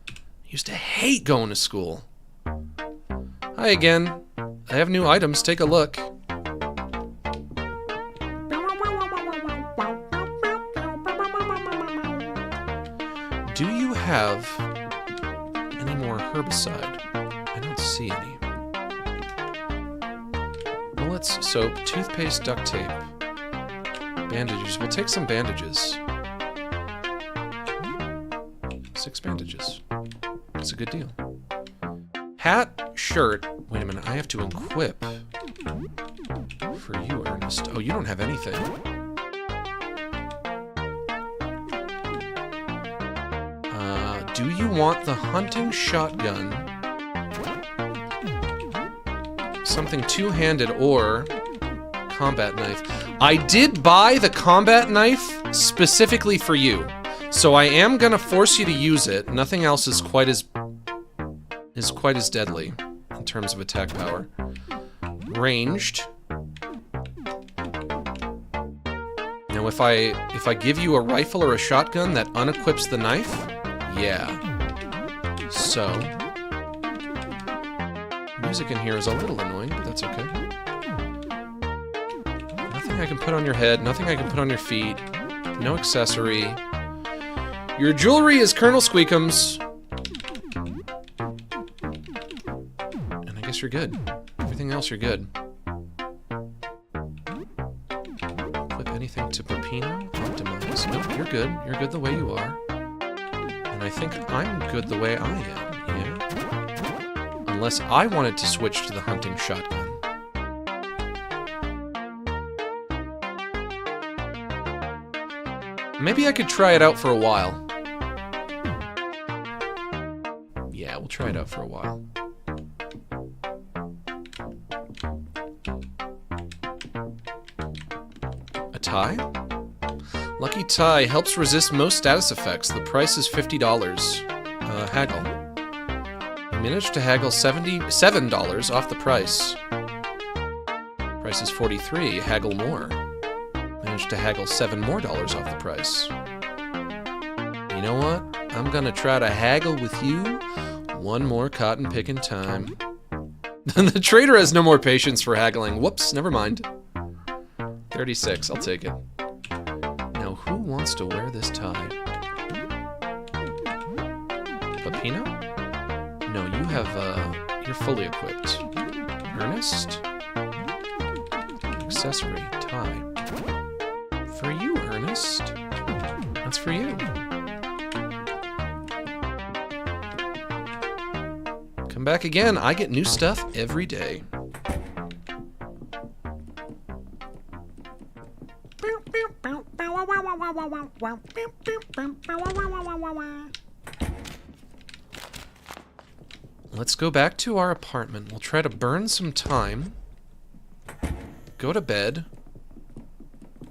I used to hate going to school. Hi again. I have new items. Take a look. Do you have any more herbicide? I don't see any. Bullets, soap, toothpaste, duct tape. Bandages. We'll take some bandages. 6 bandages. That's a good deal. Hat, shirt. Wait a minute, I have to equip. For you, Ernest. Oh, you don't have anything. Do you want the hunting shotgun? Something two-handed or combat knife. I did buy the combat knife specifically for you. So I am gonna force you to use it. Nothing else is quite as deadly in terms of attack power. Ranged. Now if I give you a rifle or a shotgun that unequips the knife, yeah. So music in here is a little annoying, but that's okay. Nothing I can put on your head, nothing I can put on your feet, no accessory. Your jewelry is Colonel Squeakums. You're good. Everything else, you're good. Equip anything to Pepino? Optimize. Nope, you're good. You're good the way you are. And I think I'm good the way I am, yeah? Unless I wanted to switch to the hunting shotgun. Maybe I could try it out for a while. Yeah, we'll try it out for a while. Tie? Lucky tie helps resist most status effects. The price is $50. Haggle. You managed to haggle $77 off the price. Price is $43. Haggle more. Managed to haggle $7 more off the price. You know what? I'm gonna try to haggle with you one more cotton picking time. The trader has no more patience for haggling. Whoops, never mind. 36, I'll take it. Now, who wants to wear this tie? Pepino? No, you have, you're fully equipped. Ernest? Accessory, tie. For you, Ernest. That's for you. Come back again, I get new stuff every day. Let's go back to our apartment. We'll try to burn some time. Go to bed.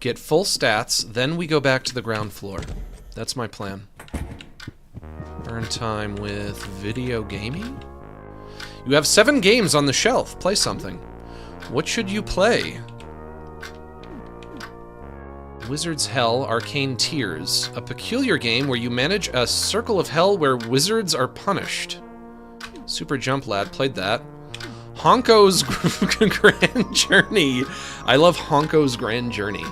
Get full stats, then we go back to the ground floor. That's my plan. Burn time with video gaming? You have 7 games on the shelf. Play something. What should you play? Wizard's Hell, Arcane Tears. A peculiar game where you manage a circle of hell where wizards are punished. Super Jump Lad, played that. Honko's Grand Journey. I love Honko's Grand Journey.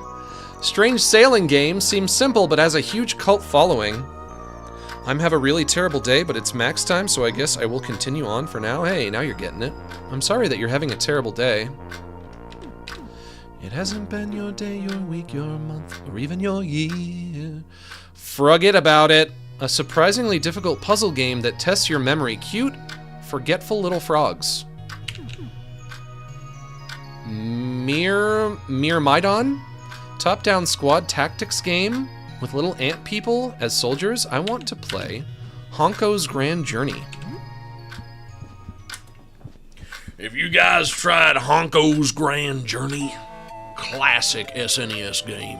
Strange Sailing Game seems simple but has a huge cult following. I'm have a really terrible day, but it's max time, so I guess I will continue on for now. Hey, now you're getting it. I'm sorry that you're having a terrible day. It hasn't been your day, your week, your month, or even your year. Forget about it. A surprisingly difficult puzzle game that tests your memory. Cute, forgetful little frogs. Myrmidon? Top-down squad tactics game with little ant people as soldiers. I want to play Honko's Grand Journey. If you guys tried Honko's Grand Journey, classic SNES game.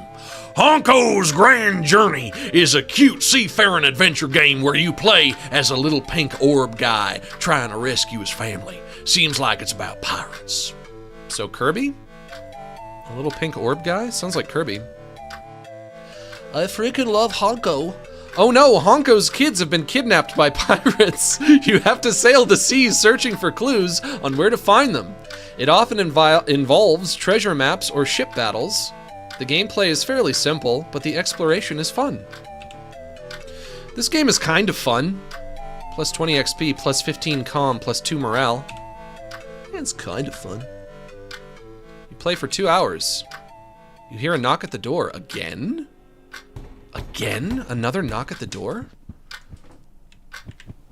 Honko's Grand Journey is a cute seafaring adventure game where you play as a little pink orb guy trying to rescue his family. Seems like it's about pirates. So Kirby? A little pink orb guy? Sounds like Kirby. I freaking love Honko. Oh no, Honko's kids have been kidnapped by pirates. You have to sail the seas searching for clues on where to find them. It often involves treasure maps or ship battles. The gameplay is fairly simple, but the exploration is fun. This game is kind of fun. Plus 20 XP, plus 15 comm, plus 2 morale. Yeah, it's kind of fun. You play for 2 hours. You hear a knock at the door. Again? Again? Another knock at the door?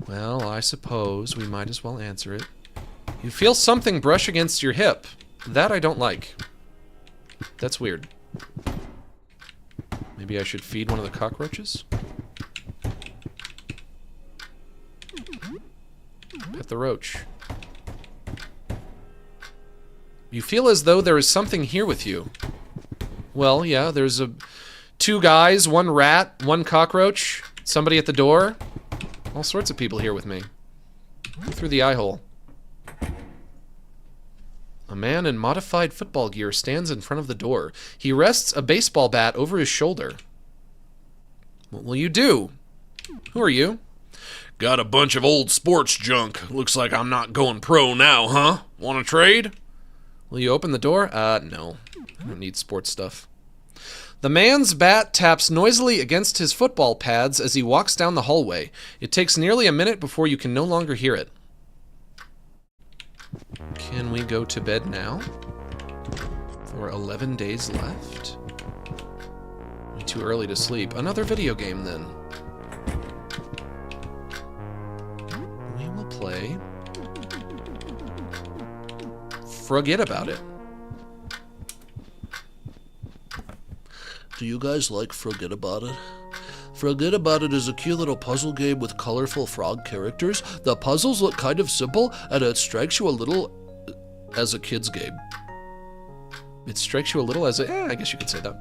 Well, I suppose we might as well answer it. You feel something brush against your hip. That I don't like. That's weird. Maybe I should feed one of the cockroaches? Pet the roach. You feel as though there is something here with you. Well, yeah, there's 2 guys, 1 rat, 1 cockroach, somebody at the door. All sorts of people here with me. Through the eye hole. A man in modified football gear stands in front of the door. He rests a baseball bat over his shoulder. What will you do? Who are you? Got a bunch of old sports junk. Looks like I'm not going pro now, huh? Want to trade? Will you open the door? No. I don't need sports stuff. The man's bat taps noisily against his football pads as he walks down the hallway. It takes nearly a minute before you can no longer hear it. Can we go to bed now? For 11 days left? Too early to sleep. Another video game, then. We will play... Forget About It. Do you guys like Forget About It? Forget About It is a cute little puzzle game with colorful frog characters. The puzzles look kind of simple, and it strikes you a little as a kid's game. It strikes you a little as a... I guess you could say that.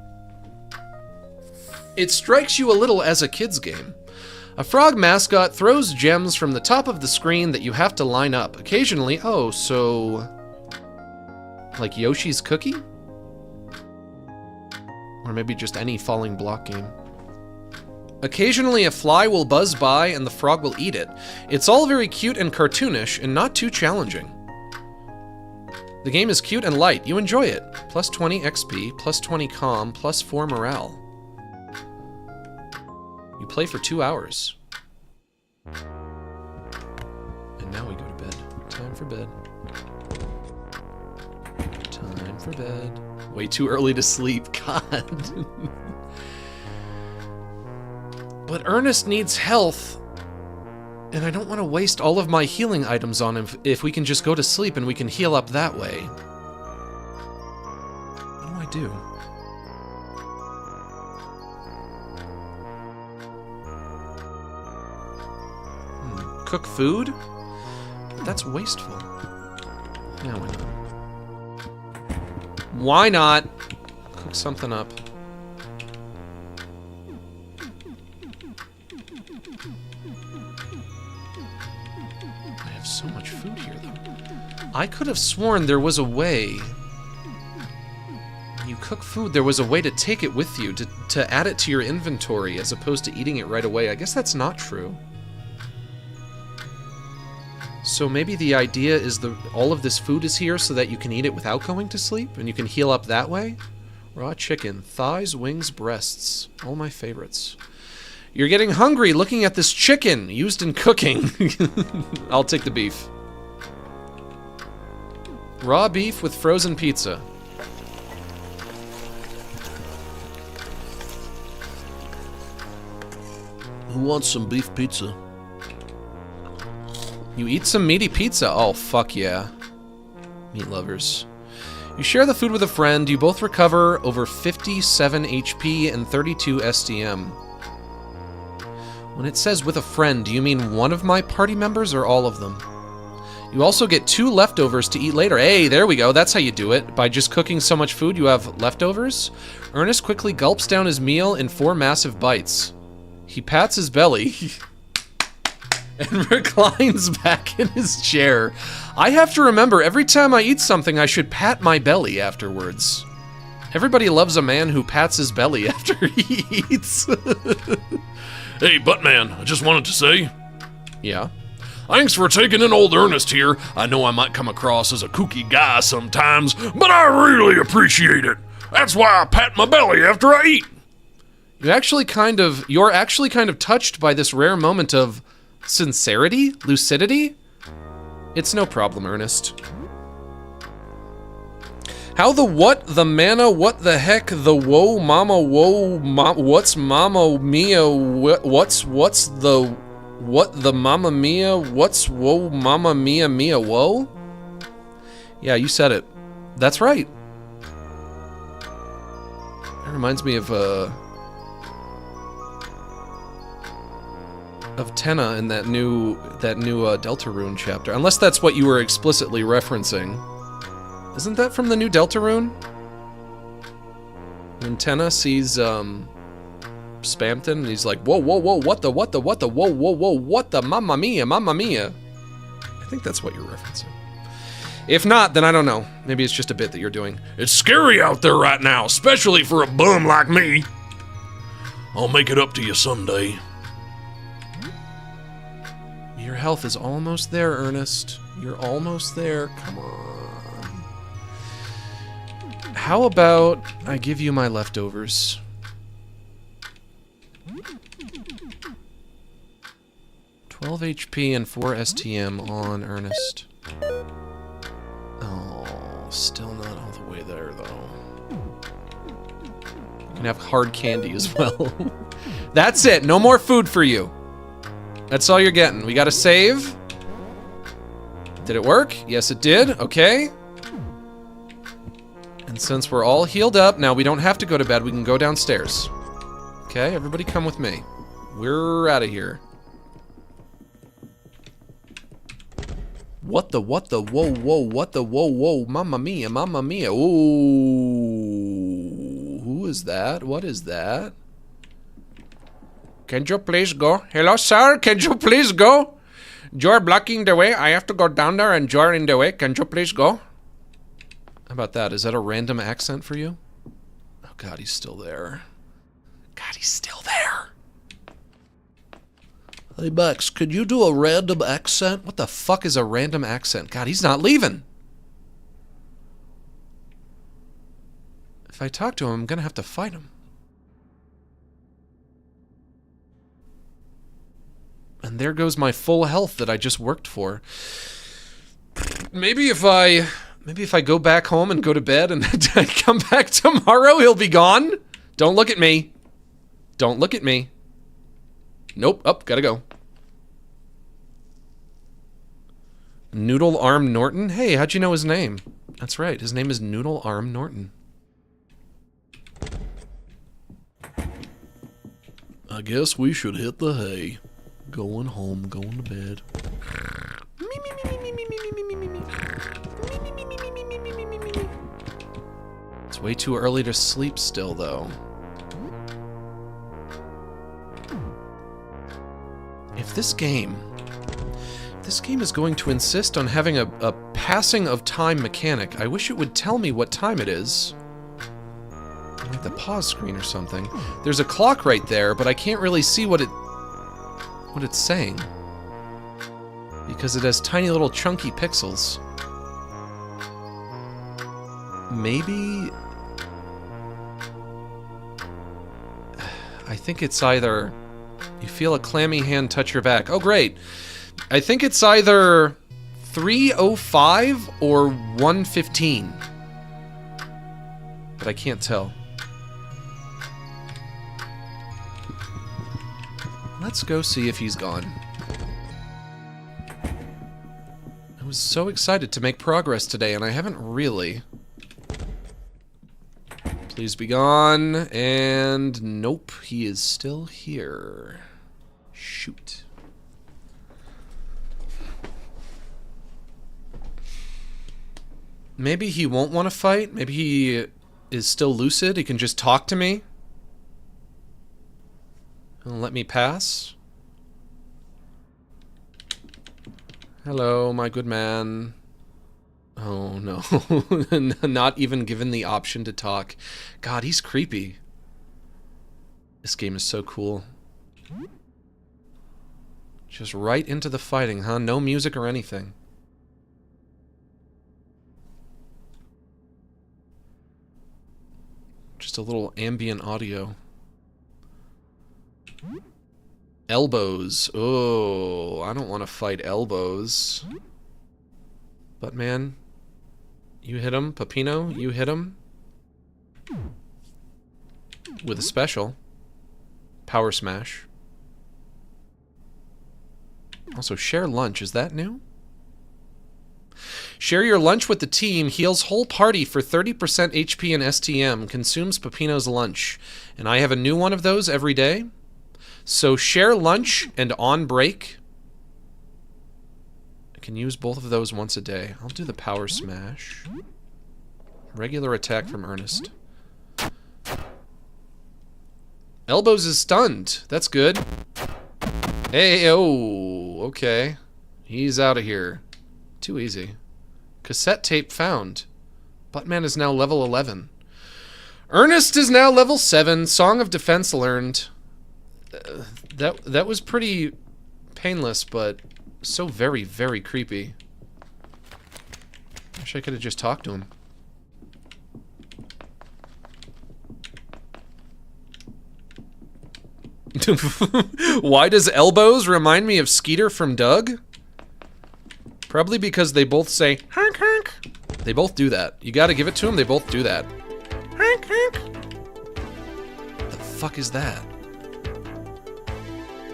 It strikes you a little as a kid's game. A frog mascot throws gems from the top of the screen that you have to line up. Occasionally... Oh, so... Like Yoshi's Cookie? Or maybe just any falling block game. Occasionally a fly will buzz by and the frog will eat it. It's all very cute and cartoonish and not too challenging. The game is cute and light. You enjoy it. Plus 20 XP, plus 20 comm, plus 4 morale. You play for 2 hours. And now we go to bed. Time for bed. Time for bed. Way too early to sleep. God. But Ernest needs health, and I don't want to waste all of my healing items on him if we can just go to sleep and we can heal up that way. What do I do? Cook food? That's wasteful. Yeah, why not? Why not? Cook something up. So much food here, though. I could have sworn there was a way. When you cook food, there was a way to take it with you, to add it to your inventory, as opposed to eating it right away. I guess that's not true. So maybe the idea is all of this food is here so that you can eat it without going to sleep, and you can heal up that way? Raw chicken, thighs, wings, breasts. All my favorites. You're getting hungry looking at this chicken used in cooking. I'll take the beef. Raw beef with frozen pizza. Who wants some beef pizza? You eat some meaty pizza? Oh, fuck yeah. Meat lovers. You share the food with a friend. You both recover over 57 HP and 32 SDM. When it says with a friend, do you mean one of my party members or all of them? You also get 2 leftovers to eat later. Hey, there we go. That's how you do it. By just cooking so much food, you have leftovers. Ernest quickly gulps down his meal in 4 massive bites. He pats his belly and reclines back in his chair. I have to remember, every time I eat something, I should pat my belly afterwards. Everybody loves a man who pats his belly after he eats. Hey, Buttman, I just wanted to say, Yeah? thanks for taking in old Ernest here. I know I might come across as a kooky guy sometimes, but I really appreciate it. That's why I pat my belly after I eat. You're actually kind of touched by this rare moment of sincerity, lucidity. It's no problem, Ernest. How the what, the manna, what the heck, the whoa, mama, what's mama mia, what's the, what the mama mia, what's whoa, mama mia, mia, whoa? Yeah, you said it. That's right. That reminds me of Tenna in that new Deltarune chapter. Unless that's what you were explicitly referencing. Isn't that from the new Deltarune? When Tenna sees Spamton and he's like, whoa, whoa, whoa, what the, whoa, whoa, what the, mamma mia, mamma mia. I think that's what you're referencing. If not, then I don't know. Maybe it's just a bit that you're doing. It's scary out there right now, especially for a bum like me. I'll make it up to you someday. Your health is almost there, Ernest. You're almost there. Come on. How about I give you my leftovers? $12 HP and 4 STM on Ernest. Oh, still not all the way there, though. You can have hard candy as well. That's it. No more food for you. That's all you're getting. We gotta save. Did it work? Yes, it did. Okay. And since we're all healed up, now we don't have to go to bed. We can go downstairs. Okay, everybody come with me. We're out of here. What the, whoa, what the, whoa, mamma mia, mamma mia. Ooh. Who is that? What is that? Can you please go? Hello, sir, can you please go? You're blocking the way. I have to go down there and you're in the way. Can you please go? How about that? Is that a random accent for you? Oh, God, he's still there. God, he's still there. Hey, Max, can you do a random accent? What the fuck is a random accent? God, he's not leaving. If I talk to him, I'm gonna have to fight him. And there goes my full health that I just worked for. Maybe if I go back home and go to bed and I come back tomorrow, he'll be gone. Don't look at me. Don't look at me. Nope. Up, gotta go. Noodle Arm Norton? Hey, how'd you know his name? That's right, his name is Noodle Arm Norton. I guess we should hit the hay. Going home, going to bed. It's way too early to sleep still, though. If this game This game is going to insist on having a passing of time mechanic. I wish it would tell me what time it is. Like the pause screen or something. There's a clock right there, but I can't really see what it's saying. Because it has tiny little chunky pixels. Maybe... I think it's either... You feel a clammy hand touch your back. Oh, great. I think it's either 3:05 or 1:15. But I can't tell. Let's go see if he's gone. I was so excited to make progress today, and I haven't really. Please be gone. And nope, he is still here. Shoot. Maybe he won't want to fight. Maybe he is still lucid. He can just talk to me. He'll let me pass. Hello, my good man. Oh, no. Not even given the option to talk. God, he's creepy. This game is so cool. Just right into the fighting, huh? No music or anything. Just a little ambient audio. Elbows. Oh, I don't want to fight elbows. But man, you hit him. Peppino, you hit him. With a special. Power smash. Also, share lunch. Is that new? Share your lunch with the team. Heals whole party for 30% HP and STM. Consumes Peppino's lunch. And I have a new one of those every day. So share lunch and on break. I can use both of those once a day. I'll do the power smash. Regular attack from Ernest. Elbows is stunned. That's good. Hey, oh, okay. He's out of here. Too easy. Cassette tape found. Buttman is now level 11. Ernest is now level 7. Song of Defense learned. That was pretty painless, but so very, very creepy. Wish I could have just talked to him. Why does elbows remind me of Skeeter from Doug? Probably because they both say honk honk. They both do that. You gotta give it to them, they both do that. Honk honk. The fuck is that?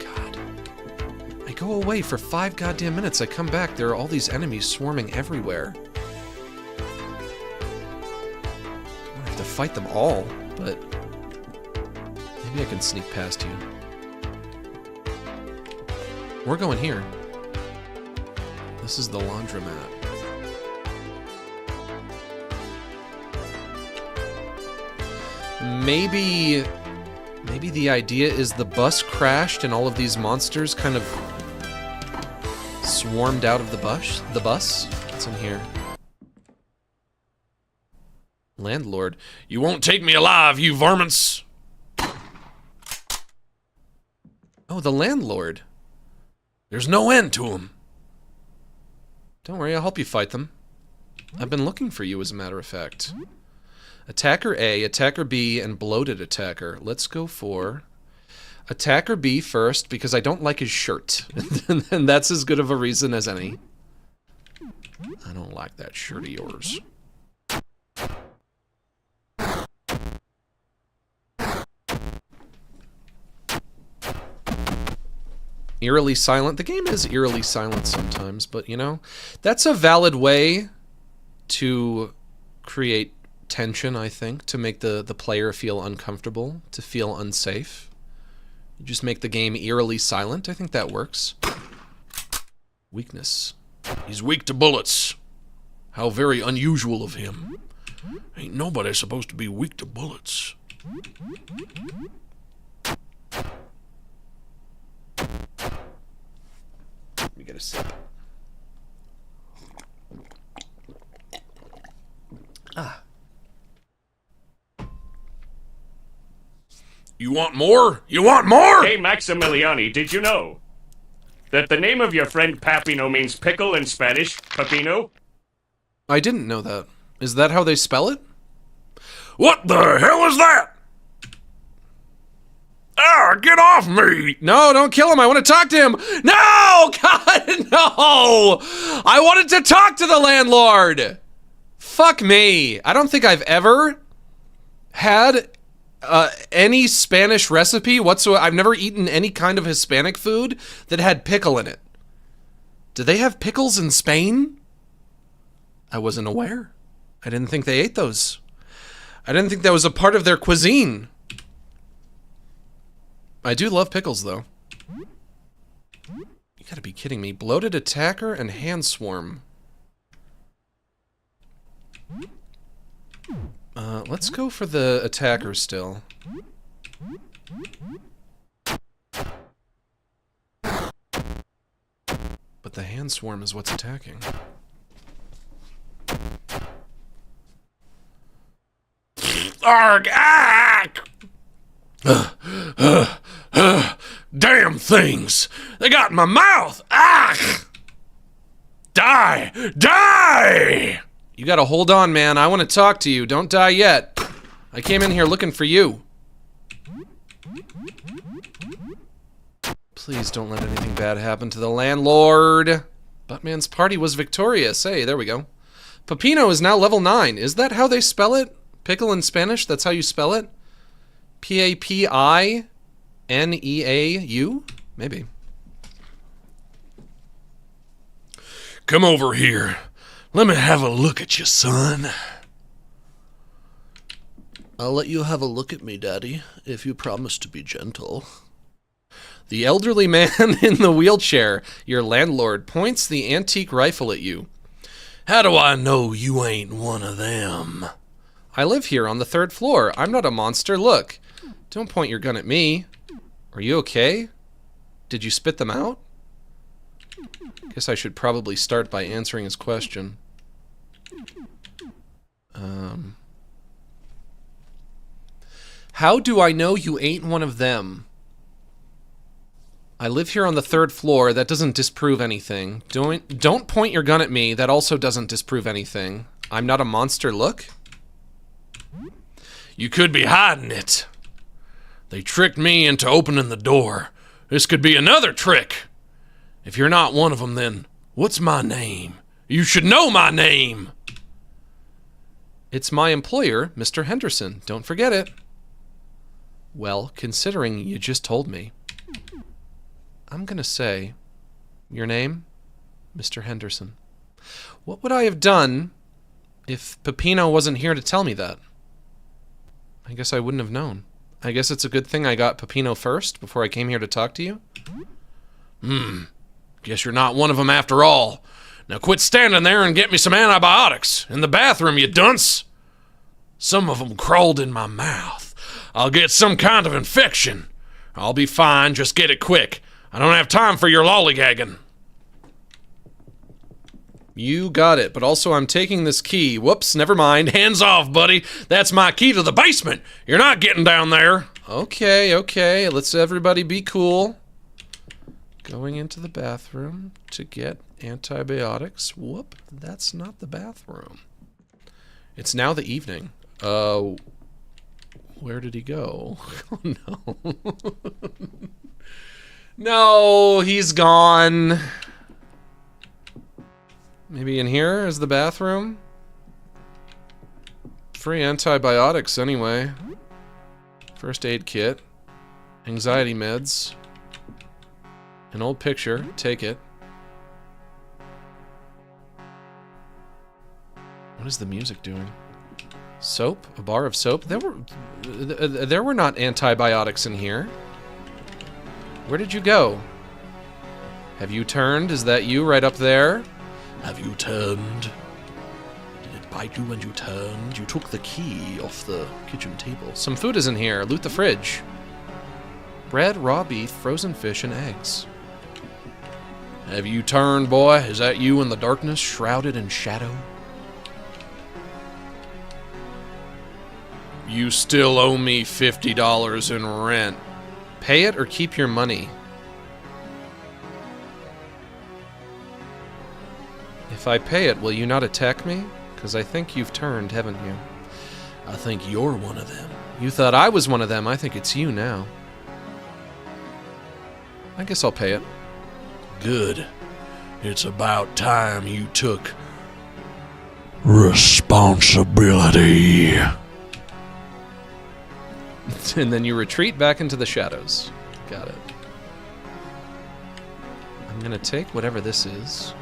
God. I go away for 5 goddamn minutes. I come back, there are all these enemies swarming everywhere. I have to fight them all, but maybe I can sneak past you. We're going here. This is the laundromat. Maybe the idea is the bus crashed and all of these monsters kind of swarmed out of the bus. What's in here? Landlord. You won't take me alive, you varmints! Oh, the landlord. There's no end to him. Don't worry, I'll help you fight them. I've been looking for you, as a matter of fact. Attacker A, Attacker B, and Bloated Attacker. Let's go for Attacker B first, because I don't like his shirt. And that's as good of a reason as any. I don't like that shirt of yours. Eerily silent. The game is eerily silent sometimes, but you know, that's a valid way to create tension, I think, to make the player feel uncomfortable, to feel unsafe. You just make the game eerily silent. I think that works. Weakness. He's weak to bullets. How very unusual of him. Ain't nobody supposed to be weak to bullets. Let me get a sip. You want more? You want more? Hey, Maximiliani, did you know that the name of your friend Papino means pickle in Spanish? Papino? I didn't know that. Is that how they spell it? What the hell is that? Ah, get off me! No, don't kill him. I want to talk to him. No! God, no! I wanted to talk to the landlord! Fuck me. I don't think I've ever had any Spanish recipe whatsoever. I've never eaten any kind of Hispanic food that had pickle in it. Do they have pickles in Spain? I wasn't aware. I didn't think they ate those. I didn't think that was a part of their cuisine. I do love pickles, though. You gotta be kidding me. Bloated attacker and hand swarm. Let's go for the attacker still. But the hand swarm is what's attacking. Arg! Damn things! They got in my mouth! Ah! Die! Die! You gotta hold on, man. I want to talk to you. Don't die yet. I came in here looking for you. Please don't let anything bad happen to the landlord. Buttman's party was victorious. Hey, there we go. Pepino is now level 9. Is that how they spell it? Pickle in Spanish? That's how you spell it? P-A-P-I-N-E-A-U? Maybe. Come over here. Let me have a look at you, son. I'll let you have a look at me, Daddy, if you promise to be gentle. The elderly man in the wheelchair, your landlord, points the antique rifle at you. How do I know you ain't one of them? I live here on the 3rd floor. I'm not a monster. Look. Don't point your gun at me. Are you okay? Did you spit them out? Guess I should probably start by answering his question. How do I know you ain't one of them? I live here on the 3rd floor. That doesn't disprove anything. Don't point your gun at me. That also doesn't disprove anything. I'm not a monster. Look. You could be hiding it. They tricked me into opening the door. This could be another trick. If you're not one of them, then what's my name? You should know my name. It's my employer, Mr. Henderson. Don't forget it. Well, considering you just told me, I'm gonna say, your name, Mr. Henderson. What would I have done if Pepino wasn't here to tell me that? I guess I wouldn't have known. I guess it's a good thing I got Pepino first before I came here to talk to you. Guess you're not one of them after all. Now quit standing there and get me some antibiotics. In the bathroom, you dunce. Some of them crawled in my mouth. I'll get some kind of infection. I'll be fine, just get it quick. I don't have time for your lollygagging. You got it, but also I'm taking this key. Whoops, never mind. Hands off, buddy. That's my key to the basement. You're not getting down there. Okay, let's everybody be cool. Going into the bathroom to get antibiotics. Whoop, that's not the bathroom. It's now the evening. Where did he go? Oh no. No, he's gone. Maybe in here is the bathroom? Free antibiotics anyway. First aid kit. Anxiety meds. An old picture. Take it. What is the music doing? Soap? A bar of soap? There were not antibiotics in here. Where did you go? Have you turned? Is that you right up there? Have you turned? Did it bite you when you turned? You took the key off the kitchen table. Some food is in here. Loot the fridge. Bread, raw beef, frozen fish, and eggs. Have you turned, boy? Is that you in the darkness, shrouded in shadow? You still owe me $50 in rent. Pay it or keep your money. If I pay it, will you not attack me? Because I think you've turned, haven't you? I think you're one of them. You thought I was one of them. I think it's you now. I guess I'll pay it. Good. It's about time you took responsibility. And then you retreat back into the shadows. Got it. I'm gonna take whatever this is.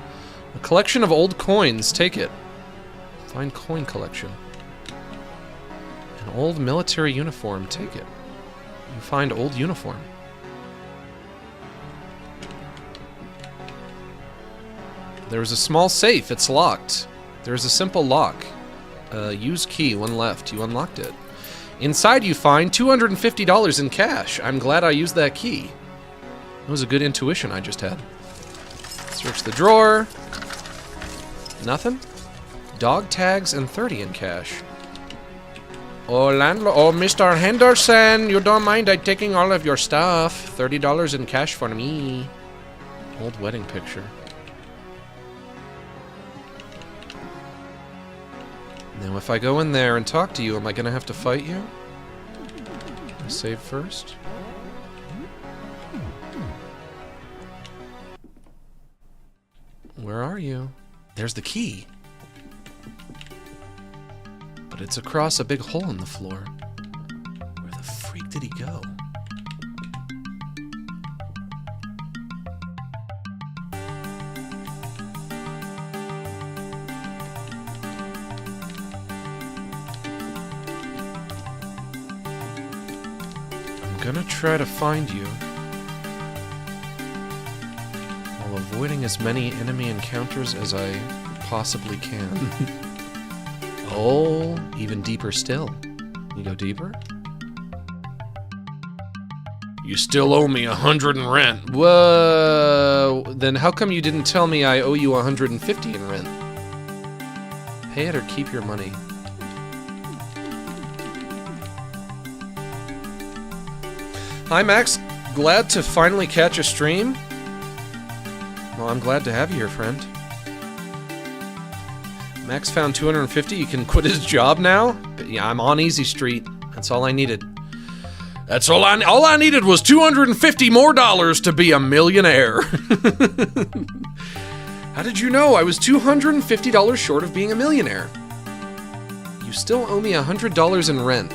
A collection of old coins. Take it. Find coin collection. An old military uniform. Take it. You find old uniform. There is a small safe. It's locked. There is a simple lock. Use key. One left. You unlocked it. Inside you find $250 in cash. I'm glad I used that key. That was a good intuition I just had. Search the drawer. Nothing. Dog tags and 30 in cash. Oh, landlord. Oh, Mr. Henderson, you don't mind I taking all of your stuff. $30 in cash for me. Old wedding picture. Now, if I go in there and talk to you, am I gonna have to fight you? I save first. Where are you? There's the key. But it's across a big hole in the floor. Where the freak did he go? I'm gonna try to find you while avoiding as many enemy encounters as I possibly can. Oh, even deeper still. You go deeper? You still owe me $100 in rent. Whoa! Then how come you didn't tell me I owe you $150 in rent? Pay it or keep your money. Hi, Max. Glad to finally catch a stream. Well, I'm glad to have you here, friend. Max found 250. You can quit his job now? But yeah, I'm on Easy Street. That's all I needed. That's all I needed was $250 more to be a millionaire. How did you know I was $250 short of being a millionaire? You still owe me $100 in rent.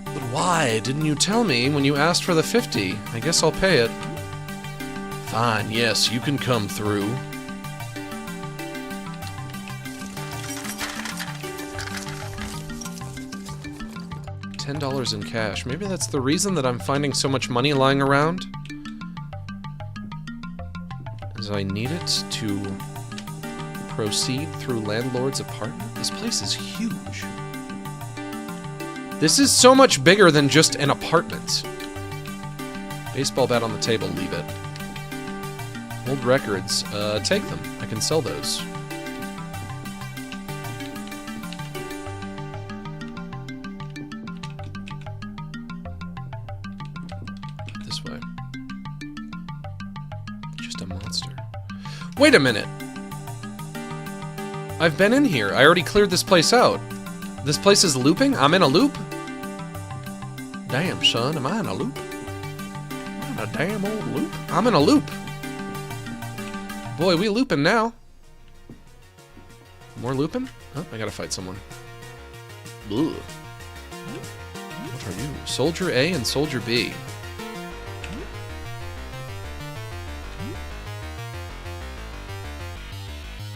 But why didn't you tell me when you asked for the 50? I guess I'll pay it. Fine, yes, you can come through. $10 in cash. Maybe that's the reason that I'm finding so much money lying around. As I need it to proceed through landlord's apartment. This place is huge. This is so much bigger than just an apartment. Baseball bat on the table, leave it. Old records, take them. I can sell those. This way. Just a monster. Wait a minute! I've been in here. I already cleared this place out. This place is looping? I'm in a loop? Damn, son, am I in a loop? I'm in a damn old loop. I'm in a loop. Boy, we looping now. More looping? Oh, I gotta fight someone. Ugh. What are you? Soldier A and Soldier B.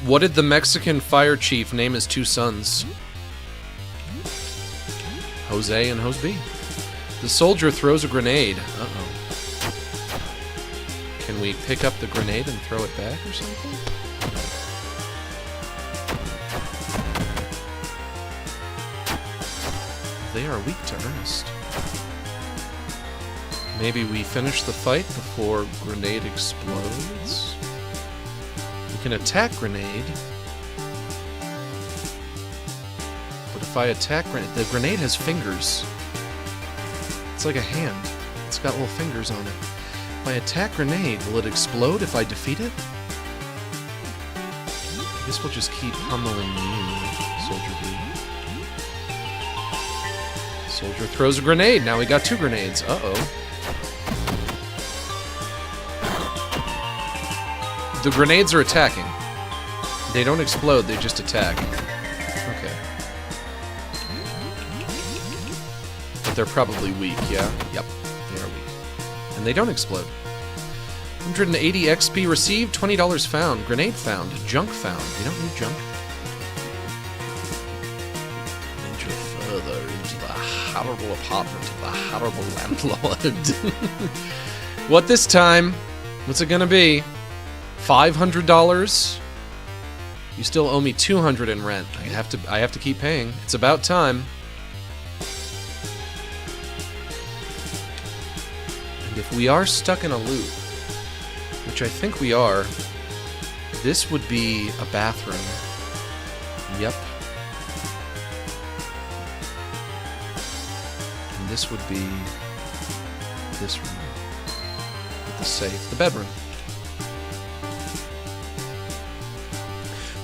What did the Mexican fire chief name his two sons? Jose and Jose B. The soldier throws a grenade. Uh-oh. Can we pick up the grenade and throw it back or something? They are weak to Ernest. Maybe we finish the fight before grenade explodes? We can attack grenade. But if If I attack the grenade has fingers. It's like a hand. It's got little fingers on it. If I attack grenade, will it explode if I defeat it? I guess we'll just keep pummeling you, Soldier B. Soldier throws a grenade. Now we got 2 grenades. Uh-oh. The grenades are attacking. They don't explode, they just attack. Okay. But they're probably weak, yeah? Yep, they are weak. And they don't explode. 180 XP received, $20 found, grenade found, junk found. You don't need junk. Venture further into the horrible apartment of the horrible landlord. What this time? What's it gonna be? $500? You still owe me $200 in rent. I have to keep paying. It's about time. And if we are stuck in a loop, which I think we are, this would be a bathroom. Yep. And this would be this room. With the safe. The bedroom.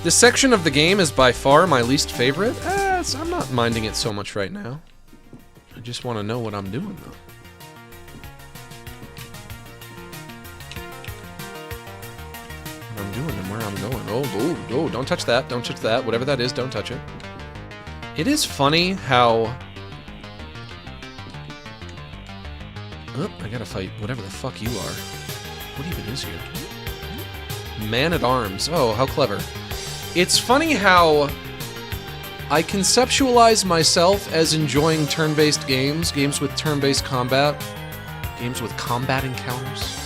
This section of the game is by far my least favorite. I'm not minding it so much right now. I just want to know what I'm doing, though. What I'm doing and where I'm going. Oh, don't touch that. Don't touch that. Whatever that is, don't touch it. It is funny how... Oh, I gotta fight whatever the fuck you are. What even is you? Man-at-Arms. Oh, how clever. It's funny how I conceptualize myself as enjoying turn-based games, games with turn-based combat, games with combat encounters.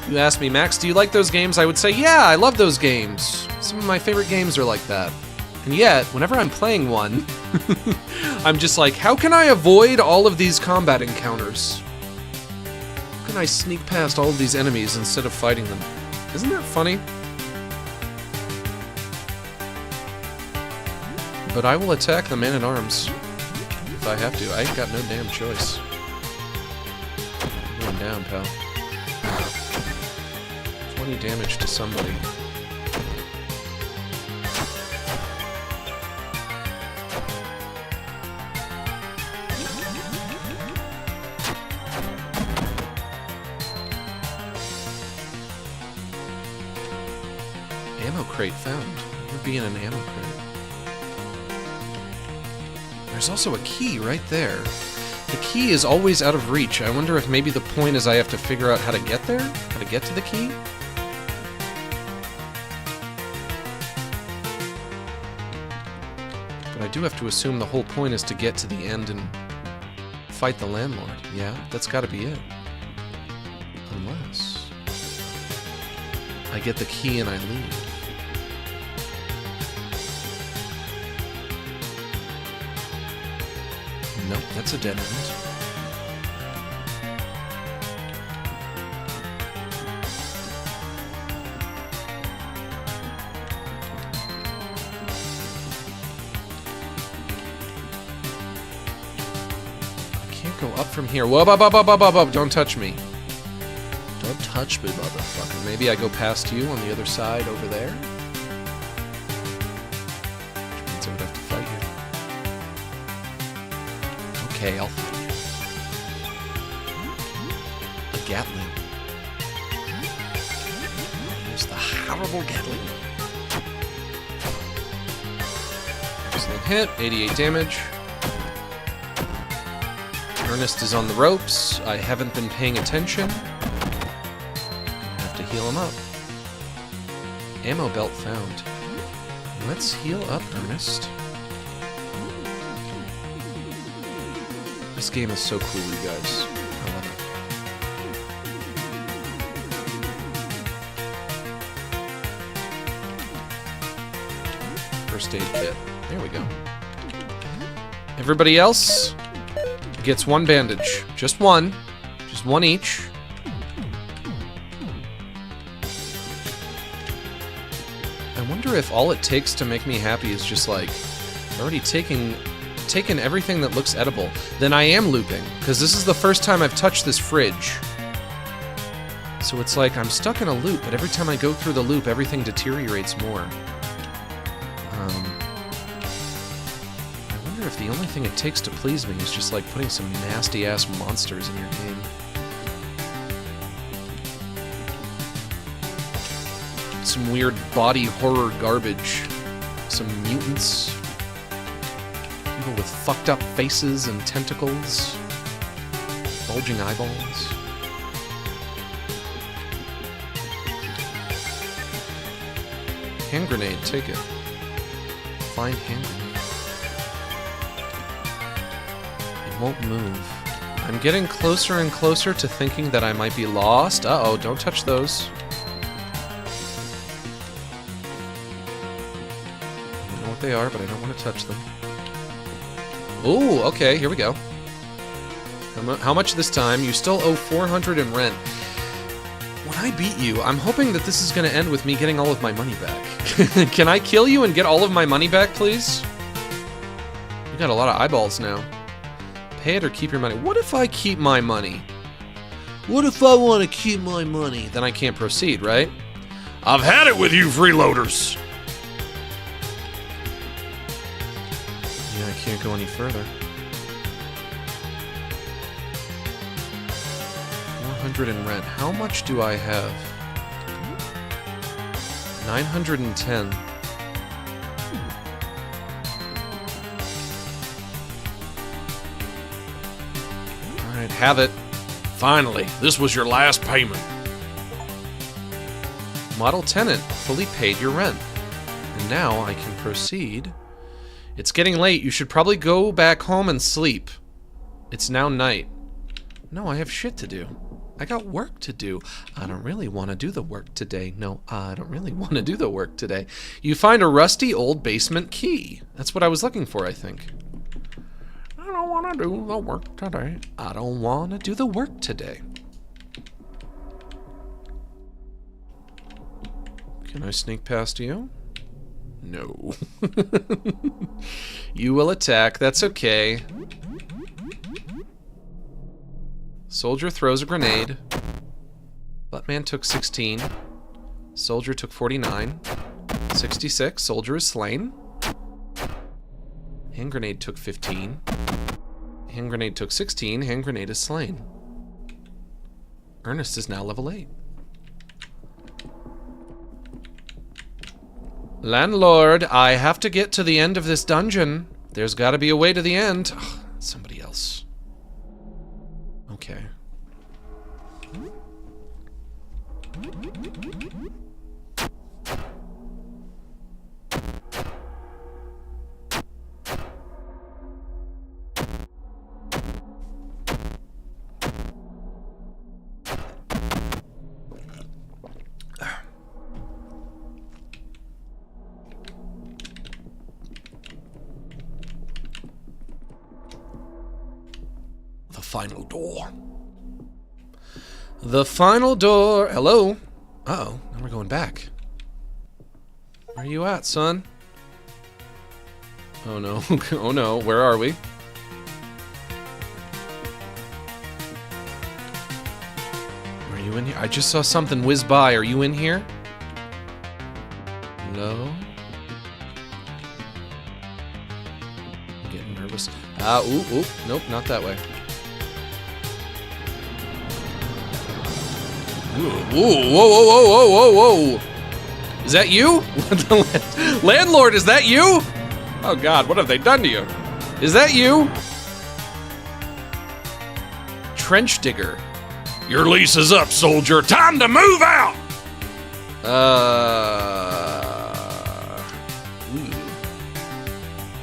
You ask me, Max, do you like those games? I would say, yeah, I love those games. Some of my favorite games are like that. And yet, whenever I'm playing one, I'm just like, how can I avoid all of these combat encounters? How can I sneak past all of these enemies instead of fighting them? Isn't that funny? But I will attack the man-at-arms if I have to. I ain't got no damn choice. I'm going down, pal. 20 damage to somebody. Ammo crate found. You're being an ammo crate. There's also a key right there. The key is always out of reach. I wonder if maybe the point is I have to figure out how to get there? How to get to the key? But I do have to assume the whole point is to get to the end and fight the landlord. Yeah, that's gotta be it. Unless I get the key and I leave. Nope, that's a dead end. I can't go up from here. Whoa, don't touch me. Don't touch me, motherfucker. Maybe I go past you on the other side over there? Which means I would have to fight you. Okay, I'll fight you. A Gatling. Here's the horrible Gatling. Excellent hit, 88 damage. Ernest is on the ropes. I haven't been paying attention. Gonna have to heal him up. Ammo belt found. Let's heal up, Ernest. This game is so cool, you guys. I love it. First aid kit. There we go. Everybody else gets one bandage. Just one. Just one each. I wonder if all it takes to make me happy is just like, already taking I've taken everything that looks edible. Then I am looping, because this is the first time I've touched this fridge. So it's like I'm stuck in a loop, but every time I go through the loop, everything deteriorates more. I wonder if the only thing it takes to please me is just like putting some nasty-ass monsters in your game. Some weird body horror garbage. Some mutants. People with fucked up faces and tentacles. Bulging eyeballs. Hand grenade, take it. Find hand grenade. It won't move. I'm getting closer and closer to thinking that I might be lost. Uh-oh, don't touch those. They are, but I don't want to touch them. Ooh, okay, here we go. How much this time? You still owe 400 in rent. When I beat you, I'm hoping that this is going to end with me getting all of my money back. Can I kill you and get all of my money back, please? You got a lot of eyeballs now. Pay it or keep your money. What if I keep my money? What if I want to keep my money? Then I can't proceed, right? I've had it with you freeloaders. Yeah, I can't go any further. 400 in rent. How much do I have? 910. Alright, have it. Finally, this was your last payment. Model tenant, fully paid your rent. And now I can proceed. It's getting late. You should probably go back home and sleep. It's now night. No, I have shit to do. I got work to do. I don't really want to do the work today. No, I don't really want to do the work today. You find a rusty old basement key. That's what I was looking for, I think. I don't want to do the work today. I don't want to do the work today. Can I sneak past you? No. You will attack. That's okay. Soldier throws a grenade. Buttman took 16. Soldier took 49. 66. Soldier is slain. Hand grenade took 15. Hand grenade took 16. Hand grenade is slain. Ernest is now level 8. Landlord, I have to get to the end of this dungeon. There's got to be a way to the end. Ugh, somebody else. Okay. The final door. The final door. Hello? Uh-oh, now we're going back. Where are you at, son? Oh no, oh no, where are we? Are you in here? I just saw something whiz by. Are you in here? No? I'm getting nervous. Ooh, nope, not that way. Whoa. Is that you? Landlord, is that you? Oh god, what have they done to you? Is that you? Trench digger. Your lease is up, soldier. Time to move out!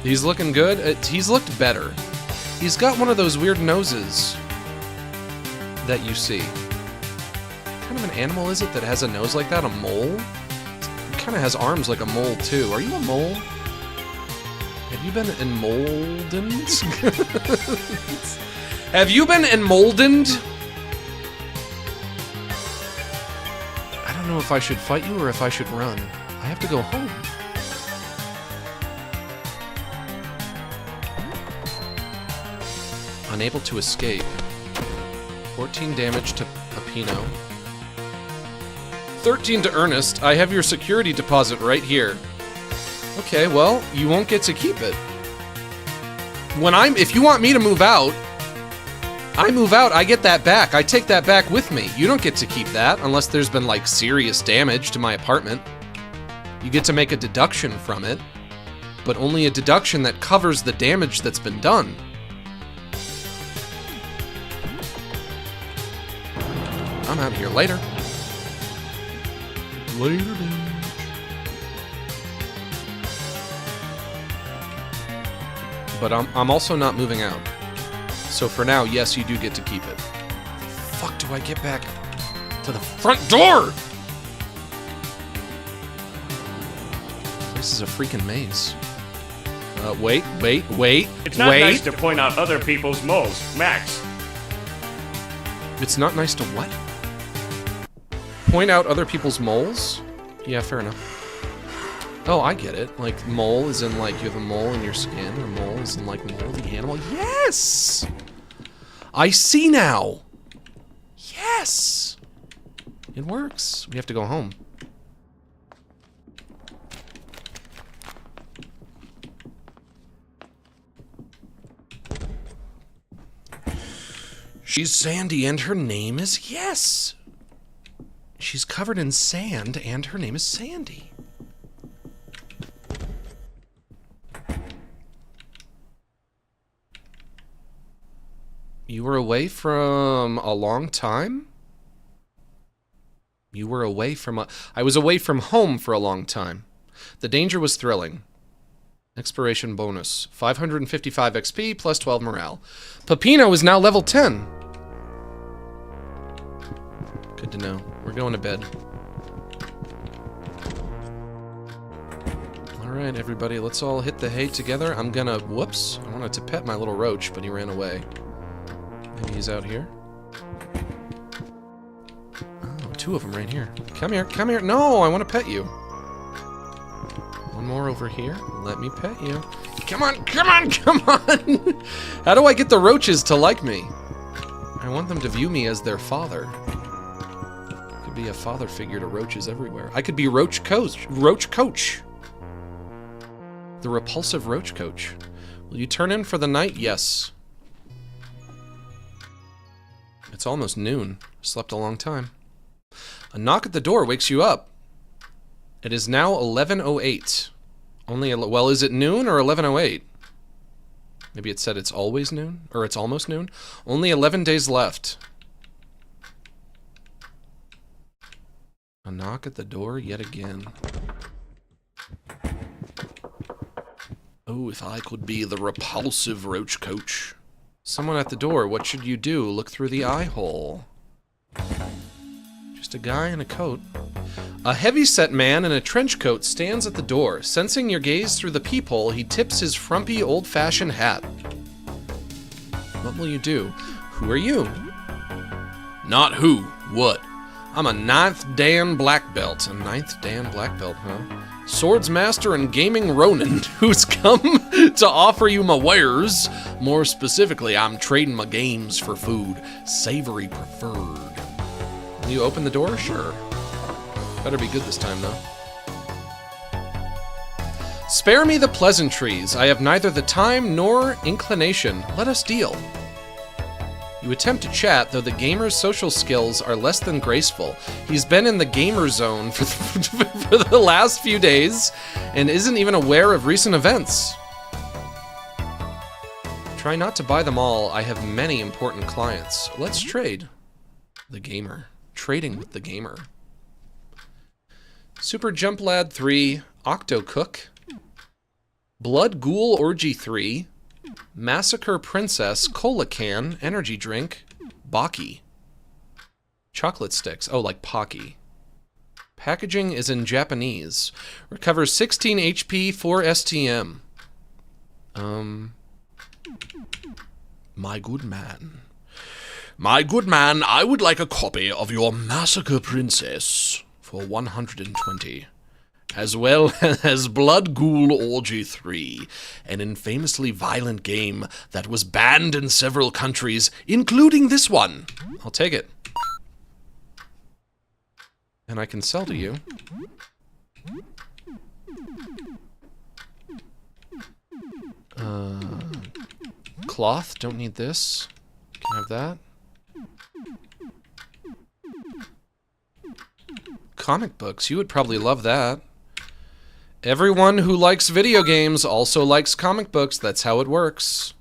He's looking good. He's looked better. He's got one of those weird noses that you see. What kind of an animal is it that has a nose like that? A mole? It kind of has arms like a mole too. Are you a mole? Have you been emboldened? Have you been emboldened? I don't know if I should fight you or if I should run. I have to go home. Unable to escape. 14 damage to Peppino. 13 to Ernest. I have your security deposit right here. Okay, well, you won't get to keep it. If you want me to move out, I move out, I get that back. I take that back with me. You don't get to keep that unless there's been, like, serious damage to my apartment. You get to make a deduction from it, but only a deduction that covers the damage that's been done. I'm out of here later. Later, bitch. But I'm also not moving out. So for now, yes, you do get to keep it. Fuck, do I get back to the front door? This is a freaking maze. Wait. It's not nice to point out other people's moles, Max. It's not nice to what? Point out other people's moles? Yeah, fair enough. Oh, I get it. Like, mole is in, like, you have a mole in your skin, or mole is in, like, moldy animal. Yes! I see now! Yes! It works. We have to go home. She's Sandy and her name is Yes! She's covered in sand and her name is Sandy. You were away from a long time? You were away from I was away from home for a long time. The danger was thrilling. Expiration bonus. 555 XP plus 12 morale. Peppino is now level 10. Good to know. We're going to bed. Alright, everybody, let's all hit the hay together. I'm gonna... Whoops. I wanted to pet my little roach, but he ran away. Maybe he's out here. Oh, two of them right here. Come here, come here. No, I want to pet you. One more over here. Let me pet you. Come on, come on, come on! How do I get the roaches to like me? I want them to view me as their father. Could be a father figure to roaches everywhere. I could be Roach Coach. Roach Coach. The repulsive Roach Coach. Will you turn in for the night? Yes. It's almost noon. Slept a long time. A knock at the door wakes you up. It is now 11:08. Well, is it noon or 11:08? Maybe it said it's always noon, or it's almost noon. Only 11 days left. A knock at the door yet again. Oh, if I could be the repulsive Roach Coach. Someone at the door. What should you do? Look through the eye hole. Just a guy in a coat. A heavy-set man in a trench coat stands at the door. Sensing your gaze through the peephole, he tips his frumpy, old-fashioned hat. What will you do? Who are you? Not who. What? I'm a 9th Dan black belt. A 9th Dan black belt, huh? Swords master and gaming Ronin, who's come to offer you my wares. More specifically, I'm trading my games for food. Savory preferred. Will you open the door? Sure. Better be good this time, though. Spare me the pleasantries. I have neither the time nor inclination. Let us deal. You attempt to chat, though the gamer's social skills are less than graceful. He's been in the gamer zone for the last few days and isn't even aware of recent events. Try not to buy them all. I have many important clients. Let's trade. The gamer. Trading with the gamer. Super Jump Lad 3, Octo Cook, Blood Ghoul Orgy 3, Massacre Princess, Cola Can, Energy Drink, Baki. Chocolate sticks. Oh, like Pocky. Packaging is in Japanese. Recovers 16 HP, 4 STM. My good man. My good man, I would like a copy of your Massacre Princess for 120. as well as Blood Ghoul Orgy 3, an infamously violent game that was banned in several countries, including this one. I'll take it. And I can sell to you. Cloth, don't need this. Can have that. Comic books, you would probably love that. Everyone who likes video games also likes comic books, that's how it works.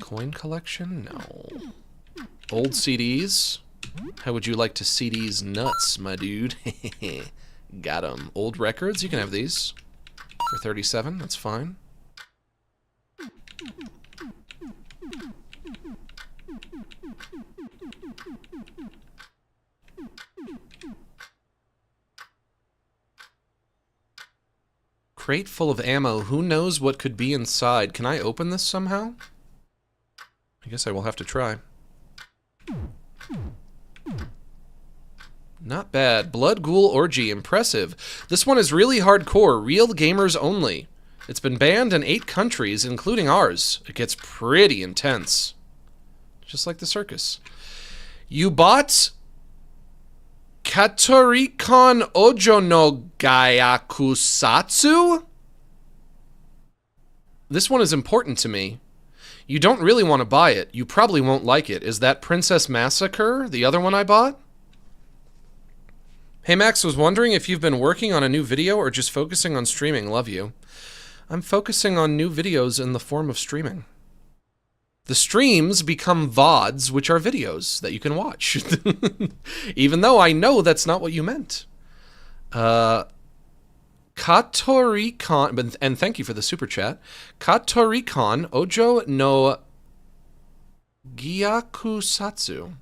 Coin collection? No. Old CDs? How would you like to see these nuts, my dude? Got 'em. Old records, you can have these. For 37, that's fine. Crate full of ammo. Who knows what could be inside? Can I open this somehow? I guess I will have to try. Not bad. Blood Ghoul Orgy. Impressive. This one is really hardcore. Real gamers only. It's been banned in 8 countries, including ours. It gets pretty intense. Just like the circus. You bought Katorikon Ojo no Gyakusatsu? This one is important to me. You don't really want to buy it. You probably won't like it. Is that Princess Massacre, the other one I bought? Hey Max, was wondering if you've been working on a new video or just focusing on streaming. Love you. I'm focusing on new videos in the form of streaming. The streams become VODs, which are videos that you can watch. Even though I know that's not what you meant. Katorikon, and thank you for the super chat. Katorikon Ojo no Gyakusatsu.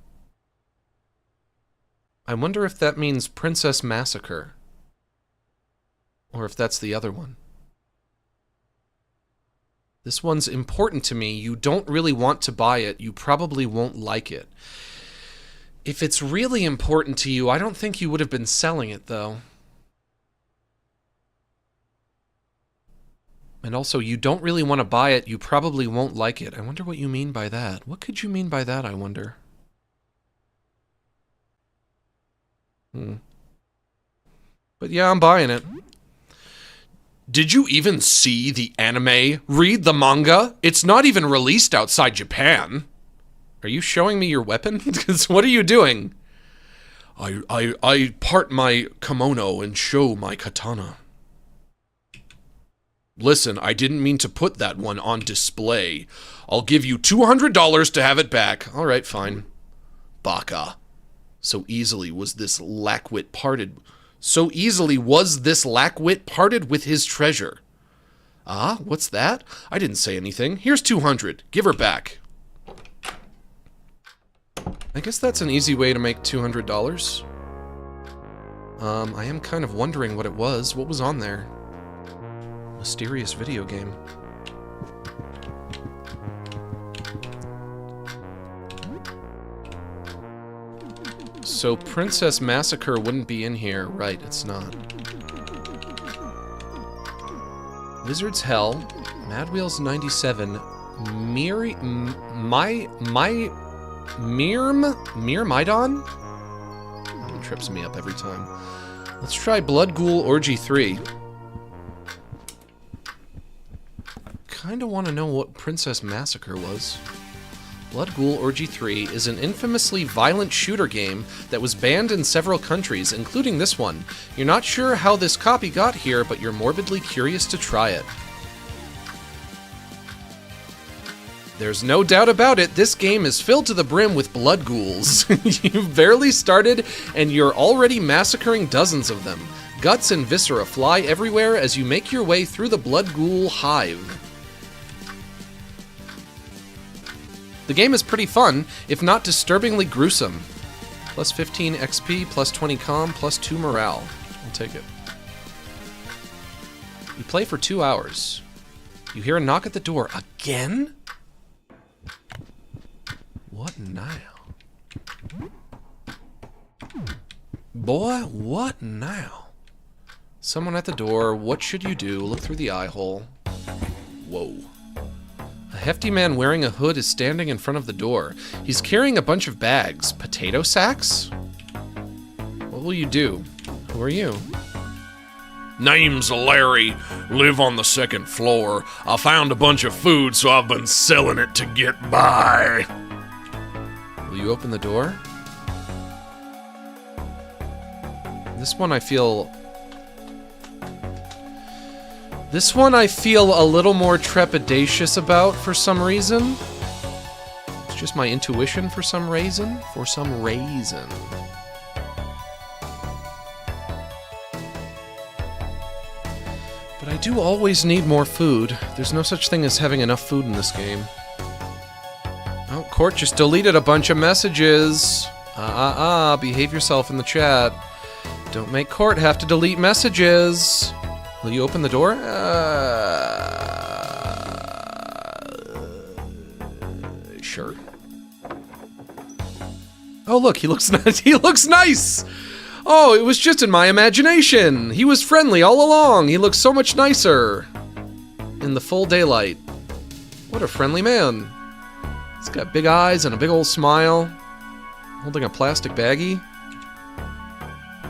I wonder if that means Princess Massacre. Or if that's the other one. This one's important to me. You don't really want to buy it. You probably won't like it. If it's really important to you, I don't think you would have been selling it, though. And also, you don't really want to buy it. You probably won't like it. I wonder what you mean by that. What could you mean by that, I wonder? But yeah, I'm buying it. Did you even see the anime? Read the manga? It's not even released outside Japan. Are you showing me your weapon? Because what are you doing? I part my kimono and show my katana. Listen, I didn't mean to put that one on display. I'll give you $200 to have it back. All right, fine. Baka. So easily was this lackwit parted with his treasure. Ah, what's that? I didn't say anything. Here's 200. Give her back. I guess that's an easy way to make $200. I am kind of wondering what it was. What was on there? Mysterious video game. So Princess Massacre wouldn't be in here. Right, it's not. Wizard's Hell, Mad Wheels 97, Myrmidon? It trips me up every time. Let's try Blood Ghoul Orgy 3. Kinda wanna know what Princess Massacre was. Blood Ghoul Orgy 3 is an infamously violent shooter game that was banned in several countries, including this one. You're not sure how this copy got here, but you're morbidly curious to try it. There's no doubt about it, this game is filled to the brim with blood ghouls. You've barely started, and you're already massacring dozens of them. Guts and viscera fly everywhere as you make your way through the blood ghoul hive. The game is pretty fun, if not disturbingly gruesome. Plus 15 XP, plus 20 comm, plus 2 morale. I'll take it. You play for 2 hours. You hear a knock at the door. Again? What now? Boy, what now? Someone at the door. What should you do? Look through the eye hole. Whoa. A hefty man wearing a hood is standing in front of the door. He's carrying a bunch of bags. Potato sacks? What will you do? Who are you? Name's Larry. Live on the second floor. I found a bunch of food, so I've been selling it to get by. Will you open the door? This one I feel a little more trepidatious about for some reason. It's just my intuition for some reason. But I do always need more food. There's no such thing as having enough food in this game. Oh, Court just deleted a bunch of messages. Behave yourself in the chat. Don't make Court have to delete messages. Will you open the door? Sure. Oh, look, he looks nice. He looks nice! Oh, it was just in my imagination. He was friendly all along. He looks so much nicer in the full daylight. What a friendly man. He's got big eyes and a big old smile. Holding a plastic baggie.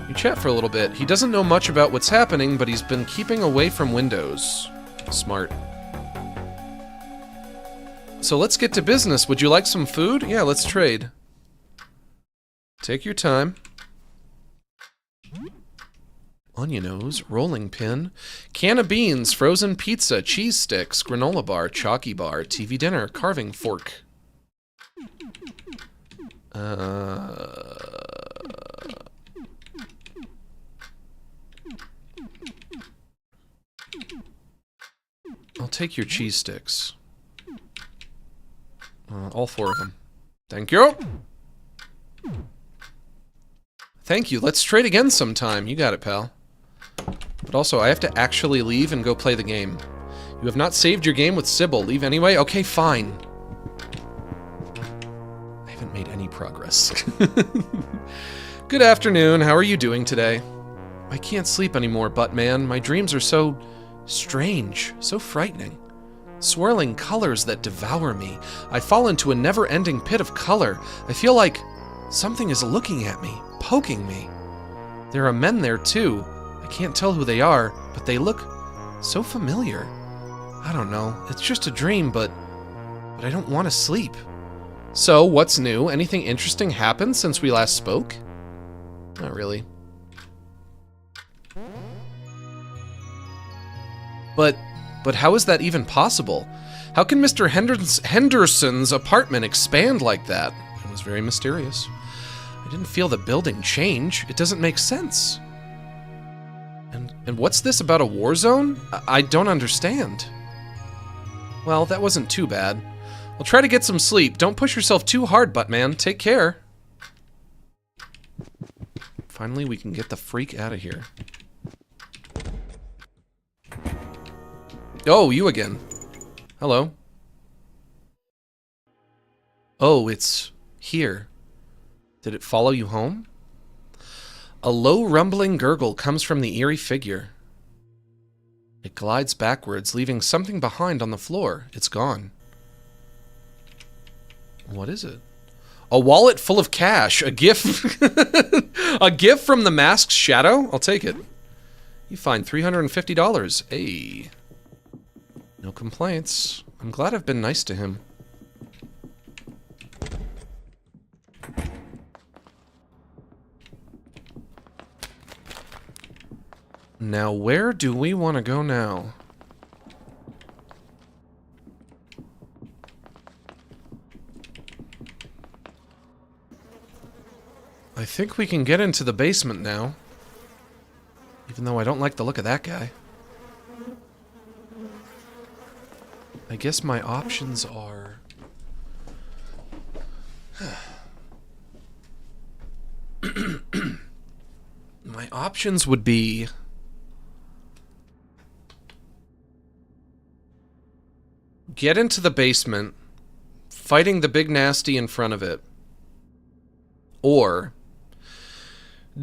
You chat for a little bit. He doesn't know much about what's happening, but he's been keeping away from windows. Smart. So let's get to business. Would you like some food? Yeah, let's trade. Take your time. Onion-O's, rolling pin, can of beans, frozen pizza, cheese sticks, granola bar, chalky bar, TV dinner, carving fork. I'll take your cheese sticks. All 4 of them. Thank you. Thank you. Let's trade again sometime. You got it, pal. But also, I have to actually leave and go play the game. You have not saved your game with Sybil. Leave anyway? Okay, fine. I haven't made any progress. Good afternoon. How are you doing today? I can't sleep anymore, Buttman. My dreams are so strange, so frightening. Swirling colors that devour me. I fall into a never-ending pit of color. I feel like something is looking at me, poking me. There are men there too. I can't tell who they are, but they look so familiar. I don't know. It's just a dream, but I don't want to sleep. So, what's new? Anything interesting happened since we last spoke? Not really. But how is that even possible? How can Mr. Henderson's apartment expand like that? It was very mysterious. I didn't feel the building change. It doesn't make sense. And what's this about a war zone? I don't understand. Well, that wasn't too bad. I'll try to get some sleep. Don't push yourself too hard, Buttman. Take care. Finally, we can get the freak out of here. Oh, you again. Hello. Oh, it's here. Did it follow you home? A low rumbling gurgle comes from the eerie figure. It glides backwards, leaving something behind on the floor. It's gone. What is it? A wallet full of cash. A gift. A gift from the masked shadow? I'll take it. You find $350. Hey. No complaints. I'm glad I've been nice to him. Now, where do we want to go now? I think we can get into the basement now. Even though I don't like the look of that guy. I guess my options are... My options would be... Get into the basement, fighting the big nasty in front of it. Or...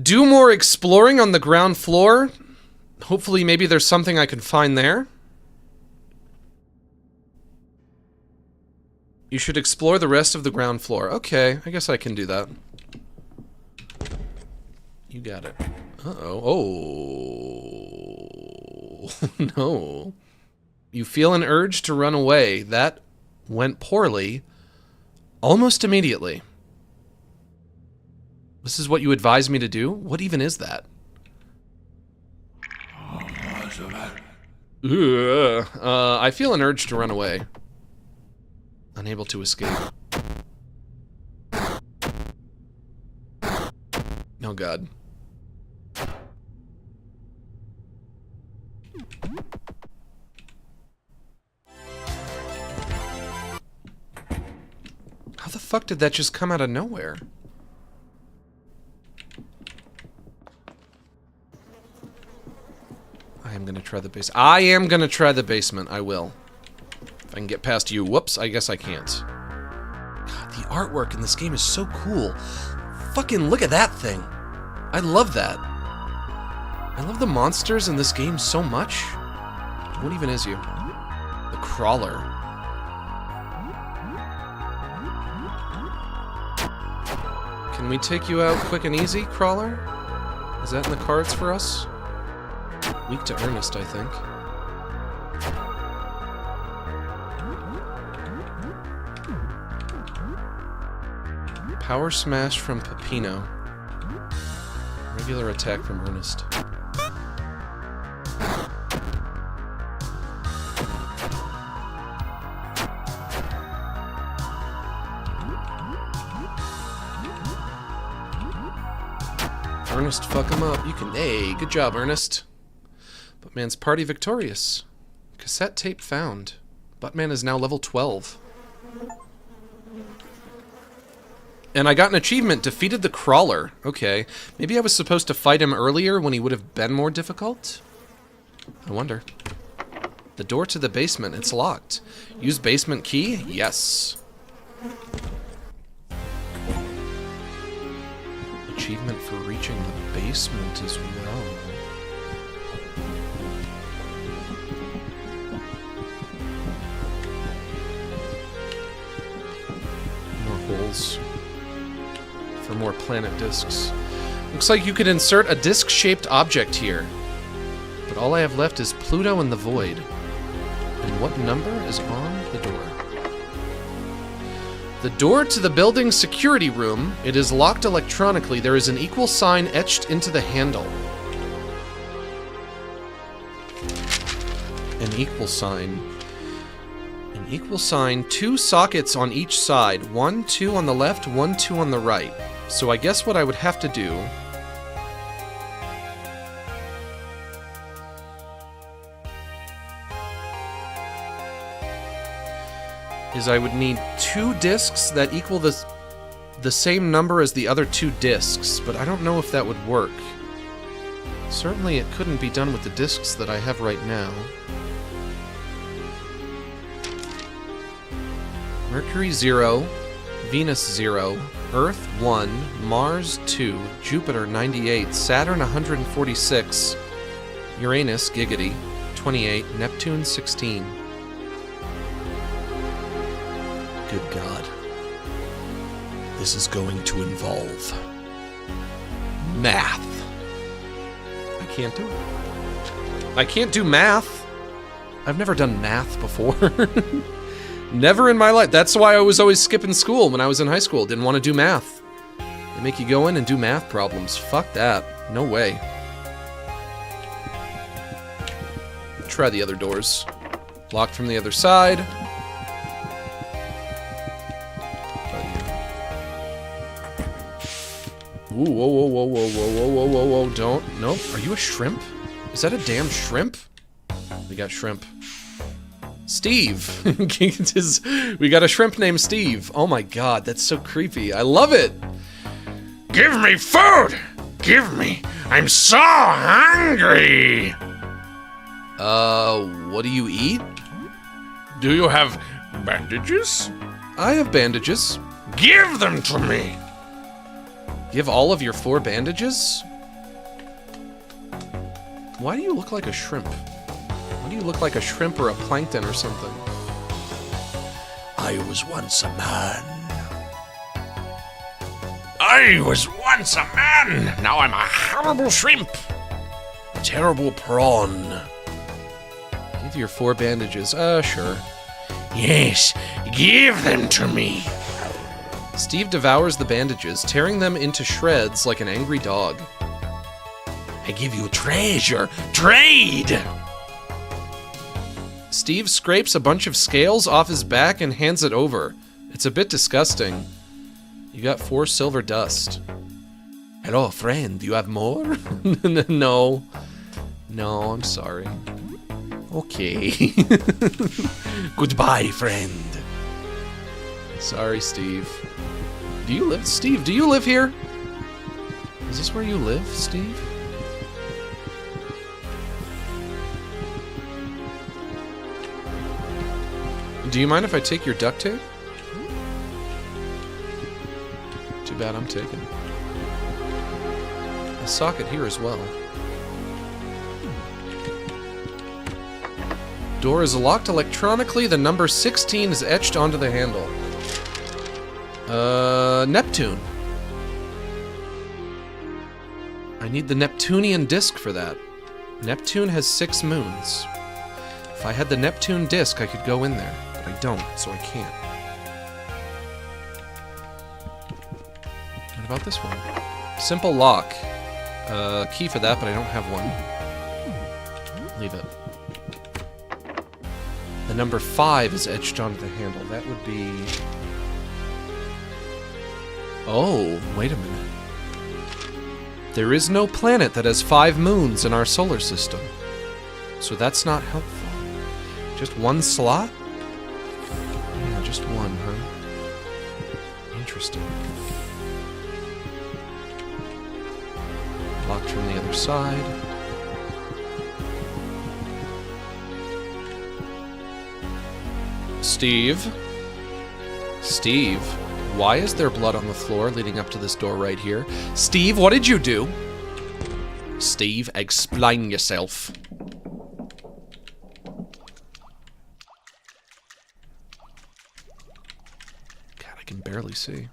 do more exploring on the ground floor, Hopefully, maybe there's something I can find there. You should explore the rest of the ground floor. Okay, I guess I can do that. You got it. Uh-oh. Oh. No. You feel an urge to run away. That went poorly almost immediately. This is what you advised me to do? What even is that? I feel an urge to run away. Unable to escape. Oh god. How the fuck did that just come out of nowhere? I am gonna try the base. I am gonna try the basement. I will. If I can get past you. Whoops, I guess I can't. God, the artwork in this game is so cool. Fucking look at that thing. I love that. I love the monsters in this game so much. What even is you? The crawler. Can we take you out quick and easy, crawler? Is that in the cards for us? Weak to Ernest, I think. Power smash from Peppino. Regular attack from Ernest. Ernest, fuck him up. You can. Hey, good job, Ernest. Buttman's party victorious. Cassette tape found. Buttman is now level 12. And I got an achievement, defeated the crawler. Okay. Maybe I was supposed to fight him earlier when he would have been more difficult? I wonder. The door to the basement, it's locked. Use basement key? Yes. Achievement for reaching the basement as well. More holes. For more planet discs. Looks like you could insert a disc-shaped object here. But all I have left is Pluto and the Void. And what number is on the door? The door to the building's security room. It is locked electronically. There is an equal sign etched into the handle. An equal sign. An equal sign. 2 sockets on each side. 1, 2 on the left, 1, 2 on the right. So I guess what I would have to do is I would need 2 discs that equal the same number as the other 2 discs, but I don't know if that would work. Certainly it couldn't be done with the discs that I have right now. Mercury 0, Venus 0, Earth 1, Mars 2, Jupiter 98, Saturn 146, Uranus, giggity, 28, Neptune 16. Good God. This is going to involve math. I can't do it. I can't do math. I've never done math before. Never in my life. That's why I was always skipping school when I was in high school. Didn't want to do math. They make you go in and do math problems. Fuck that. No way. Try the other doors. Locked from the other side. Ooh, whoa, whoa, whoa, whoa, whoa, whoa, whoa, whoa, whoa, don't. Nope. Are you a shrimp? Is that a damn shrimp? We got shrimp. Steve. We got a shrimp named Steve. Oh my god, that's so creepy. I love it. Give me food! Give me! I'm so hungry! What do you eat? Do you have bandages? I have bandages. Give them to me! Give all of your 4 bandages? Why do you look like a shrimp? Why do you look like a shrimp or a plankton or something? I was once a man. I was once a man. Now I'm a horrible shrimp. A terrible prawn. Give your 4 bandages. Sure. Yes, give them to me. Steve devours the bandages, tearing them into shreds like an angry dog. I give you treasure. Trade. Steve scrapes a bunch of scales off his back and hands it over. It's a bit disgusting. You got 4 silver dust. Hello, friend. Do you have more? No. No, I'm sorry. Okay. Goodbye, friend. Sorry, Steve. Do you live, Steve? Do you live here? Is this where you live, Steve? Do you mind if I take your duct tape? Too bad I'm taking. A socket here as well. Door is locked electronically. The number 16 is etched onto the handle. Neptune. I need the Neptunian disc for that. Neptune has 6 moons. If I had the Neptune disc, I could go in there. But I don't, so I can't. What about this one? Simple lock. Key for that, but I don't have one. Leave it. The number 5 is etched onto the handle. That would be... Oh, wait a minute. There is no planet that has 5 moons in our solar system. So that's not helpful. Just 1 slot? Yeah, just 1, huh? Interesting. Locked from the other side. Steve? Steve? Why is there blood on the floor leading up to this door right here? Steve, what did you do? Steve, explain yourself. God, I can barely see.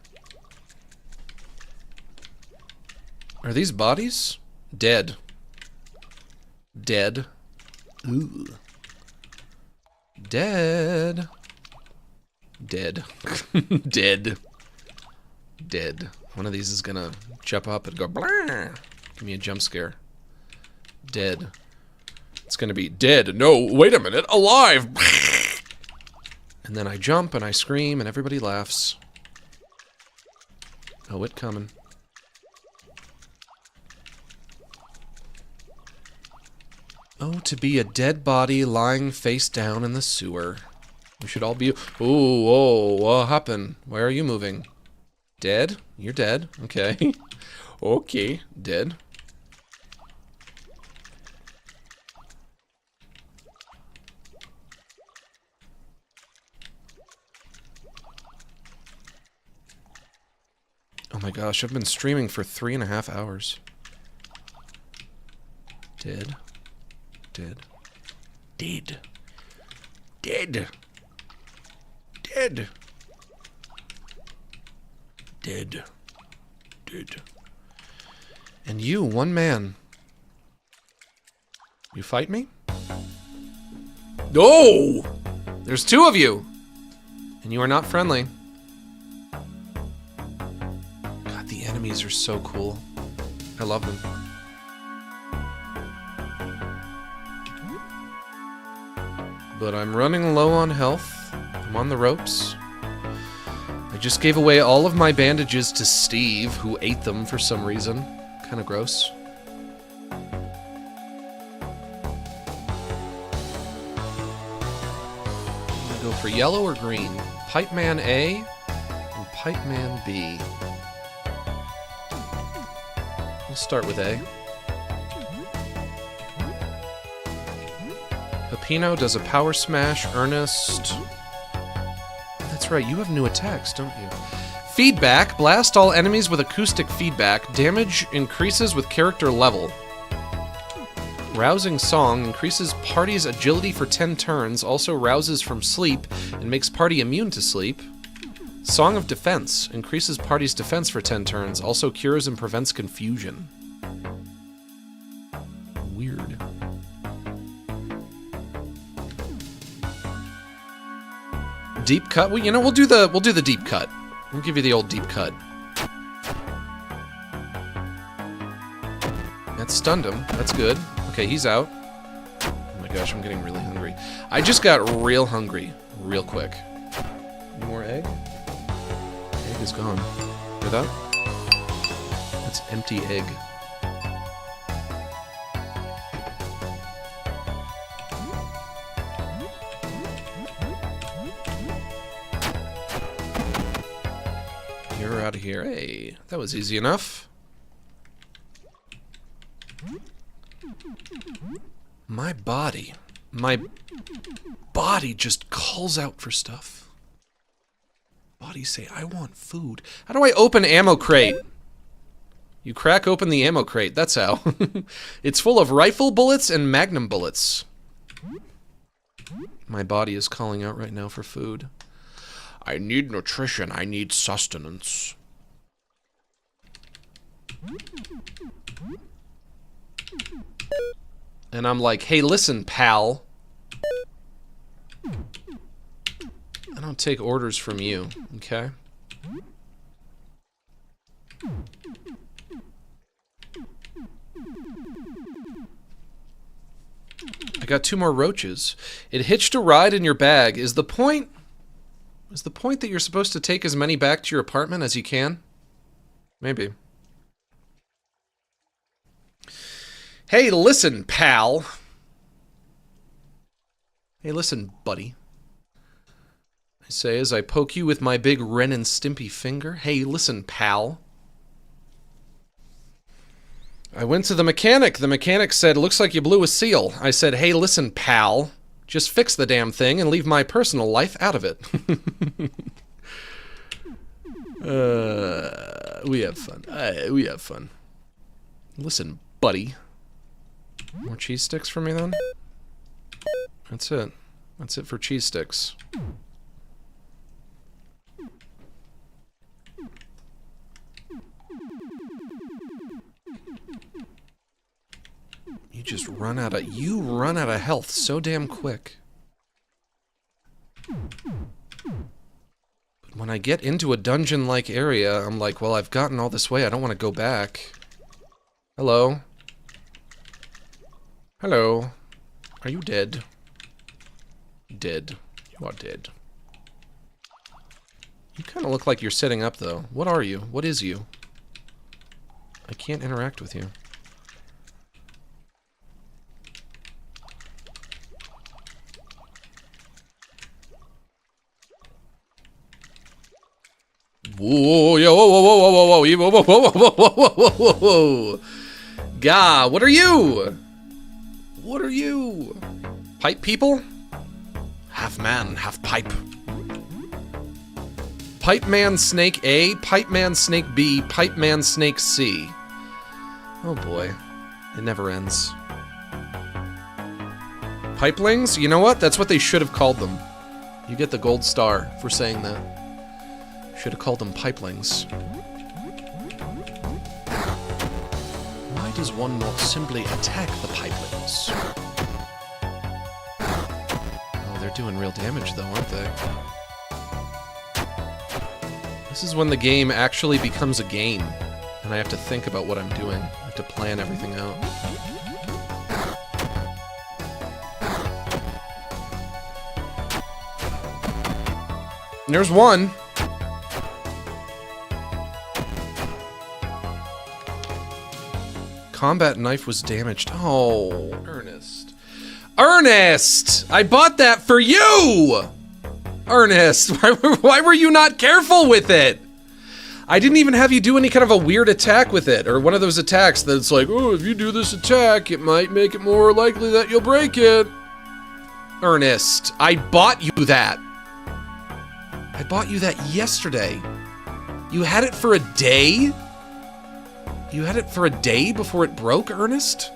Are these bodies? Dead. Dead. Ooh. Dead. Dead. Dead. Dead. One of these is gonna jump up and go blah. Give me a jump scare. Dead. It's gonna be dead. No, wait a minute. Alive. And then I jump and I scream and everybody laughs. Oh, it coming. Oh, to be a dead body lying face down in the sewer. We should all be... Ooh, whoa, what happened? Where are you moving? Dead? You're dead. Okay. Okay, dead. Oh my gosh, I've been streaming for 3.5 hours. Dead. Dead. Dead. Dead. Dead. Dead. Dead. And you, one man. You fight me? No! There's 2 of you! And you are not friendly. God, the enemies are so cool. I love them. But I'm running low on health. I'm on the ropes. I just gave away all of my bandages to Steve, who ate them for some reason. Kinda gross. I'm gonna go for yellow or green. Pipe Man A and Pipe Man B. We'll start with A. Pepino does a power smash. Ernest... That's right, you have new attacks, don't you? Feedback. Blast all enemies with acoustic feedback. Damage increases with character level. Rousing song increases party's agility for 10 turns, also rouses from sleep and makes party immune to sleep. Song of defense increases party's defense for 10 turns, also cures and prevents confusion. Weird. Deep cut. Well, you know, we'll do the deep cut. We'll give you the old deep cut. That stunned him. That's good. Okay, he's out. Oh my gosh, I'm getting really hungry. I just got real hungry, real quick. Any more egg? Egg is gone. Hear that? That's empty egg. You're out of here. Hey, that was easy enough. My body just calls out for stuff. Bodies say, I want food. How do I open ammo crate? You crack open the ammo crate, that's how. It's full of rifle bullets and magnum bullets. My body is calling out right now for food. I need nutrition, I need sustenance. And I'm like, hey, listen, pal. I don't take orders from you, okay? I got 2 more roaches. It hitched a ride in your bag. Is the point that you're supposed to take as many back to your apartment as you can? Maybe. Hey, listen, pal. Hey, listen, buddy. I say as I poke you with my big Ren and Stimpy finger. Hey, listen, pal. I went to the mechanic. The mechanic said, looks like you blew a seal. I said, hey, listen, pal. Just fix the damn thing and leave my personal life out of it. We have fun. We have fun. Listen, buddy. More cheese sticks for me, then? That's it. That's it for cheese sticks. You run out of health so damn quick. But when I get into a dungeon-like area, I'm like, well, I've gotten all this way, I don't want to go back. Hello? Hello? Are you dead? Dead. You are dead. You kind of look like you're sitting up, though. What are you? What is you? I can't interact with you. Whoa, yo, whoa, whoa, whoa, whoa, whoa, whoa, whoa, whoa, whoa, whoa, whoa, whoa, whoa. Gah, what are you? What are you? Pipe people? Half man, half pipe. Pipe man snake A, pipe man snake B, pipe man snake C. Oh boy, it never ends. Pipelings? You know what? That's what they should have called them. You get the gold star for saying that. Should have called them pipelings. Why does one not simply attack the pipelings? Oh, they're doing real damage though, aren't they? This is when the game actually becomes a game, and I have to think about what I'm doing. I have to plan everything out. And there's one. Combat knife was damaged. Oh, Ernest. Ernest! I bought that for you! Ernest, why were you not careful with it? I didn't even have you do any kind of a weird attack with it, or one of those attacks that's like, oh, if you do this attack, it might make it more likely that you'll break it. Ernest, I bought you that. I bought you that yesterday. You had it for a day? You had it for a day before it broke, Ernest?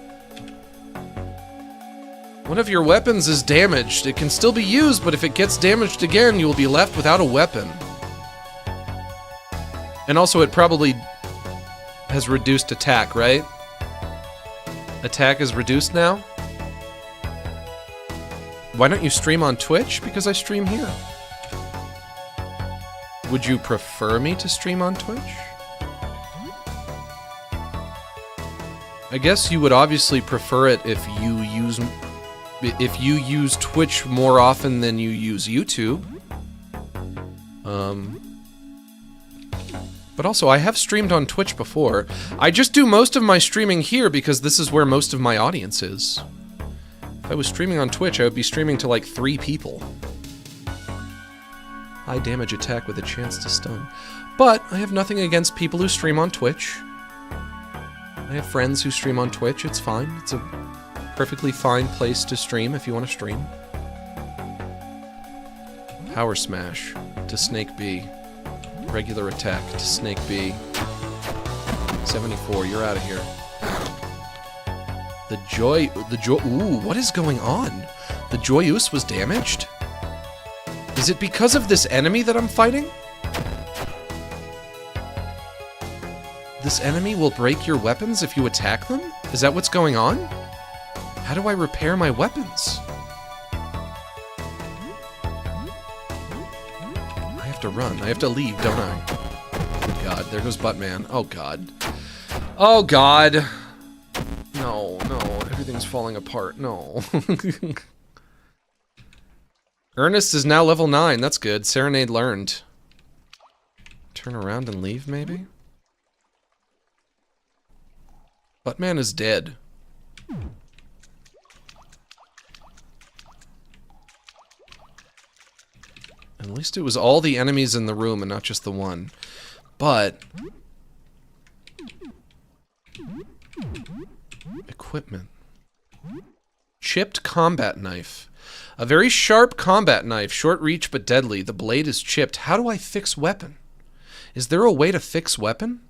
One of your weapons is damaged. It can still be used, but if it gets damaged again, you will be left without a weapon. And also, it probably has reduced attack, right? Attack is reduced now? Why don't you stream on Twitch? Because I stream here. Would you prefer me to stream on Twitch? I guess you would obviously prefer it if you use Twitch more often than you use YouTube. But also, I have streamed on Twitch before. I just do most of my streaming here because this is where most of my audience is. If I was streaming on Twitch, I would be streaming to like 3 people. High damage attack with a chance to stun. But I have nothing against people who stream on Twitch. I have friends who stream on Twitch. It's fine. It's a perfectly fine place to stream if you want to stream. Power Smash to Snake B. Regular attack to Snake B. 74, you're out of here. Ooh, what is going on? The Joyeuse was damaged? Is it because of this enemy that I'm fighting? This enemy will break your weapons if you attack them? Is that what's going on? How do I repair my weapons? I have to run. I have to leave, don't I? Oh god, there goes Buttman. Oh god. Oh god. No, no, everything's falling apart. No. Ernest is now level 9. That's good. Serenade learned. Turn around and leave, maybe? Buttman is dead. At least it was all the enemies in the room and not just the one. But... equipment. Chipped combat knife. A very sharp combat knife, short reach but deadly. The blade is chipped. How do I fix weapon? Is there a way to fix weapon?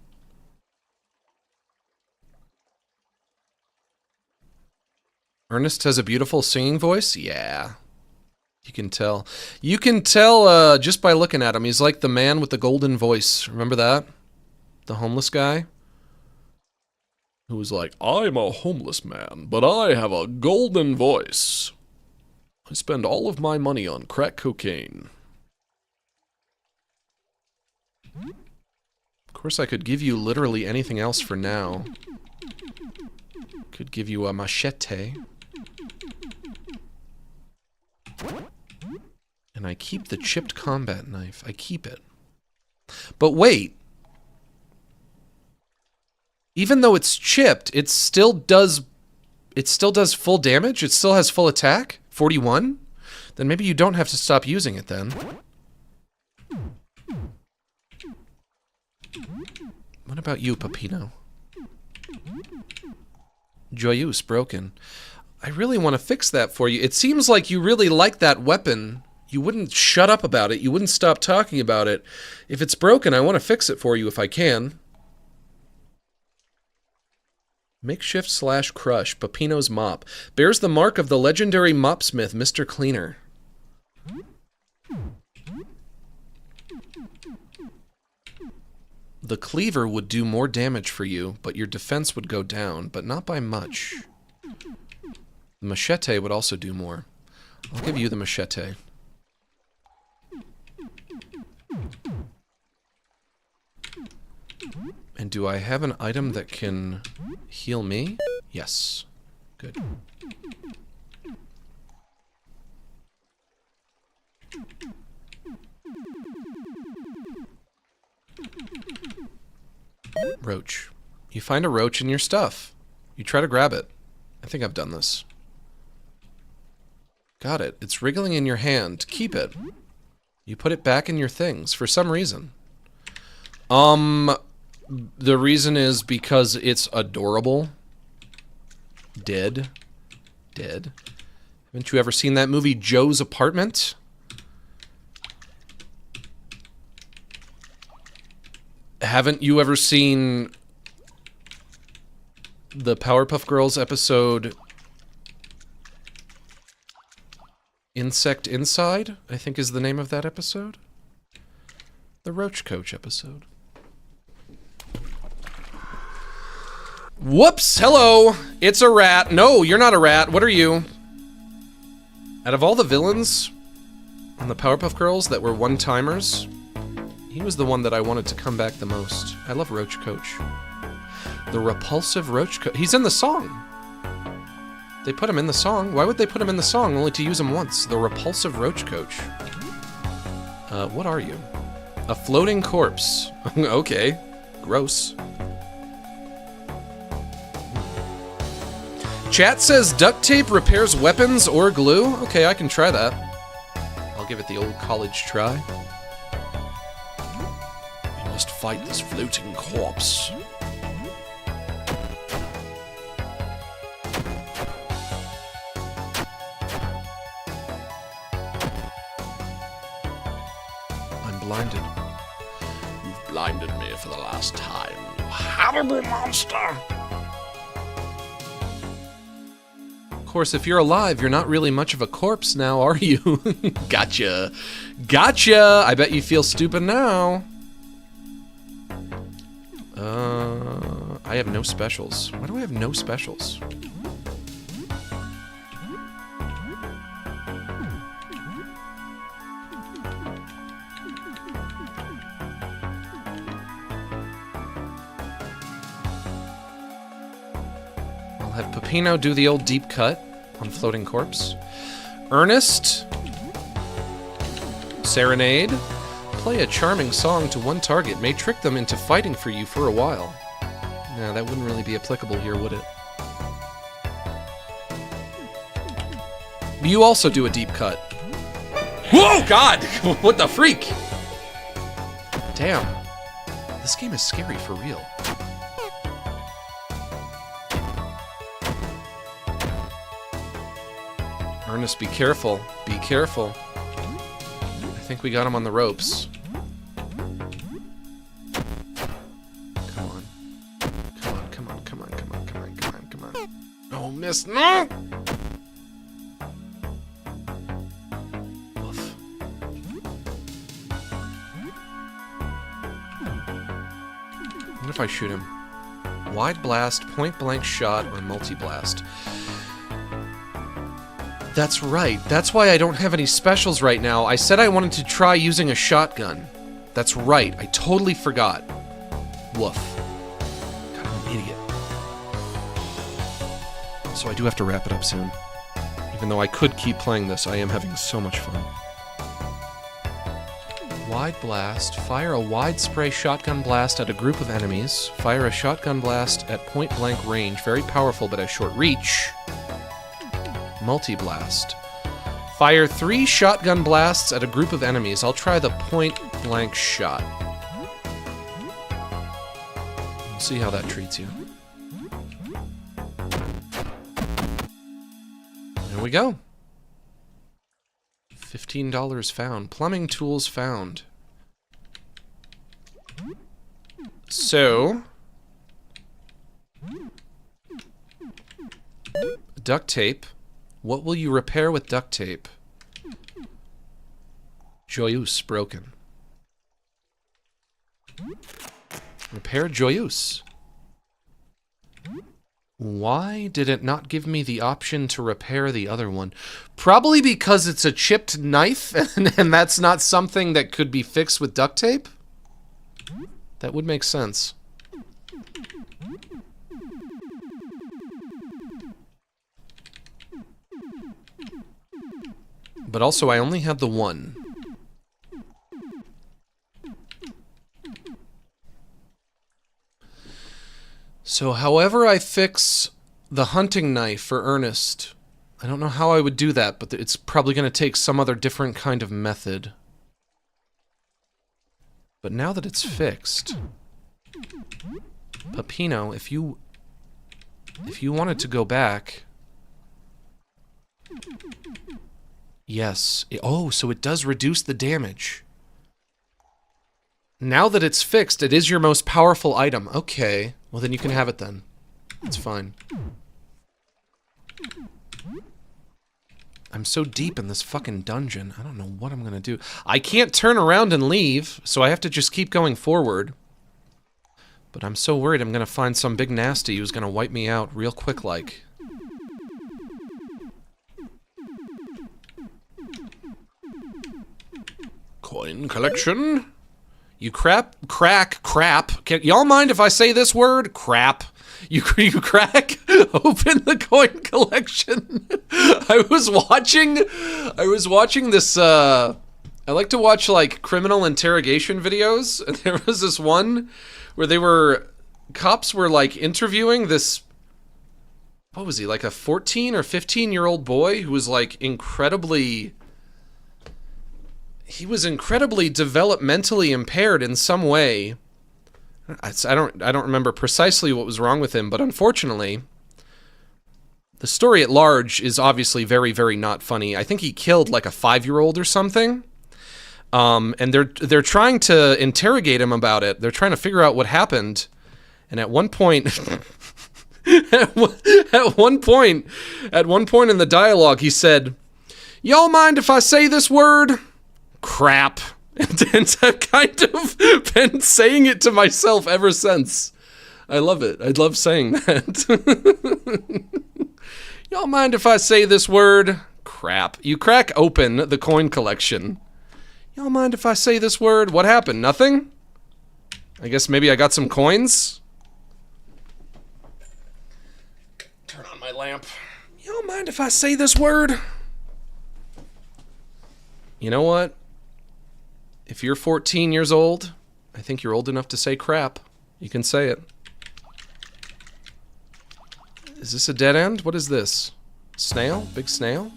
Ernest has a beautiful singing voice? Yeah. You can tell. You can tell just by looking at him. He's like the man with the golden voice. Remember that? The homeless guy? Who was like, I'm a homeless man, but I have a golden voice. I spend all of my money on crack cocaine. Of course, I could give you literally anything else for now. Could give you a machete. And I keep the chipped combat knife. I keep it. But wait. Even though it's chipped, it still does full damage? It still has full attack? 41? Then maybe you don't have to stop using it then. What about you, Peppino? Joyeuse broken. I really want to fix that for you. It seems like you really like that weapon. You wouldn't shut up about it. You wouldn't stop talking about it. If it's broken, I want to fix it for you if I can. Makeshift / crush. Peppino's mop. Bears the mark of the legendary mopsmith, Mr. Cleaner. The cleaver would do more damage for you, but your defense would go down, but not by much. The machete would also do more. I'll give you the machete. And do I have an item that can heal me? Yes. Good. Roach. You find a roach in your stuff. You try to grab it. I think I've done this. Got it. It's wriggling in your hand. Keep it. You put it back in your things for some reason. The reason is because it's adorable. Dead. Dead. Haven't you ever seen that movie, Joe's Apartment? Haven't you ever seen the Powerpuff Girls episode Insect Inside, I think is the name of that episode. The Roach Coach episode. Whoops! Hello! It's a rat. No, you're not a rat. What are you? Out of all the villains on the Powerpuff Girls that were one-timers, he was the one that I wanted to come back the most. I love Roach Coach. The repulsive Roach Coach. He's in the song. They put him in the song. Why would they put him in the song only to use him once? The repulsive Roach Coach. What are you? A floating corpse. Okay. Gross. Chat says duct tape repairs weapons or glue. Okay, I can try that. I'll give it the old college try. We must fight this floating corpse. I'm blinded. You've blinded me for the last time, you horrible monster! Of course, if you're alive, you're not really much of a corpse now, are you? Gotcha. Gotcha! I bet you feel stupid now. I have no specials. Why do I have no specials? I'll have Peppino do the old deep cut on Floating Corpse. Ernest. Serenade. Play a charming song to one target may trick them into fighting for you for a while. Nah, that wouldn't really be applicable here, would it? You also do a deep cut. Whoa, God! What the freak? Damn. This game is scary for real. Ernest, be careful. Be careful. I think we got him on the ropes. Come on. Come on, come on, come on, come on, come on, come on, come on. Oh, miss. No! Oof. What if I shoot him? Wide blast, point blank shot, or multi-blast? That's right. That's why I don't have any specials right now. I said I wanted to try using a shotgun. That's right. I totally forgot. Woof. God, I'm an idiot. So I do have to wrap it up soon. Even though I could keep playing this, I am having so much fun. Wide blast. Fire a wide spray shotgun blast at a group of enemies. Fire a shotgun blast at point blank range. Very powerful, but has short reach. Multi-blast. Fire 3 shotgun blasts at a group of enemies. I'll try the point-blank shot. We'll see how that treats you. There we go. $15 found. Plumbing tools found. So... duct tape. What will you repair with duct tape? Joyeuse broken. Repair Joyeuse. Why did it not give me the option to repair the other one? Probably because it's a chipped knife and that's not something that could be fixed with duct tape? That would make sense. But also, I only had the one. So, however I fix the hunting knife for Ernest, I don't know how I would do that, but it's probably going to take some other different kind of method. But now that it's fixed, Peppino, if you wanted to go back... Yes. Oh, so it does reduce the damage. Now that it's fixed, it is your most powerful item. Okay. Well, then you can have it then. It's fine. I'm so deep in this fucking dungeon. I don't know what I'm gonna do. I can't turn around and leave, so I have to just keep going forward. But I'm so worried I'm gonna find some big nasty who's gonna wipe me out real quick like. Coin collection. You crap. Y'all mind if I say this word? Crap. You crack open the coin collection. I was watching this, I like to watch, like, criminal interrogation videos, and there was this one where cops were, like, interviewing this, what was he, like a 14 or 15-year-old boy who was, like, incredibly developmentally impaired in some way. I don't remember precisely what was wrong with him, but unfortunately, the story at large is obviously very, very not funny. I think he killed like a 5-year-old or something. And they're trying to interrogate him about it. They're trying to figure out what happened. And at one point at one point in the dialogue he said, "Y'all mind if I say this word? Crap." And I've kind of been saying it to myself ever since. I love it. I love saying that. Y'all mind if I say this word? Crap. You crack open the coin collection. Y'all mind if I say this word? What happened? Nothing? I guess maybe I got some coins? Turn on my lamp. Y'all mind if I say this word? You know what? If you're 14 years old, I think you're old enough to say crap. You can say it. Is this a dead end? What is this? Snail? Big snail?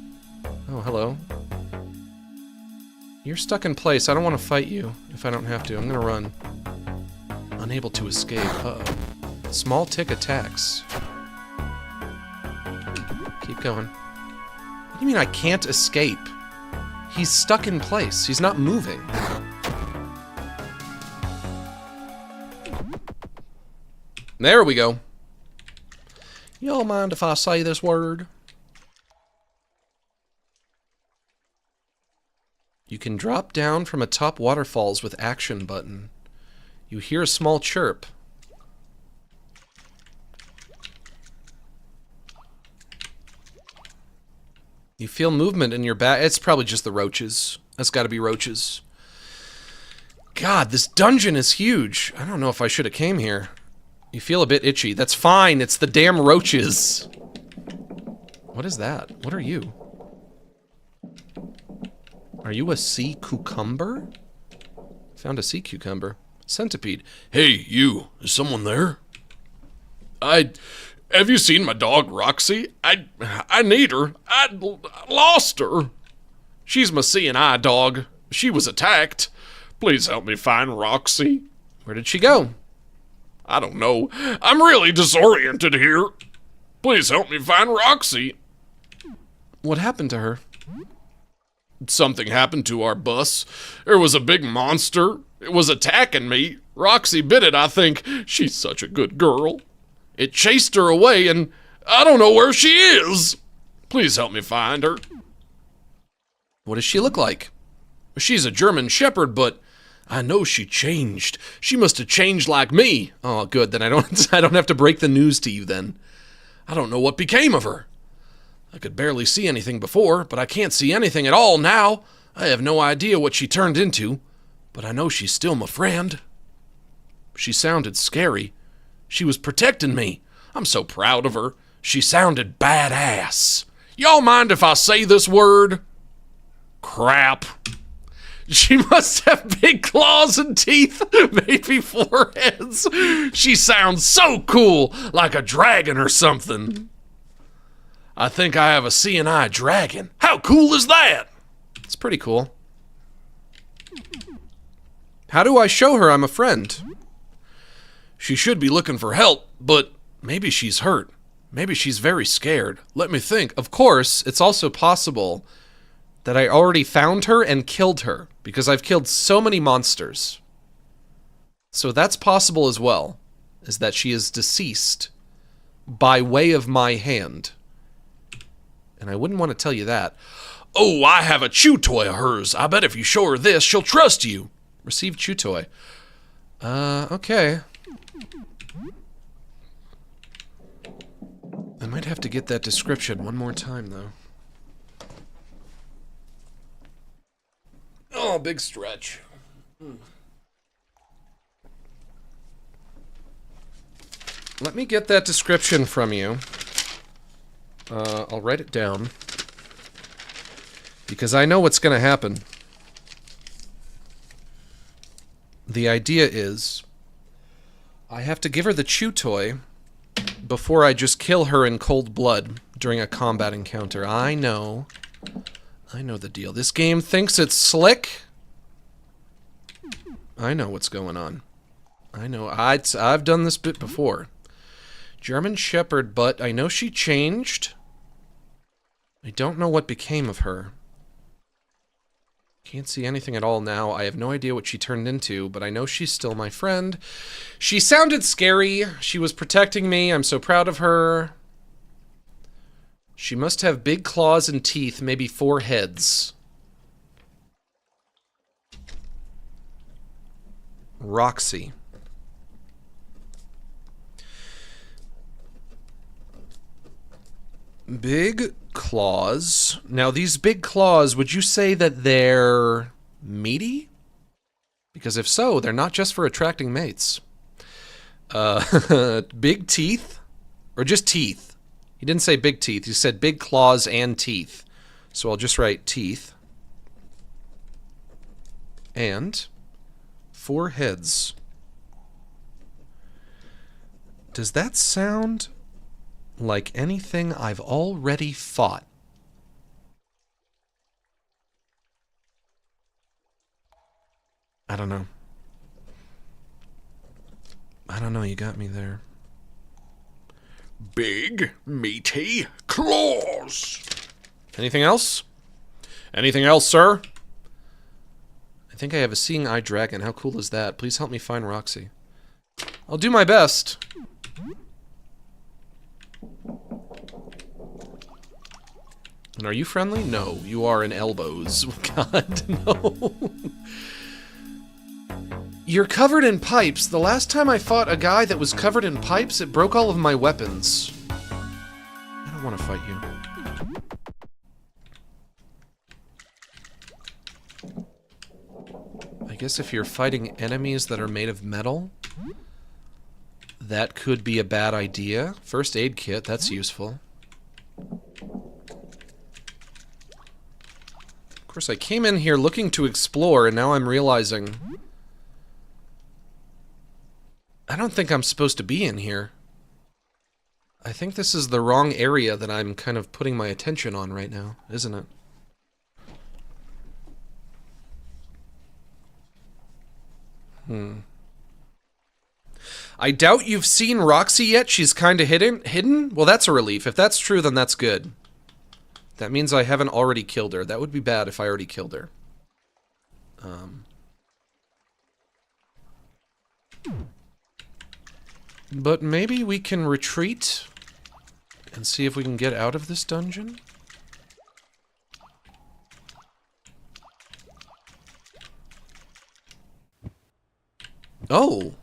Oh, hello. You're stuck in place. I don't want to fight you if I don't have to. I'm gonna run. Unable to escape. Uh-oh. Small tick attacks. Keep going. What do you mean I can't escape? He's stuck in place. He's not moving. There we go. Y'all mind if I say this word? You can drop down from atop waterfalls with action button. You hear a small chirp. You feel movement in your back. It's probably just the roaches. That's gotta be roaches. God, this dungeon is huge. I don't know if I should have came here. You feel a bit itchy. That's fine. It's the damn roaches. What is that? What are you? Are you a sea cucumber? Found a sea cucumber. Centipede. Hey, you. Is someone there? Have you seen my dog, Roxy? I need her. I lost her. She's my C&I dog. She was attacked. Please help me find Roxy. Where did she go? I don't know. I'm really disoriented here. Please help me find Roxy. What happened to her? Something happened to our bus. There was a big monster. It was attacking me. Roxy bit it, I think. She's such a good girl. It chased her away, and I don't know where she is. Please help me find her. What does she look like? She's a German Shepherd, but I know she changed. She must have changed like me. Oh, good. Then I don't have to break the news to you then. I don't know what became of her. I could barely see anything before, but I can't see anything at all now. I have no idea what she turned into, but I know she's still my friend. She sounded scary. She was protecting me. I'm so proud of her. She sounded badass. Y'all mind if I say this word? Crap. She must have big claws and teeth, maybe foreheads. She sounds so cool, like a dragon or something. I think I have a C&I dragon. How cool is that? It's pretty cool. How do I show her I'm a friend? She should be looking for help, but maybe she's hurt. Maybe she's very scared. Let me think. Of course, it's also possible that I already found her and killed her, because I've killed so many monsters. So that's possible as well, is that she is deceased by way of my hand. And I wouldn't want to tell you that. Oh, I have a chew toy of hers. I bet if you show her this, she'll trust you. Receive chew toy. Okay. I might have to get that description one more time, though. Oh, big stretch. Let me get that description from you. I'll write it down. Because I know what's going to happen. The idea is, I have to give her the chew toy before I just kill her in cold blood during a combat encounter. I know the deal. This game thinks it's slick. I know what's going on. I know. I've done this bit before. German Shepherd, but I know she changed. I don't know what became of her. Can't see anything at all now. I have no idea what she turned into, but I know she's still my friend. She sounded scary. She was protecting me. I'm so proud of her. She must have big claws and teeth, maybe 4 heads. Roxy. Big claws. Now, these big claws, would you say that they're meaty? Because if so, they're not just for attracting mates. Big teeth? Or just teeth? He didn't say big teeth. He said big claws and teeth. So I'll just write teeth. And 4 heads. Does that sound like anything I've already fought? I don't know. I don't know, you got me there. Big, meaty claws. Anything else? Anything else, sir? I think I have a seeing eye dragon. How cool is that? Please help me find Roxy. I'll do my best. And are you friendly? No, you are in elbows. God, no. You're covered in pipes. The last time I fought a guy that was covered in pipes, it broke all of my weapons. I don't want to fight you. I guess if you're fighting enemies that are made of metal, that could be a bad idea. First aid kit, that's useful. Of course, I came in here looking to explore, and now I'm realizing I don't think I'm supposed to be in here. I think this is the wrong area that I'm kind of putting my attention on right now, isn't it? I doubt you've seen Roxy yet. She's kind of hidden? Well, that's a relief. If that's true, then that's good. That means I haven't already killed her. That would be bad if I already killed her. But maybe we can retreat and see if we can get out of this dungeon? Oh!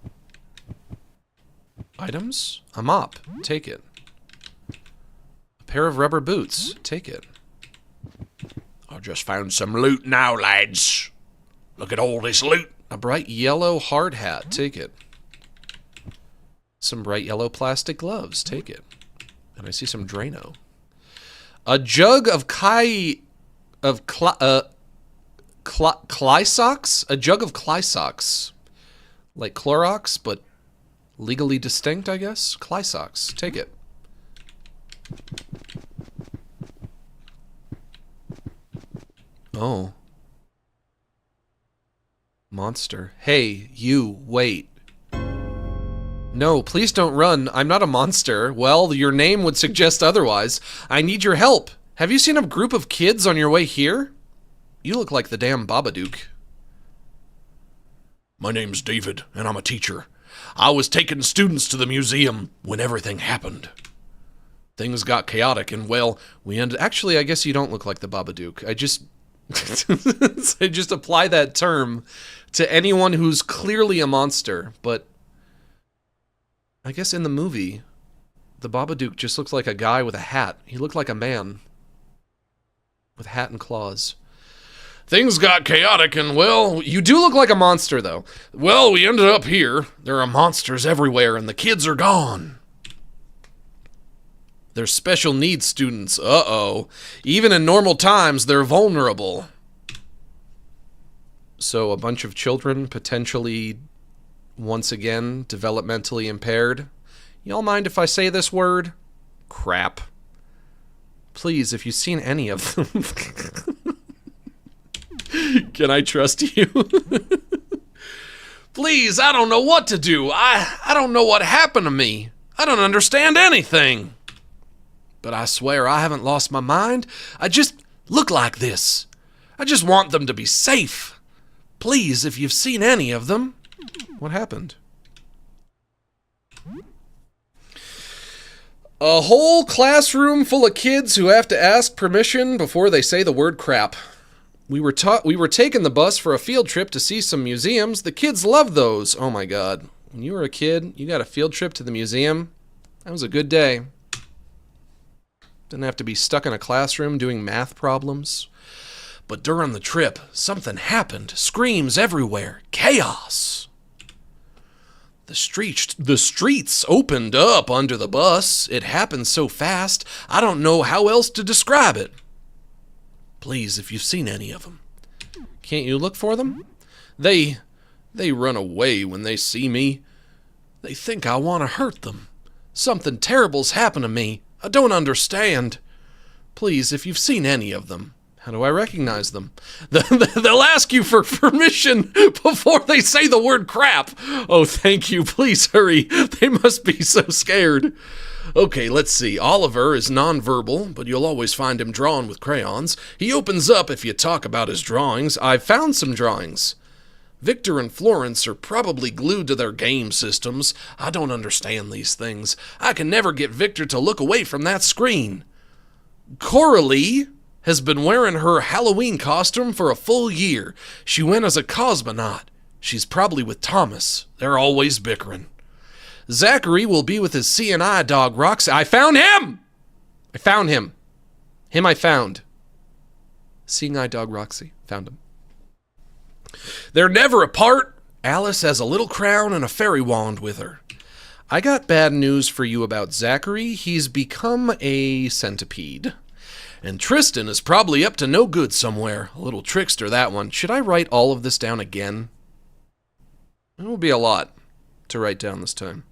Items? A mop. Take it. A pair of rubber boots. Take it. I just found some loot now, lads. Look at all this loot. A bright yellow hard hat. Take it. Some bright yellow plastic gloves. Take it. And I see some Drano. A jug of Clysocks? A jug of Clysocks. Like Clorox, but legally distinct, I guess? Clysocks. Take it. Oh. Monster. Hey, you, wait. No, please don't run. I'm not a monster. Well, your name would suggest otherwise. I need your help. Have you seen a group of kids on your way here? You look like the damn Babadook. My name's David, and I'm a teacher. I was taking students to the museum when everything happened. Things got chaotic, and well, we ended. Actually, I guess you don't look like the Babadook. I just I just apply that term to anyone who's clearly a monster, but I guess in the movie, the Babadook just looks like a guy with a hat. He looked like a man with hat and claws. Things got chaotic, and well, You do look like a monster, though. well, we ended up here. There are monsters everywhere, and the kids are gone. They're special needs students. Uh-oh. Even in normal times, they're vulnerable. So a bunch of children potentially, once again, developmentally impaired. Y'all mind if I say this word? Crap. Please, if you've seen any of them. Can I trust you? Please, I don't know what to do. I don't know what happened to me. I don't understand anything. But I swear I haven't lost my mind. I just look like this. I just want them to be safe. Please, if you've seen any of them. What happened? A whole classroom full of kids who have to ask permission before they say the word crap. We were taking the bus for a field trip to see some museums. The kids love those. Oh my god. When you were a kid, you got a field trip to the museum. That was a good day. Didn't have to be stuck in a classroom doing math problems. But during the trip, something happened. Screams everywhere. Chaos. The streets opened up under the bus. It happened so fast, I don't know how else to describe it. Please, if you've seen any of them. Can't you look for them? They run away when they see me. They think I want to hurt them. Something terrible's happened to me. I don't understand. Please, if you've seen any of them. How do I recognize them? They'll ask you for permission before they say the word crap. Oh, thank you. Please hurry. They must be so scared. Okay, let's see. Oliver is nonverbal, but you'll always find him drawn with crayons. He opens up if you talk about his drawings. I've found some drawings. Victor and Florence are probably glued to their game systems. I don't understand these things. I can never get Victor to look away from that screen. Coralie has been wearing her Halloween costume for a full year. She went as a cosmonaut. She's probably with Thomas. They're always bickering. Zachary will be with his CNI dog, Roxy. I found him! I found him. Him I found. Seeing eye dog Roxy. Found him. They're never apart. Alice has a little crown and a fairy wand with her. I got bad news for you about Zachary. He's become a centipede. And Tristan is probably up to no good somewhere. A little trickster, that one. Should I write all of this down again? It will be a lot to write down this time.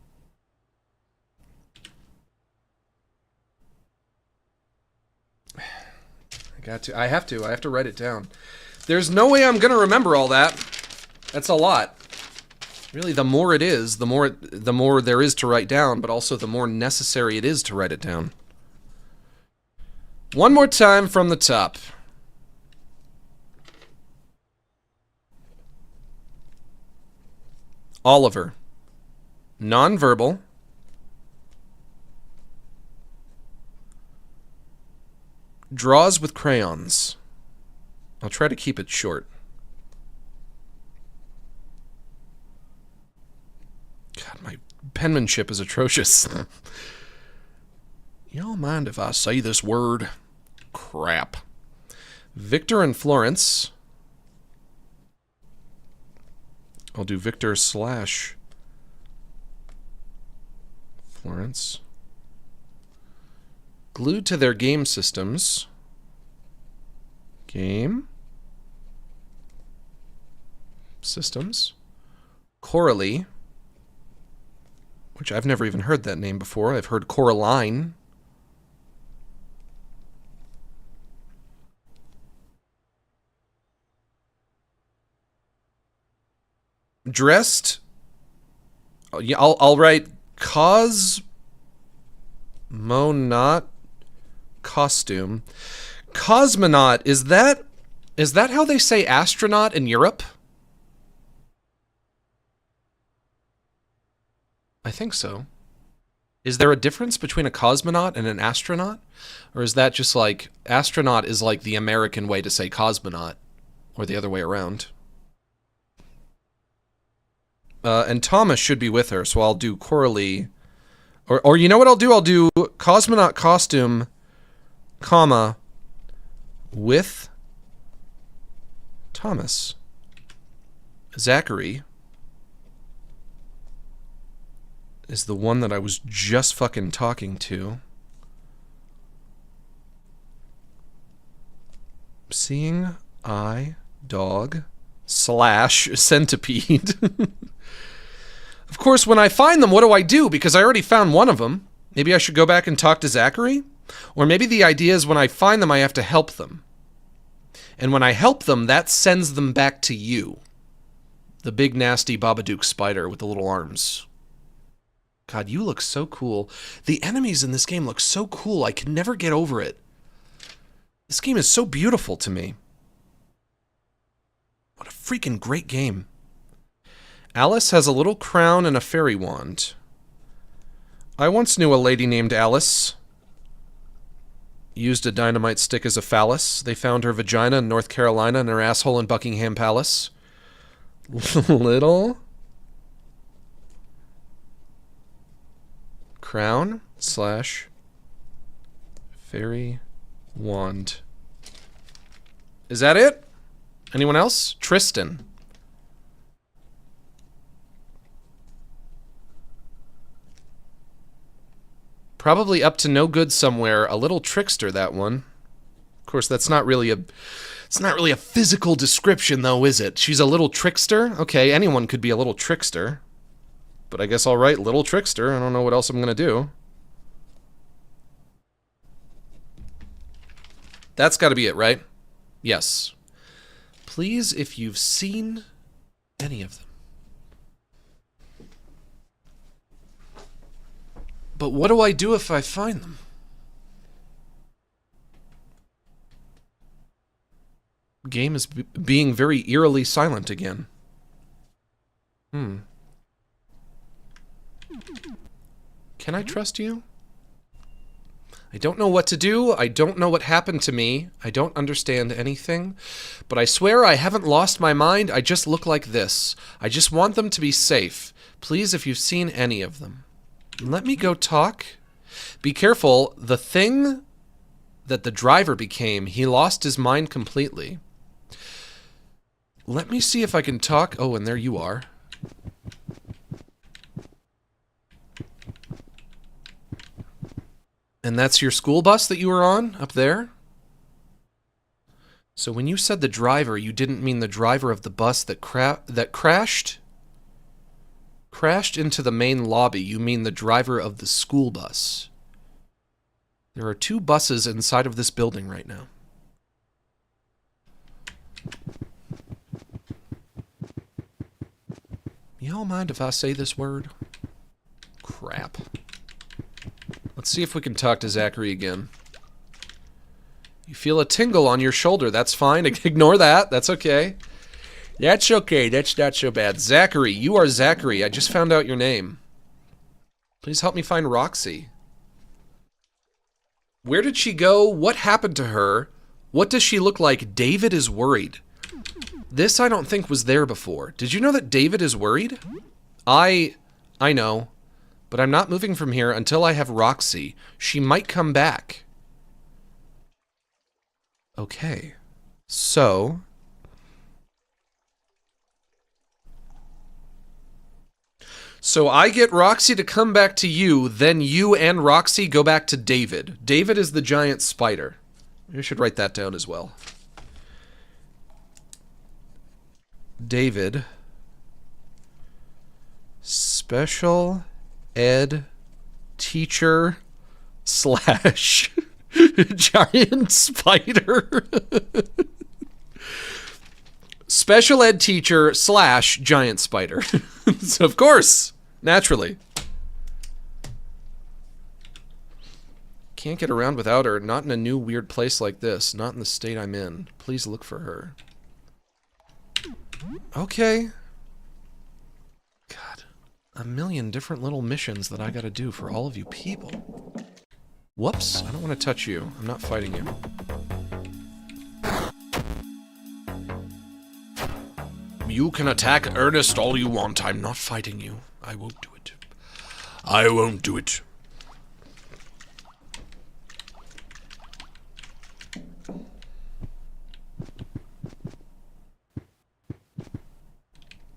I have to write it down. There's no way I'm gonna remember all that. That's a lot. Really, the more it is, the more there is to write down, but also the more necessary it is to write it down. One more time from the top. Oliver. Nonverbal. Draws with crayons. I'll try to keep it short. God, my penmanship is atrocious. Y'all mind if I say this word? Crap. Victor and Florence. I'll do Victor slash Florence. Glued to their game systems. Game systems. Coralie, which I've never even heard that name before. I've heard Coraline. Dressed. I'll write cosmonaut costume. Cosmonaut, is that how they say astronaut in Europe? I think so. Is there a difference between a cosmonaut and an astronaut? Or is that just like, astronaut is like the American way to say cosmonaut, or the other way around? And Thomas should be with her, so I'll do Coralie. Or you know what I'll do? I'll do cosmonaut costume, comma, with Thomas. Zachary is the one that I was just fucking talking to. Seeing eye, dog, / centipede. Of course, when I find them, what do I do? Because I already found one of them. Maybe I should go back and talk to Zachary? Or maybe the idea is when I find them, I have to help them. And when I help them, that sends them back to you. The big, nasty Babadook spider with the little arms. God, you look so cool. The enemies in this game look so cool. I can never get over it. This game is so beautiful to me. What a freaking great game. Alice has a little crown and a fairy wand. I once knew a lady named Alice. Used a dynamite stick as a phallus. They found her vagina in North Carolina and her asshole in Buckingham Palace. Little crown / fairy wand. Is that it? Anyone else? Tristan. Probably up to no good somewhere. A little trickster, that one. Of course, that's not really a... It's not really a physical description, though, is it? She's a little trickster? Okay, anyone could be a little trickster. But I guess I'll write little trickster. I don't know what else I'm gonna do. That's gotta be it, right? Yes. Please, if you've seen any of them. But what do I do if I find them? Game is being very eerily silent again. Can I trust you? I don't know what to do. I don't know what happened to me. I don't understand anything. But I swear I haven't lost my mind. I just look like this. I just want them to be safe. Please, if you've seen any of them. Let me go talk. Be careful. The thing that the driver became, he lost his mind completely. Let me see if I can talk. Oh, and there you are. And that's your school bus that you were on up there? So when you said the driver, you didn't mean the driver of the bus that crashed? Crashed into the main lobby. You mean the driver of the school bus. There are 2 buses inside of this building right now. Y'all mind if I say this word? Crap. Let's see if we can talk to Zachary again. You feel a tingle on your shoulder. That's fine. Ignore that. That's okay. That's okay. That's not so bad. Zachary. You are Zachary. I just found out your name. Please help me find Roxy. Where did she go? What happened to her? What does she look like? David is worried. This I don't think was there before. Did you know that David is worried? I know. But I'm not moving from here until I have Roxy. She might come back. Okay. So... So I get Roxy to come back to you, then you and Roxy go back to David. David is the giant spider. You should write that down as well. David. Special ed teacher / giant spider. Special ed teacher / giant spider. So of course, naturally. Can't get around without her. Not in a new weird place like this. Not in the state I'm in. Please look for her. Okay. God. a million different little missions that I gotta do for all of you people. Whoops, I don't want to touch you. I'm not fighting you. You can attack Ernest all you want. I'm not fighting you. I won't do it. I won't do it.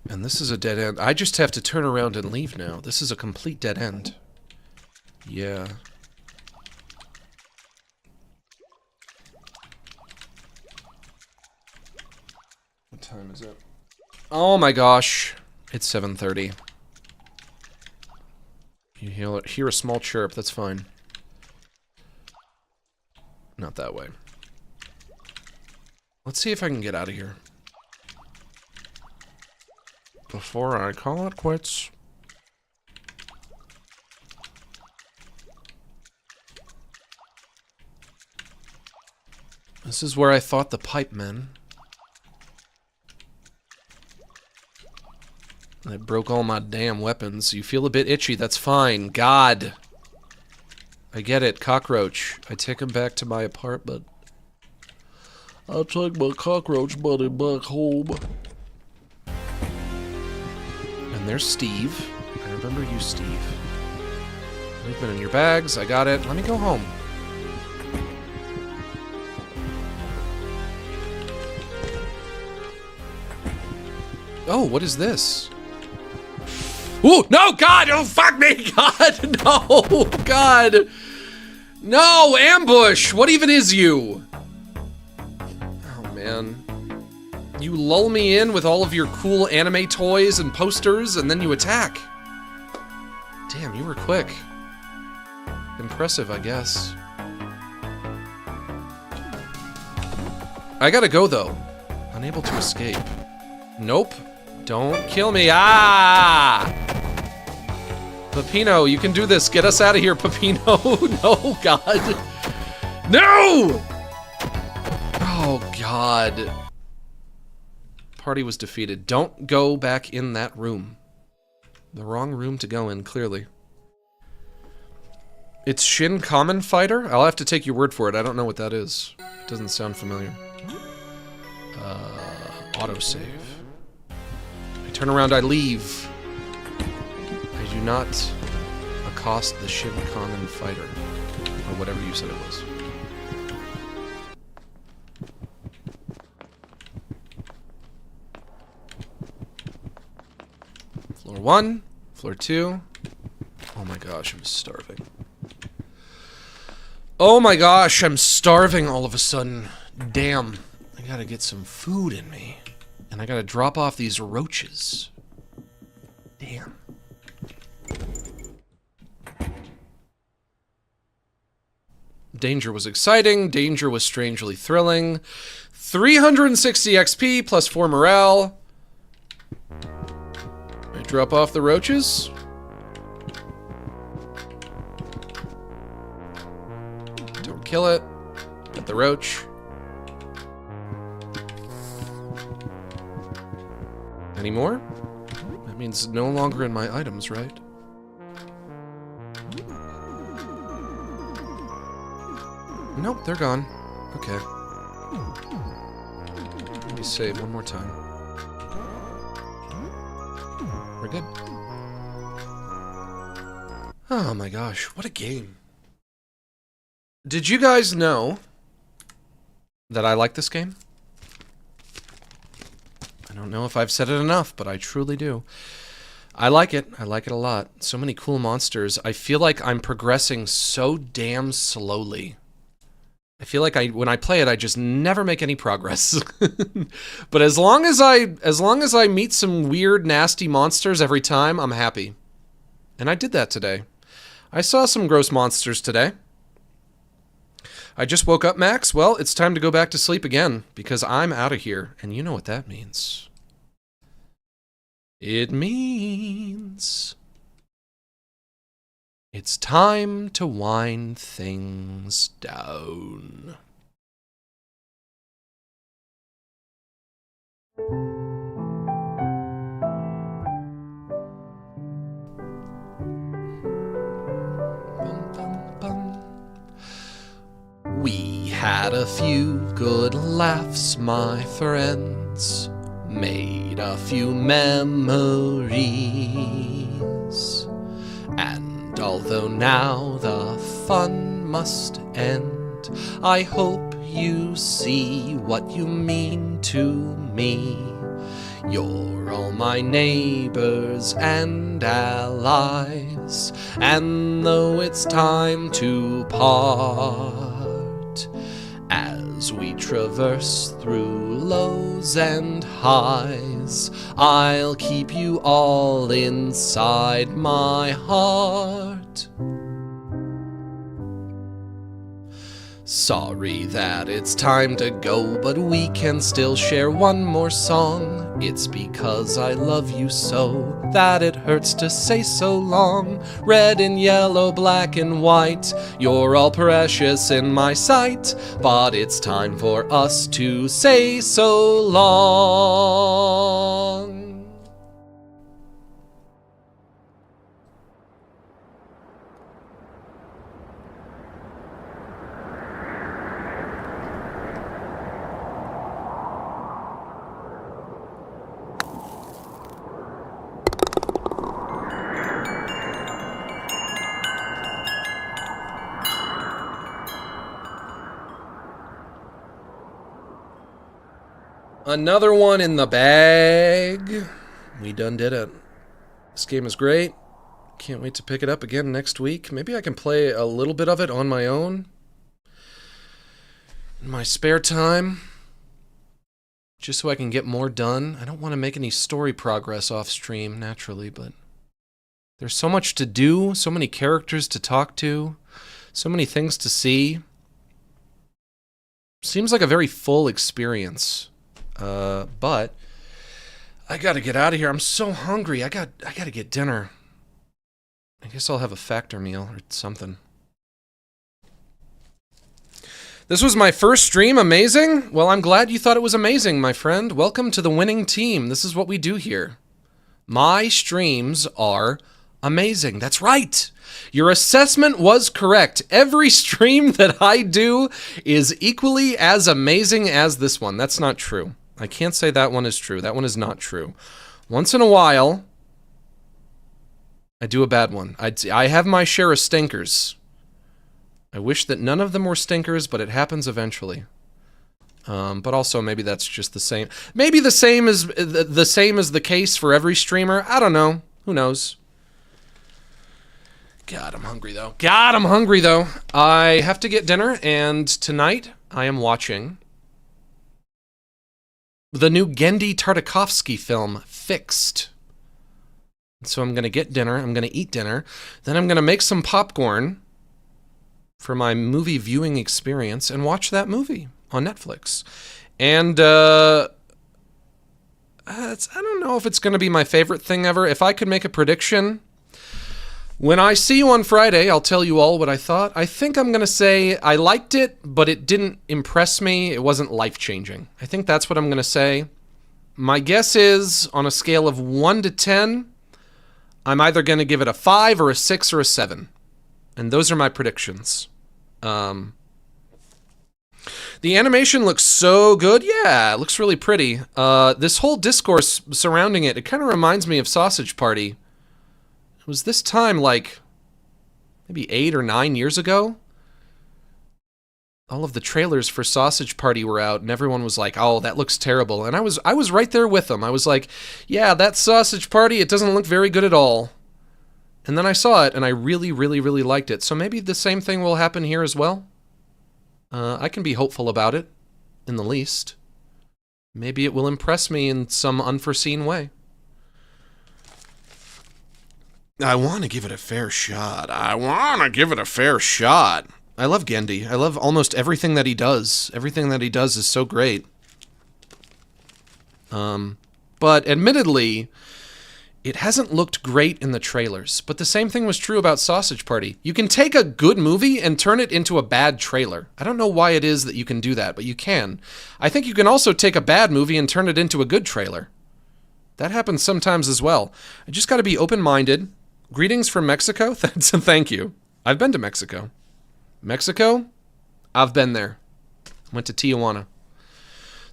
And this is a dead end. I just have to turn around and leave now. This is a complete dead end. Yeah. What time is it? Oh my gosh. It's 7:30. You hear a small chirp, that's fine. Not that way. Let's see if I can get out of here before I call it quits. This is where I fought the pipe men. I broke all my damn weapons. You feel a bit itchy, that's fine. God. I get it, cockroach. I take him back to my apartment. I'll take my cockroach buddy back home. And there's Steve. I remember you, Steve. Movement in your bags, I got it. Let me go home. Oh, what is this? Ooh, no, God! Oh, fuck me! God, no! God! No, ambush! What even is you? Oh, man. You lull me in with all of your cool anime toys and posters, and then you attack. Damn, you were quick. Impressive, I guess. I gotta go, though. Unable to escape. Nope. Don't kill me. Ah! Peppino, you can do this. Get us out of here, Peppino. No, God. No! Oh, God. Party was defeated. Don't go back in that room. The wrong room to go in, clearly. It's Shin Common Fighter? I'll have to take your word for it. I don't know what that is. It doesn't sound familiar. Autosave. I turn around, I leave. I do not accost the Shin Common Fighter. Or whatever you said it was. Floor 1, floor 2. Oh my gosh, I'm starving. Oh my gosh, I'm starving all of a sudden. Damn. I gotta get some food in me. And I gotta drop off these roaches. Damn. Danger was exciting. Danger was strangely thrilling. 360 XP plus 4 morale. I drop off the roaches. Don't kill it. Get the roach. Any more? That means no longer in my items, right? Nope, they're gone. Okay. Let me save one more time. We're good. Oh my gosh, what a game. Did you guys know that I like this game? I don't know if I've said it enough, but I truly do. I like it. I like it a lot. So many cool monsters. I feel like I'm progressing so damn slowly. I feel like when I play it, I just never make any progress. But as long as I meet some weird, nasty monsters every time, I'm happy. And I did that today. I saw some gross monsters today. I just woke up, Max. Well, it's time to go back to sleep again, because I'm out of here, and you know what that means. It means it's time to wind things down. Had a few good laughs, my friends. Made a few memories. And although now the fun must end, I hope you see what you mean to me. You're all my neighbors and allies, and though it's time to part, as we traverse through lows and highs, I'll keep you all inside my heart. Sorry that it's time to go, but we can still share one more song. It's because I love you so that it hurts to say so long. Red and yellow, black and white, you're all precious in my sight, but it's time for us to say so long. Another one in the bag. We done did it. This game is great. Can't wait to pick it up again next week. Maybe I can play a little bit of it on my own in my spare time, just so I can get more done. I don't want to make any story progress off stream, naturally, but there's so much to do, so many characters to talk to, so many things to see. Seems like a very full experience. But I gotta get out of here. I'm so hungry. I gotta get dinner. I guess I'll have a factor meal or something. This was my first stream. Amazing? Well, I'm glad you thought it was amazing, my friend. Welcome to the winning team. This is what we do here. My streams are amazing. That's right. Your assessment was correct. Every stream that I do is equally as amazing as this one. That's not true. I can't say that one is true. That one is not true. Once in a while, I do a bad one. I have my share of stinkers. I wish that none of them were stinkers, but it happens eventually. But also maybe that's just the same. Maybe the same is the case for every streamer. I don't know. Who knows? God, I'm hungry though. God, I'm hungry though. I have to get dinner, and tonight I am watching the new Gendy Tartakovsky film, Fixed. So I'm going to get dinner, I'm going to eat dinner, then I'm going to make some popcorn for my movie viewing experience and watch that movie on Netflix. And I don't know if it's going to be my favorite thing ever. If I could make a prediction, when I see you on Friday, I'll tell you all what I thought. I think I'm going to say I liked it, but it didn't impress me. It wasn't life-changing. I think that's what I'm going to say. My guess is, on a scale of 1 to 10, I'm either going to give it a 5 or a 6 or a 7. And those are my predictions. The animation looks so good. Yeah, it looks really pretty. This whole discourse surrounding it, it kind of reminds me of Sausage Party. It was this time, like, maybe 8 or 9 years ago. All of the trailers for Sausage Party were out, and everyone was like, oh, that looks terrible. And I was right there with them. I was like, yeah, that Sausage Party, it doesn't look very good at all. And then I saw it, and I really, really, really liked it. So maybe the same thing will happen here as well. I can be hopeful about it, in the least. Maybe it will impress me in some unforeseen way. I want to give it a fair shot. I love Gendy. I love almost everything that he does. Everything that he does is so great. But admittedly, it hasn't looked great in the trailers. But the same thing was true about Sausage Party. You can take a good movie and turn it into a bad trailer. I don't know why it is that you can do that, but you can. I think you can also take a bad movie and turn it into a good trailer. That happens sometimes as well. I just got to be open-minded. Greetings from Mexico. Thank you. I've been to Mexico. Mexico? I've been there. Went to Tijuana.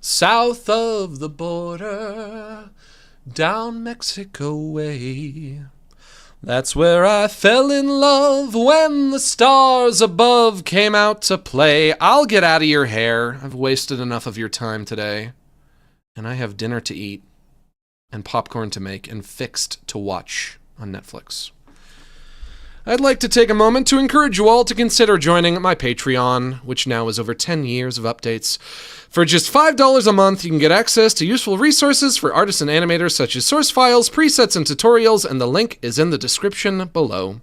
South of the border, down Mexico way. That's where I fell in love when the stars above came out to play. I'll get out of your hair. I've wasted enough of your time today. And I have dinner to eat, and popcorn to make, and Fixed to watch on Netflix. I'd like to take a moment to encourage you all to consider joining my Patreon, which now is over 10 years of updates. For just $5 a month, you can get access to useful resources for artists and animators such as source files, presets, and tutorials, and the link is in the description below.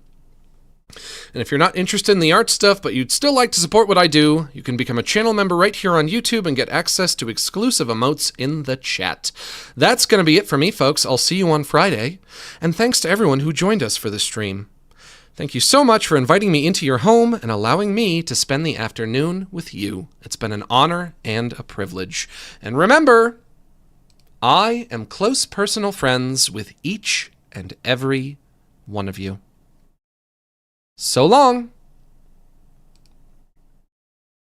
And if you're not interested in the art stuff, but you'd still like to support what I do, you can become a channel member right here on YouTube and get access to exclusive emotes in the chat. That's going to be it for me, folks. I'll see you on Friday. And thanks to everyone who joined us for this stream. Thank you so much for inviting me into your home and allowing me to spend the afternoon with you. It's been an honor and a privilege. And remember, I am close personal friends with each and every one of you. So long.